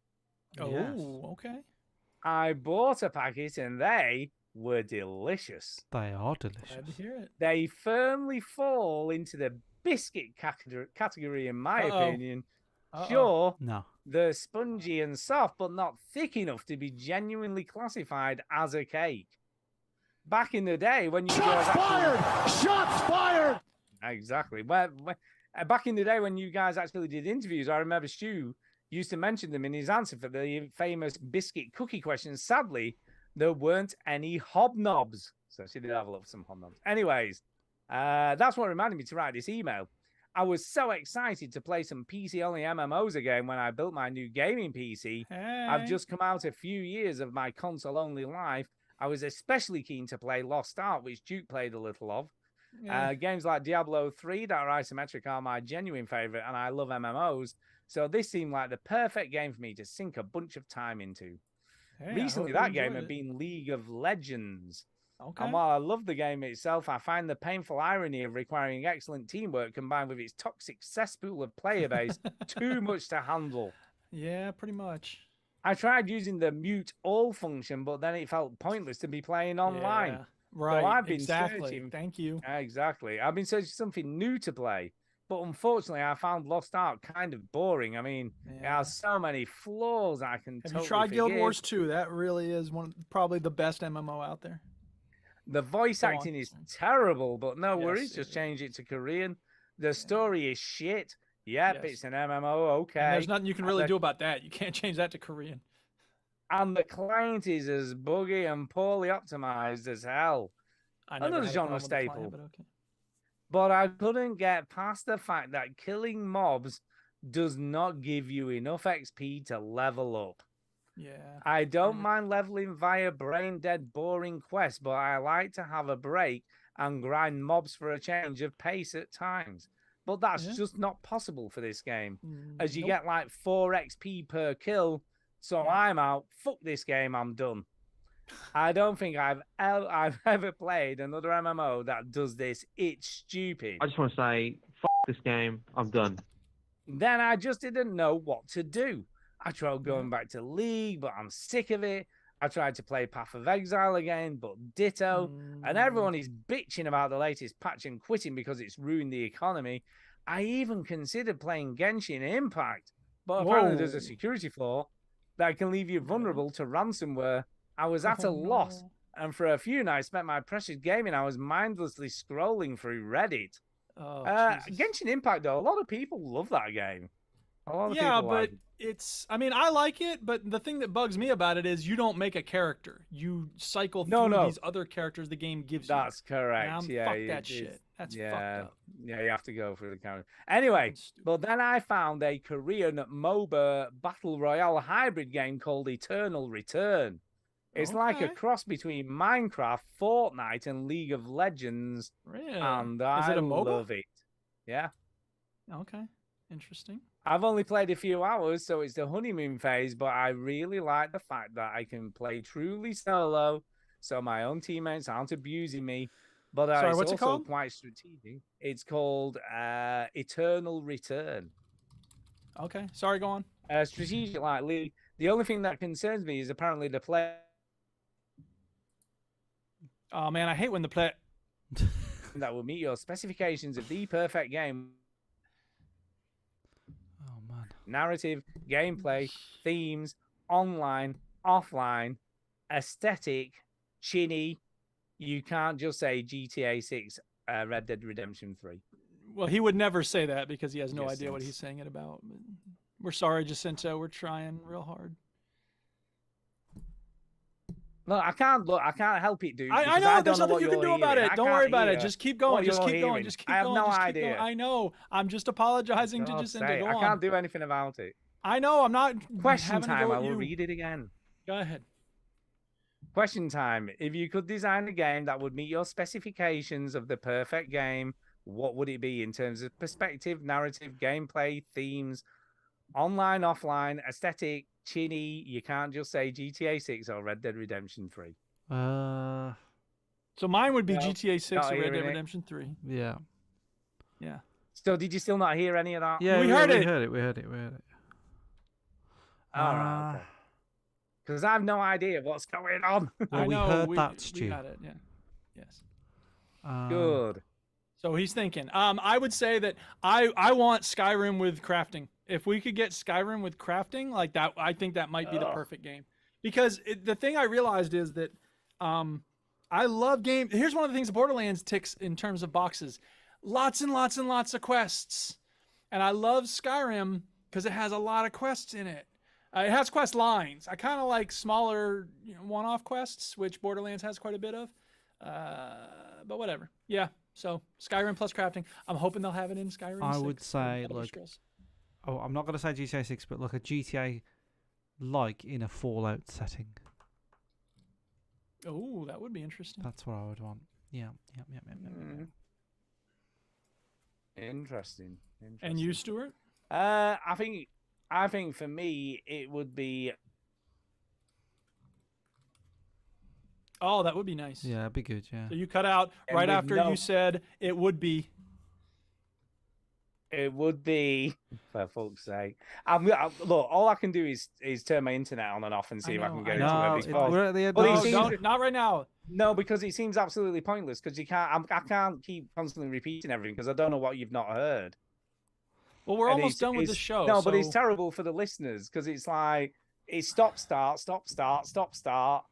Oh, Yes. okay. I bought a packet, and they were delicious. They are Glad delicious. to hear it. They firmly fall into the biscuit category, in my opinion. Sure, No. they're spongy and soft, but not thick enough to be genuinely classified as a cake. Back in the day, when you guys Shots fired! exactly, back in the day when you guys actually did interviews, I remember Stu used to mention them in his answer for the famous biscuit cookie question. Sadly, there weren't any hobnobs, so she did have a look for some hobnobs. Anyways, that's what reminded me to write this email. I was so excited to play some PC-only MMOs again when I built my new gaming PC. Hey. I've just come out a few years of my console-only life. I was especially keen to play Lost Ark, which Duke played a little of. Yeah. Games like Diablo 3 that are isometric are my genuine favorite, and I love MMOs. So this seemed like the perfect game for me to sink a bunch of time into. Hey, I Recently, hope you that game enjoyed had it. been League of Legends. Okay. And while I love the game itself, I find the painful irony of requiring excellent teamwork combined with its toxic cesspool of player base too much to handle. Yeah, pretty much. I tried using the mute all function, but then it felt pointless to be playing online. Yeah. Right. I've been exactly. searching- Thank you. Exactly. I've been searching something new to play, but unfortunately, I found Lost Ark kind of boring. I mean, it Yeah. has so many flaws I can Have totally you tried Guild forgive. Wars 2? That really is probably the best MMO out there. The voice Go on. acting is terrible, but no Yes, worries. it Just is. change it to Korean. The story is shit. Yep, Yes. it's an MMO. Okay. And there's nothing you can And really the- do about that. You can't change that to Korean. And the client is as buggy and poorly optimized as hell. I never Another had a genre problem with the client, staple. but okay. But I couldn't get past the fact that killing mobs does not give you enough XP to level up. Yeah. I don't mind leveling via brain dead, boring quests, but I like to have a break and grind mobs for a change of pace at times. But that's Yeah. just not possible for this game, as you Nope. get like 4 XP per kill. So Yeah. I'm out. Fuck this game. I'm done. I don't think I've ever played another MMO that does this. It's stupid. I just want to say, f this game. I'm done. Then I just didn't know what to do. I tried going back to League, but I'm sick of it. I tried to play Path of Exile again, but ditto. And everyone is bitching about the latest patch and quitting because it's ruined the economy. I even considered playing Genshin Impact, but apparently there's a Whoa. security flaw that can leave you vulnerable to ransomware. I was at a Oh, loss, no. and for a few nights spent my precious gaming hours mindlessly scrolling through Reddit. Oh, Jesus. Genshin Impact, though, a lot of people love that game. A lot of Yeah, people like but it. it's, I mean, I like it, but the thing that bugs me about it is you don't make a character. You cycle through No. these other characters the game gives you. That's correct. Fuck Yeah, that it's- shit. That's yeah, fucked up. Yeah, you have to go through the camera. Anyway, That's stupid. but then I found a Korean MOBA battle royale hybrid game called Eternal Return. It's like a Okay. cross between Minecraft, Fortnite, and League of Legends, Really? and Is I it a MOBA? love it. Yeah. Okay. Interesting. I've only played a few hours, so it's the honeymoon phase, but I really like the fact that I can play truly solo, so my own teammates aren't abusing me. But Sorry, it's what's it also called? quite strategic. It's called Eternal Return. Okay. Sorry, go on. Strategic like League. The only thing that concerns me is apparently the play Oh, man, I hate when the play. that will meet your specifications of the perfect game. Oh man. Narrative, gameplay, themes, online, offline, aesthetic, chinny. You can't just say GTA 6, Red Dead Redemption 3. Well, he would never say that because he has no Yes, idea what yes. he's saying it about. We're sorry, Jacinto. We're trying real hard. Look, I can't help it, dude. I because know don't there's know nothing what you can you're do about hearing. it. I Don't can't worry about it. hear Just keep going. what Just you're keep going. hearing. Just keep I have going. no Just keep idea. going. I know. I'm just apologizing to God's Jacinda. sake, Go I on. can't do anything about it. I know. I'm not. Question having to time. go I at will you. read it again. Go ahead. Question time. If you could design a game that would meet your specifications of the perfect game, what would it be in terms of perspective, narrative, gameplay, themes, online, offline, aesthetic, chinny? You can't just say GTA 6 or Red Dead Redemption 3. So mine would be No, GTA 6 not or Red hearing Dead it. Redemption 3. Yeah. Yeah. So did you still not hear any of that? Yeah, We heard it. We heard it. All right. Okay. Because I have no idea what's going on. Well, I we know. heard we, that, Stu. We got it. Yeah. Yes. Good. So he's thinking. I would say that I want Skyrim with crafting. If we could get Skyrim with crafting like that, I think that might be the perfect game. Because the thing I realized is that I love game. Here's one of the things Borderlands ticks in terms of boxes. Lots and lots and lots of quests. And I love Skyrim because it has a lot of quests in it. It has quest lines. I kind of like smaller one-off quests, which Borderlands has quite a bit of. But whatever. Yeah. So Skyrim plus crafting. I'm hoping they'll have it in Skyrim. I 6 would say Elder like, Scrolls. I'm not gonna say GTA 6, but like a GTA, like in a Fallout setting. Oh, that would be interesting. That's what I would want. Yeah. Interesting. And you, Stuart? I think for me it would be. Oh, that would be nice. Yeah, it'd be good. Yeah. So you cut out And right with after no- you said it would be. It would be, for fuck's sake. Look, all I can do is turn my internet on and off and see if I can get into No, it. Because, we're at the end. Well, of it the seems- season. Not right now. no, because it seems absolutely pointless. Because I can't keep constantly repeating everything because I don't know what you've not heard. Well, we're And almost done with the it's- show. No, but it's so- terrible for the listeners because it's like it's stop, start, stop, start, stop, start.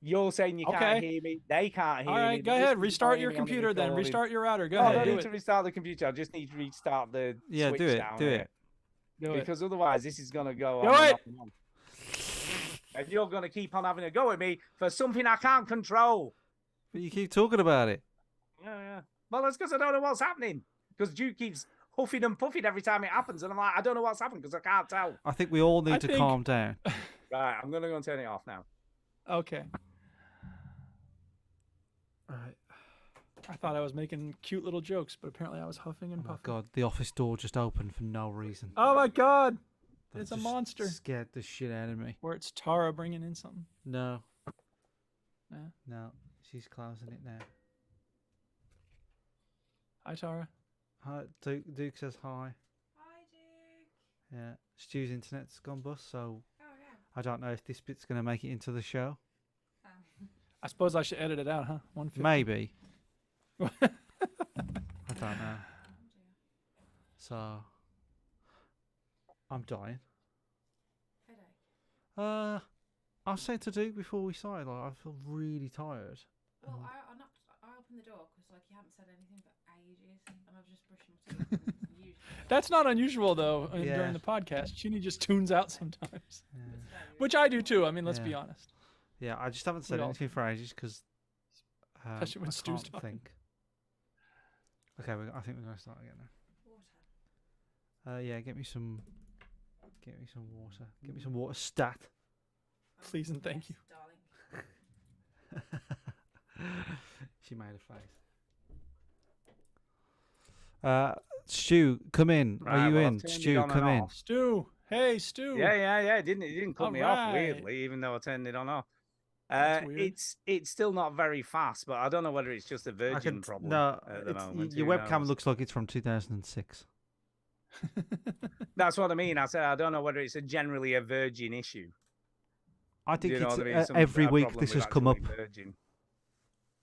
You're saying you Okay. can't hear me. They can't hear All me. right, go They're ahead. just Restart your recording me on the computer then. recording. Restart your router. Go Oh, I ahead. don't Do need to it. restart the computer. I just need to restart the Yeah, switch do it. down Do here. it. Do it. Because otherwise, this is going to go Do on. and it! on and on. And you're going to keep on having a go at me for something I can't control. But you keep talking about it. Yeah. Well, that's because I don't know what's happening. Because Duke keeps huffing and puffing every time it happens. And I'm like, I don't know what's happened because I can't tell. I think we all need I to think- calm down. Right, I'm going to go and turn it off now. Okay. Right. I thought I was making cute little jokes, but apparently I was huffing and Oh my puffing. god, the office door just opened for no reason. Oh my god! That It's a just monster. Scared the shit out of me. Or it's Tara bringing in something. No. Yeah. No, she's closing it now. Hi, Tara. Hi, Duke says hi. Hi, Duke. Yeah, Stu's internet's gone bust, so Oh, yeah. I don't know if this bit's going to make it into the show. I suppose I should edit it out, huh? 150. Maybe. I don't know. So, I'm dying. Headache. I said to Duke before we started, like, I feel really tired. Well, I opened the door because you hadn't said anything for ages, and I was just brushing my teeth. Usually. That's not unusual, though, Yeah. during the podcast. Chini just tunes out sometimes. Yeah. Which I do, too. I mean, let's be Yeah. honest. Yeah, I just haven't said We all anything for ages because Especially when I Stu's can't talking. think. Okay, I think we're going to start again now. Water. Yeah, get me some water. Get me some water stat. Please and thank you. Darling. She made a face. Stu, come in. Right, Are you well, I've in? turned it Stu, on and come in. off. Stu. Hey, Stu. Yeah. It didn't cut me off Alright. weirdly, even though I turned it on off. That's weird. It's still not very fast, but I don't know whether it's just a Virgin problem No, at the moment. your Who webcam knows? looks like it's from 2006. That's what I mean. I said I don't know whether it's generally a Virgin issue. I think You know it's what I mean? every a week problem this with has come up, actually Virgin.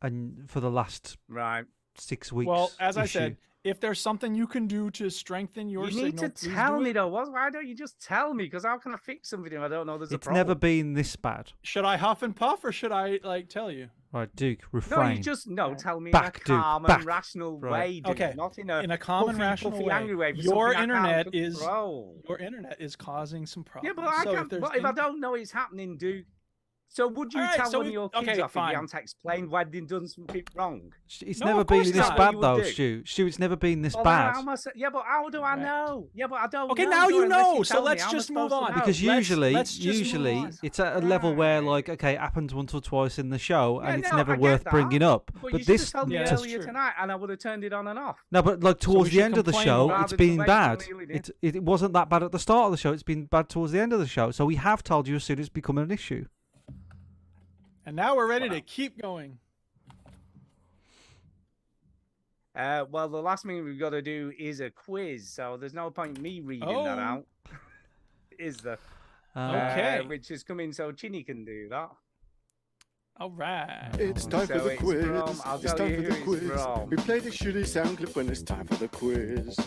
and for the last Right. 6 weeks. Well, as I issue. said, if there's something you can do to strengthen your You signal, need to please tell do me it. though. Why don't you just tell me? Because how can I fix something if I don't know there's a It's problem? never been this bad. Should I huff and puff or should I tell you? Right, Duke, No, refrain. you just tell me Back, in a Duke, calm back. and rational Right. way, Duke, Okay, not in in a calm and puffy, rational puffy, way. angry way. for Your something I can't internet is control. your internet is causing some Yeah, problems. but I So can't. there's But if I don't know it's happening, Duke, So would you All right, tell so one we- of your kids okay, off if fine. you hadn't explained why they'd done something wrong? It's No, never of been course this not. bad You would though, do. Stu. Stu, it's never been this Well, then bad. how must yeah, but how do I Right. know? Yeah, but I don't Okay, know. now you unless know, so tell me. let's How am I just move supposed to on. know? Because Let's usually, just move usually on. it's at a level where, Right. like, okay, it happens once or twice in the show, Yeah, and it's no, never I get worth that, bringing up. But, But you should this, have told me Yeah, that's earlier true. tonight, and I would have turned it on and off. no, but like towards we the should end of the complain show, about it's it. been Rather bad. than wait till It wasn't that bad at the start of the show. It's been bad towards the end of the show. So we have told you as soon as it's become an issue. And now we're ready to keep going. Well, the last thing we've got to do is a quiz, so there's no point me reading that Oh. out. Is there? Okay. Which is coming so Chinny can do that. All right. It's time So for the it's quiz. from- I'll It's tell time you for the who it's quiz. from. We play the shitty sound clip when it's time for the quiz.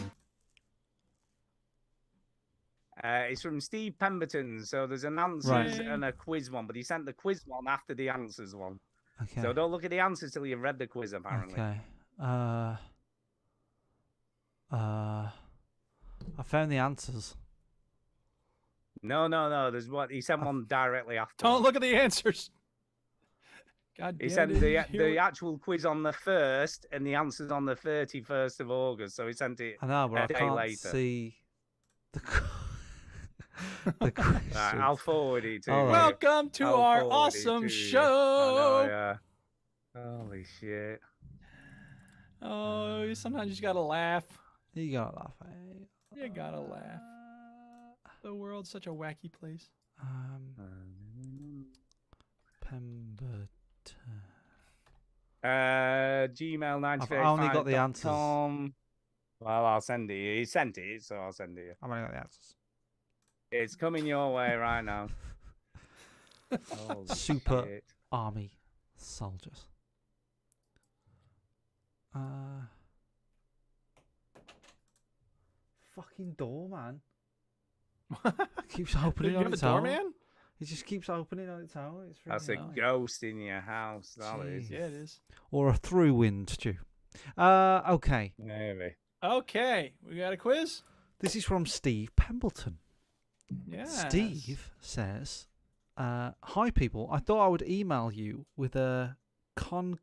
It's from Steve Pemberton, so there's an answers Right. and a quiz one, but he sent the quiz one after the answers one. Okay. So don't look at the answers till you've read the quiz, apparently. Okay. I found the answers. No. There's what he sent one directly after. Don't look at the answers. God He damn sent it. the Here we- actual quiz on the 1st and the answers on the 31st of August. So he sent it I know, but a I day can't later. see the the question. Right, I'll forward it to All you. right. Welcome to I'll our forward it awesome to you. show. I know, yeah. Holy shit. Oh, sometimes you just gotta laugh. You gotta laugh. Eh? You gotta laugh. The world's such a wacky place. Pemberton. Gmail95. I've only got the answers. Well, I'll send it you. He sent it, so I'll send it you. I've only got the answers. It's coming your way right now. Holy Super shit. Army soldiers. Fucking door, man. Keeps opening You on have a its own. doorman? It just keeps opening on its own. It's That's a really annoying. ghost in your house. That is. Jeez. Yeah, it is. Or a through wind, Stu. Okay. Maybe. Okay, we got a quiz? This is from Steve Pemberton. Yeah. Steve says, hi people, I thought I would email you with a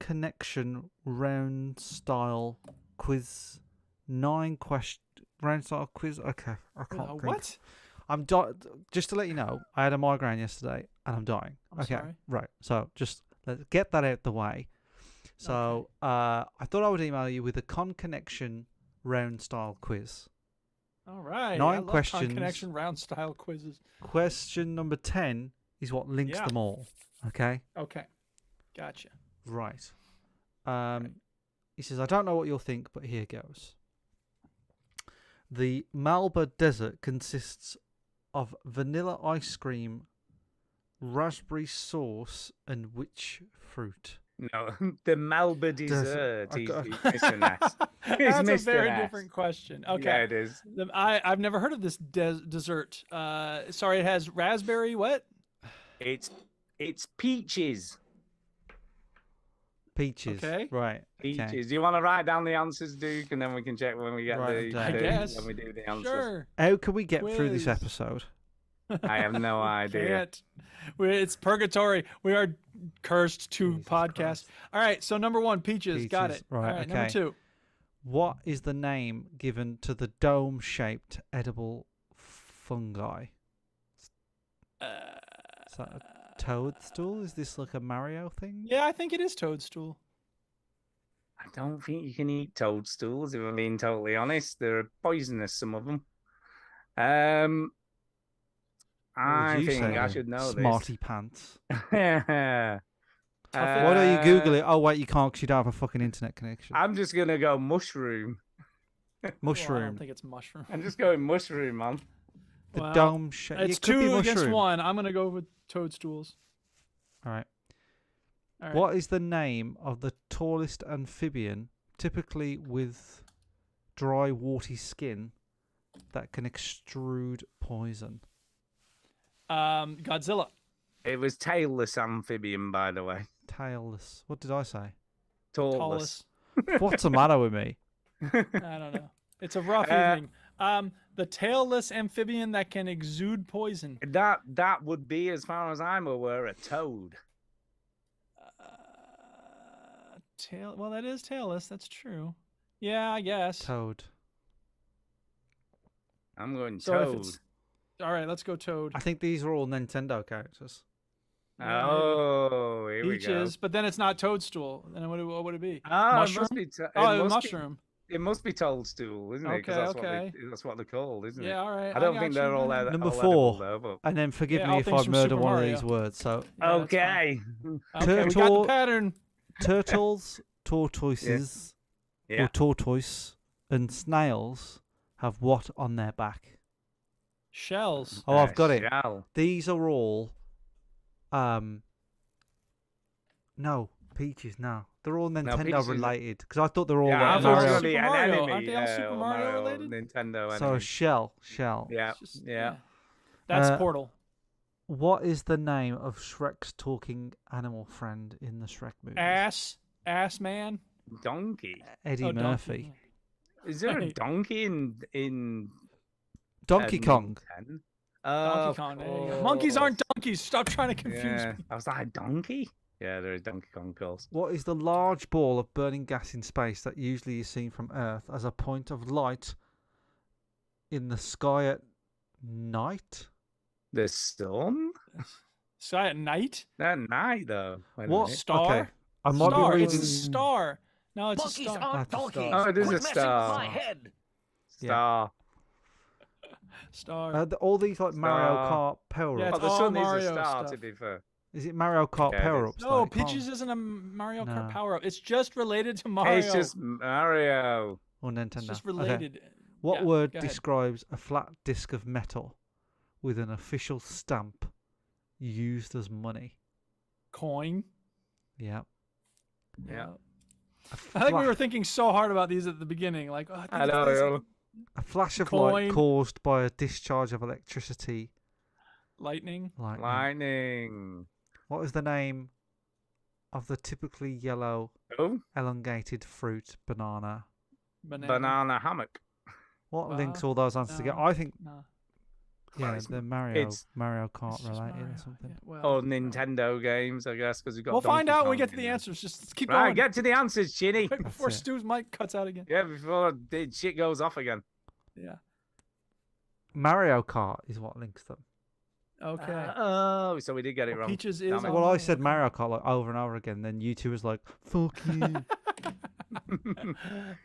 connection round style quiz. 9 question round style quiz. Okay, I can't think. What? I'm just to let you know, I had a migraine yesterday and I'm dying. I'm okay, sorry. right. So just let's get that out the way. So I thought I would email you with a connection round style quiz. All right. 9 I love questions. connection round style quizzes. Question number 10 is what links Yeah. them all. Okay? Okay. Gotcha. Right. He says, I don't know what you'll think, but here goes. The Malba Desert consists of vanilla ice cream, raspberry sauce, and which fruit? No, the Melba dessert. I He's got- Mr. Ness. He's That's a Mr. very Ness. different question. Okay. Yeah, it is. I've never heard of this dessert. Sorry, it has raspberry what? It's peaches. Peaches. Okay. Right. Peaches. Okay. Do you want to write down the answers, Duke, and then we can check when we get Right, the I guess. when we do the answers. Sure. How can we get through this Quiz. episode? I have no idea. Can't. It's purgatory. We are cursed to Jesus podcast. Christ. All right. So number 1, peaches. Got Peaches, it. right, All right. Number okay. 2. What is the name given to the dome-shaped edible fungi? Is that a toadstool? Is this like a Mario thing? Yeah, I think it is toadstool. I don't think you can eat toadstools, if I'm being totally honest. They're poisonous, some of them. What I would you think say I then? should know Smarty pants. this. Why don't you Google it? Oh, wait, you can't because you don't have a fucking internet connection. I'm just going to go mushroom. Well, I Mushroom. don't think it's mushroom. I'm just going mushroom, man. The Well, dome shape. It's it could be 2 against mushroom. 1. I'm gonna go with toadstools. All right. All right. What is the name of the tallest amphibian, typically with dry, warty skin, that can extrude poison? Godzilla. It was tailless amphibian, by the way. Tailless. What did I say? Talless. Tallest. What's the matter with me? I don't know. It's a rough Uh, evening. The tailless amphibian that can exude poison. That would be, as far as I'm aware, a toad. Well, that is tailless. That's true. Yeah, I guess. Toad. I'm going So if toad. it's- All right, let's go toad. I think these are all Nintendo characters. Yeah, Oh, here we go. Peaches, but then it's not toadstool. Then what would it be? Oh, Mushroom? it must be. Oh, must mushroom. It must be toadstool, isn't it? 'Cause Okay, that's what they're called, isn't it? Yeah, all right. I don't think they're all Number all 4. edible, though, but... And then forgive Yeah, me all if things I from murder Super one Mario. of these words. So, Yeah, that's Okay. Okay, we got the pattern. turtles, tortoises, Yeah. or tortoise, and snails have what on their back? Shells. Oh, I've got it. Shell. These are all, no, Peaches. No, they're all Peaches Nintendo is- related because I thought they were all Yeah, I like thought it was Mario. gonna be Super an Mario. enemy. Aren't they all Super or Mario related? Nintendo So enemy. shell. Yeah, It's just- yeah. That's Uh, Portal. What is the name of Shrek's talking animal friend in the Shrek movie? Ass man. Donkey. Eddie Oh, donkey. Murphy. Is there a Right. donkey in Donkey Kong. 10? Donkey Kong. There you go. Monkeys aren't donkeys. Stop trying to confuse Yeah. me. I was like, donkey? Yeah, there is Donkey Kong, of course. What is the large ball of burning gas in space that usually is seen from Earth as a point of light in the sky at night? The sun? Sky at night. That night, though. Wait a What? minute. Star? Okay. I might Star. be It's reading. a star. No, it's Monkeys a star. aren't That's a star. donkeys. Oh, it is Quit a messing with star. my head. Star. Star. All these like Mario Star. Kart power Yeah, ups. Oh, the all sun is Mario a star, stuff. to be fair. Is it Mario Kart Yeah, it power is. ups? No, Peaches isn't a Mario Kart No. power up. It's just related to Mario. It's just Mario. Or Nintendo. It's just Okay. related. What Yeah, word go ahead. describes a flat disc of metal with an official stamp used as money? Coin. Yeah. Yeah. A I think we fla- were thinking so hard about these at the beginning. Like, oh, I think I it's know. this, yeah. A flash of Coin. light caused by a discharge of electricity. lightning. Lightning. Lightning. What is the name of the typically yellow, Oh, elongated fruit banana? banana hammock. What Well, links all those answers together? no. I think, No. yeah, it's- the Mario it's- Kart It's just related Mario, or something. yeah, well, Or Nintendo games, I guess, because we've got. we'll find Donkey out when we Kong get to in the there. answers. Just keep Right, going. get to the answers, Chinny. Quick before it. Stu's mic cuts out again. Yeah, before the shit goes off again. Yeah. Mario Kart is what links them. Okay. Oh, so we did get it wrong. Peaches is. Damn it. on Well, I Mario said Kart. Mario Kart like over and over again. Then you two was like, "Fuck you." Man,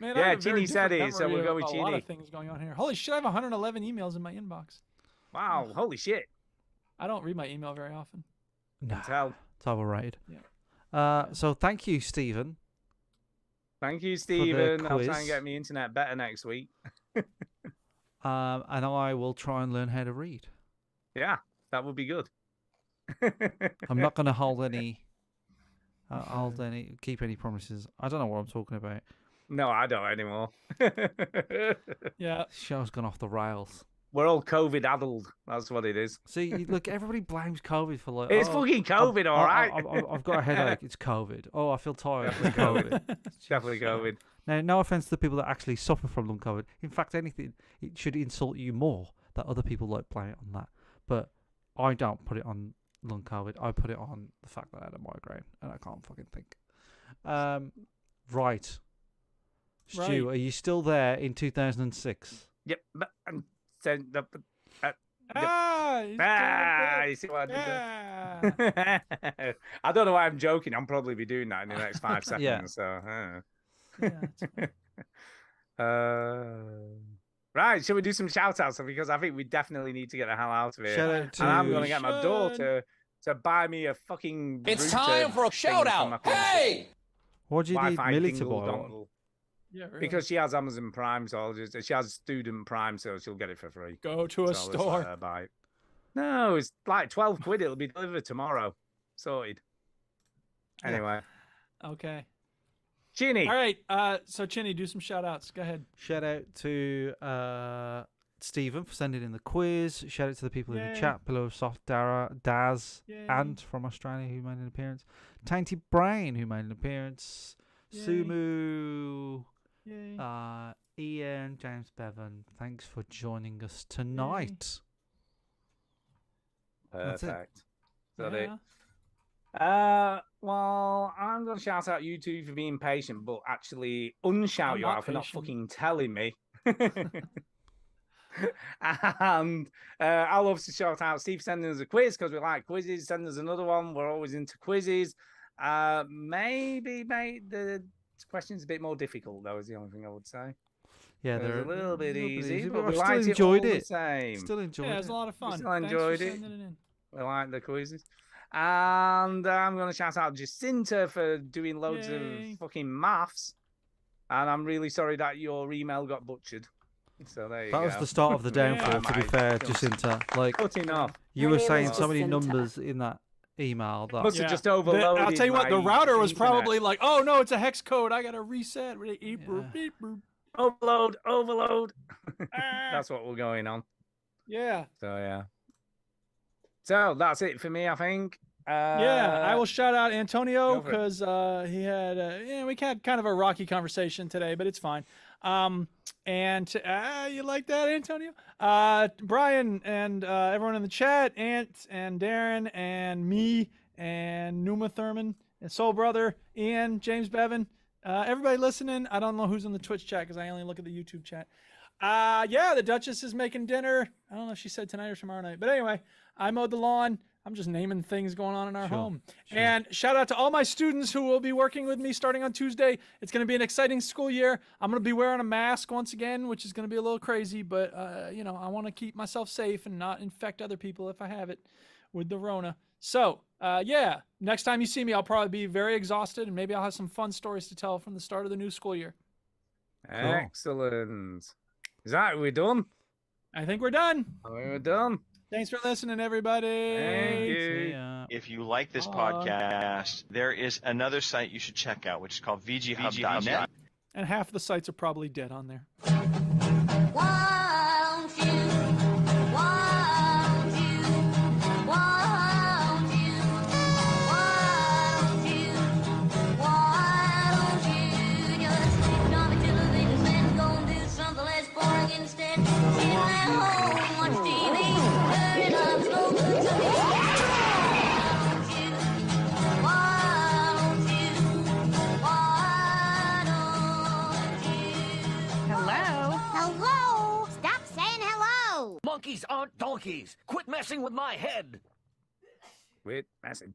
I Yeah, have a very Ginny said different it, so we'll memory go of with a lot Ginny. of things going on here. Holy shit! I have 111 emails in my inbox. Wow, holy shit. I don't read my email very often. Nah, Tell. it's overrated. Yeah. So thank you, Stephen. Thank you, Stephen. I'll try quiz. and get my internet better next week. And I will try and learn how to read. Yeah, that would be good. I'm not going to hold any, keep any promises. I don't know what I'm talking about. No, I don't anymore. Yeah. Show's gone off the rails. We're all COVID addled. That's what it is. See, look, everybody blames COVID for like. It's oh, fucking COVID, all right. I've got a headache. It's COVID. Oh, I feel tired. It's COVID. Definitely COVID. Now, no offense to the people that actually suffer from long COVID. In fact, anything, it should insult you more that other people like blame it on that. But I don't put it on long COVID. I put it on the fact that I had a migraine and I can't fucking think. Right. Stu, Right. are you still there in 2006? Yep. But, so, Ah, he's doing you it. see what I did Yeah. there? I don't know why I'm joking. I'll probably be doing that in the next 5 seconds. Yeah. So, Yeah, it's fine. right, shall we do some shout outs? Because I think we definitely need to get the hell out of here. Shout out to. And I'm going to get my Should. daughter to buy me a fucking. It's router time for a thing shout from my out. phone. Hey! What do you need Wi-Fi Millie to dingle buy? dongle. Yeah, really. Because she has Amazon Prime, so she has Student Prime, so she'll get it for free. Go to a So I'll just let store. her buy it. No, it's like 12 quid. It'll be delivered tomorrow. Sorted. Anyway, Okay. Ginny. All right. So Chinny, do some shout outs. Go ahead. Shout out to Stephen for sending in the quiz. Shout out to the people in the Yay. chat below, Soft Dara, Daz, Yay. Ant from Australia who made an appearance, Tainty Brain who made an appearance, Yay. Sumu, Yay. Ian, James Bevan. Thanks for joining us tonight. That's it. Perfect. Is that it? Yeah. Well, I'm going to shout out you two for being patient, but actually unshout I'm you not out for not patient. fucking telling me. And I'll obviously shout out Steve sending us a quiz because we like quizzes. Send us another one. We're always into quizzes. Maybe make the questions a bit more difficult, though, is the only thing I would say. Yeah, They're they're a little bit easy, but but we I've still liked enjoyed it all it. the same. Still enjoyed Yeah, it was it. a lot of fun. still Thanks enjoyed for it. sending it in. We like the quizzes. And I'm going to shout out Jacinta for doing loads Yay. of fucking maths. And I'm really sorry that your email got butchered. So there you That go. was the start of the downfall, to be Mate, fair, just Jacinta. Like, cutting off. you were My name saying is so many Jacinta. numbers in that email that Must have just overloaded. I'll tell you what, the my router was internet. probably like, "Oh no, it's a hex code. I gotta reset." Beep, Yeah. boop, beep, boop. Overload. Ah. That's what we're going on. Yeah. So yeah. So that's it for me, I think. Yeah, I will shout out Antonio go for it. because we had kind of a rocky conversation today, but it's fine. And you like that, Antonio? Brian and everyone in the chat, Ant and Darren and me and Numa Thurman and Soul Brother, Ian, James Bevan, everybody listening. I don't know who's in the Twitch chat because I only look at the YouTube chat. Yeah, the Duchess is making dinner. I don't know if she said tonight or tomorrow night, but anyway, I mowed the lawn. I'm just naming things going on in our home. Sure. And shout out to all my students who will be working with me starting on Tuesday. It's going to be an exciting school year. I'm going to be wearing a mask once again, which is going to be a little crazy, but I want to keep myself safe and not infect other people if I have it with the Rona. So, yeah, next time you see me, I'll probably be very exhausted and maybe I'll have some fun stories to tell from the start of the new school year. Excellent. Is that we're done? I think we're done. We're done. Thanks for listening, everybody. Thank See you. ya. If you like this Aw. podcast, there is another site you should check out, which is called VGHub.net. And half the sites are probably dead on there. Won't you? Won't you? Won't you? Won't you? Won't you just switch on the television set and go and do something less boring instead? Sit at home, watch TV, turn it up, smoke good something. Won't you? Won't you? Why don't you? Hello? Hello? Stop saying hello. Monkeys aren't donkeys. Quit messing with my head. Quit messing.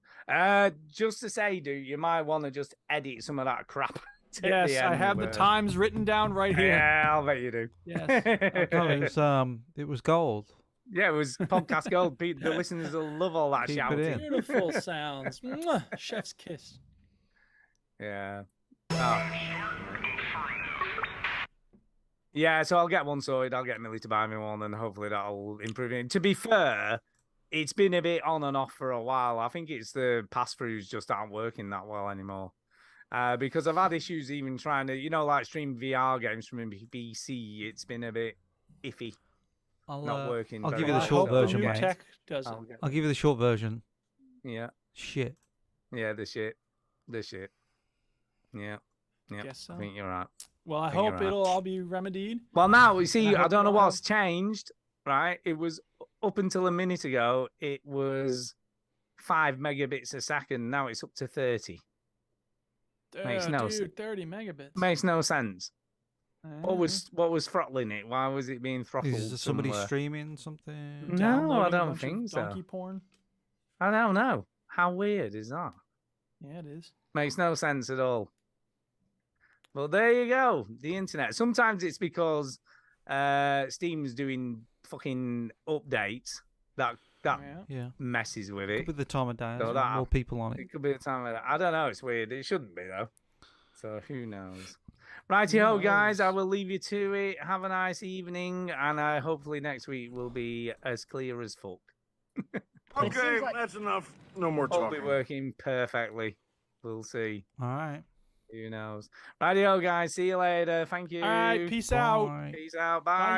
Just to say, dude, you might want to just edit some of that crap. at the Yes, I end have the where- times written down right here. Yeah, I'll bet you do. Yes. No, it was gold. Yeah, it was podcast gold. The listeners will love all that Keep it shouting. in. Beautiful sounds. Mwah. Chef's kiss. Yeah. Oh. Yeah, so I'll get one sorted. I'll get Millie to buy me one, and hopefully that'll improve it. To be fair, it's been a bit on and off for a while. I think it's the pass-throughs just aren't working that well anymore. Because I've had issues even trying to, like stream VR games from a PC. It's been a bit iffy, not working. I'll very give you the well. short I hope version, new mate. tech does it. I'll give you the short version. Yeah, Shit. yeah, the shit. Yeah, yeah. Guess so. I think you're right. Well, I think you're hope right. it'll all be remedied. Well, now you see, I I hope don't know you'll have- what's changed, right? It was up until a minute ago, it was 5 megabits a second. Now it's up to 30. Makes no sense. Dude, 30 megabits. Makes no sense. What was throttling it? Why was it being throttled? Is somebody somewhere? streaming something? No, I Downloading a don't bunch of think so. Donkey porn. I don't know. How weird is that? Yeah, it is. Makes no sense at all. Well, there you go. The internet. Sometimes it's because Steam's doing fucking updates that Yeah. messes with Could it. be the time of day. So as well, that- more people on it. It could be the time of that. I don't know. It's weird. It shouldn't be though. So who knows? Righty-ho, guys. I will leave you to it. Have a nice evening, and hopefully next week will be as clear as fuck. Okay, that's enough. No more Hopefully talking. working perfectly. We'll see. All right. Who knows? Righty-ho, guys. See you later. Thank you. All right, peace out. Bye. Peace out. Bye.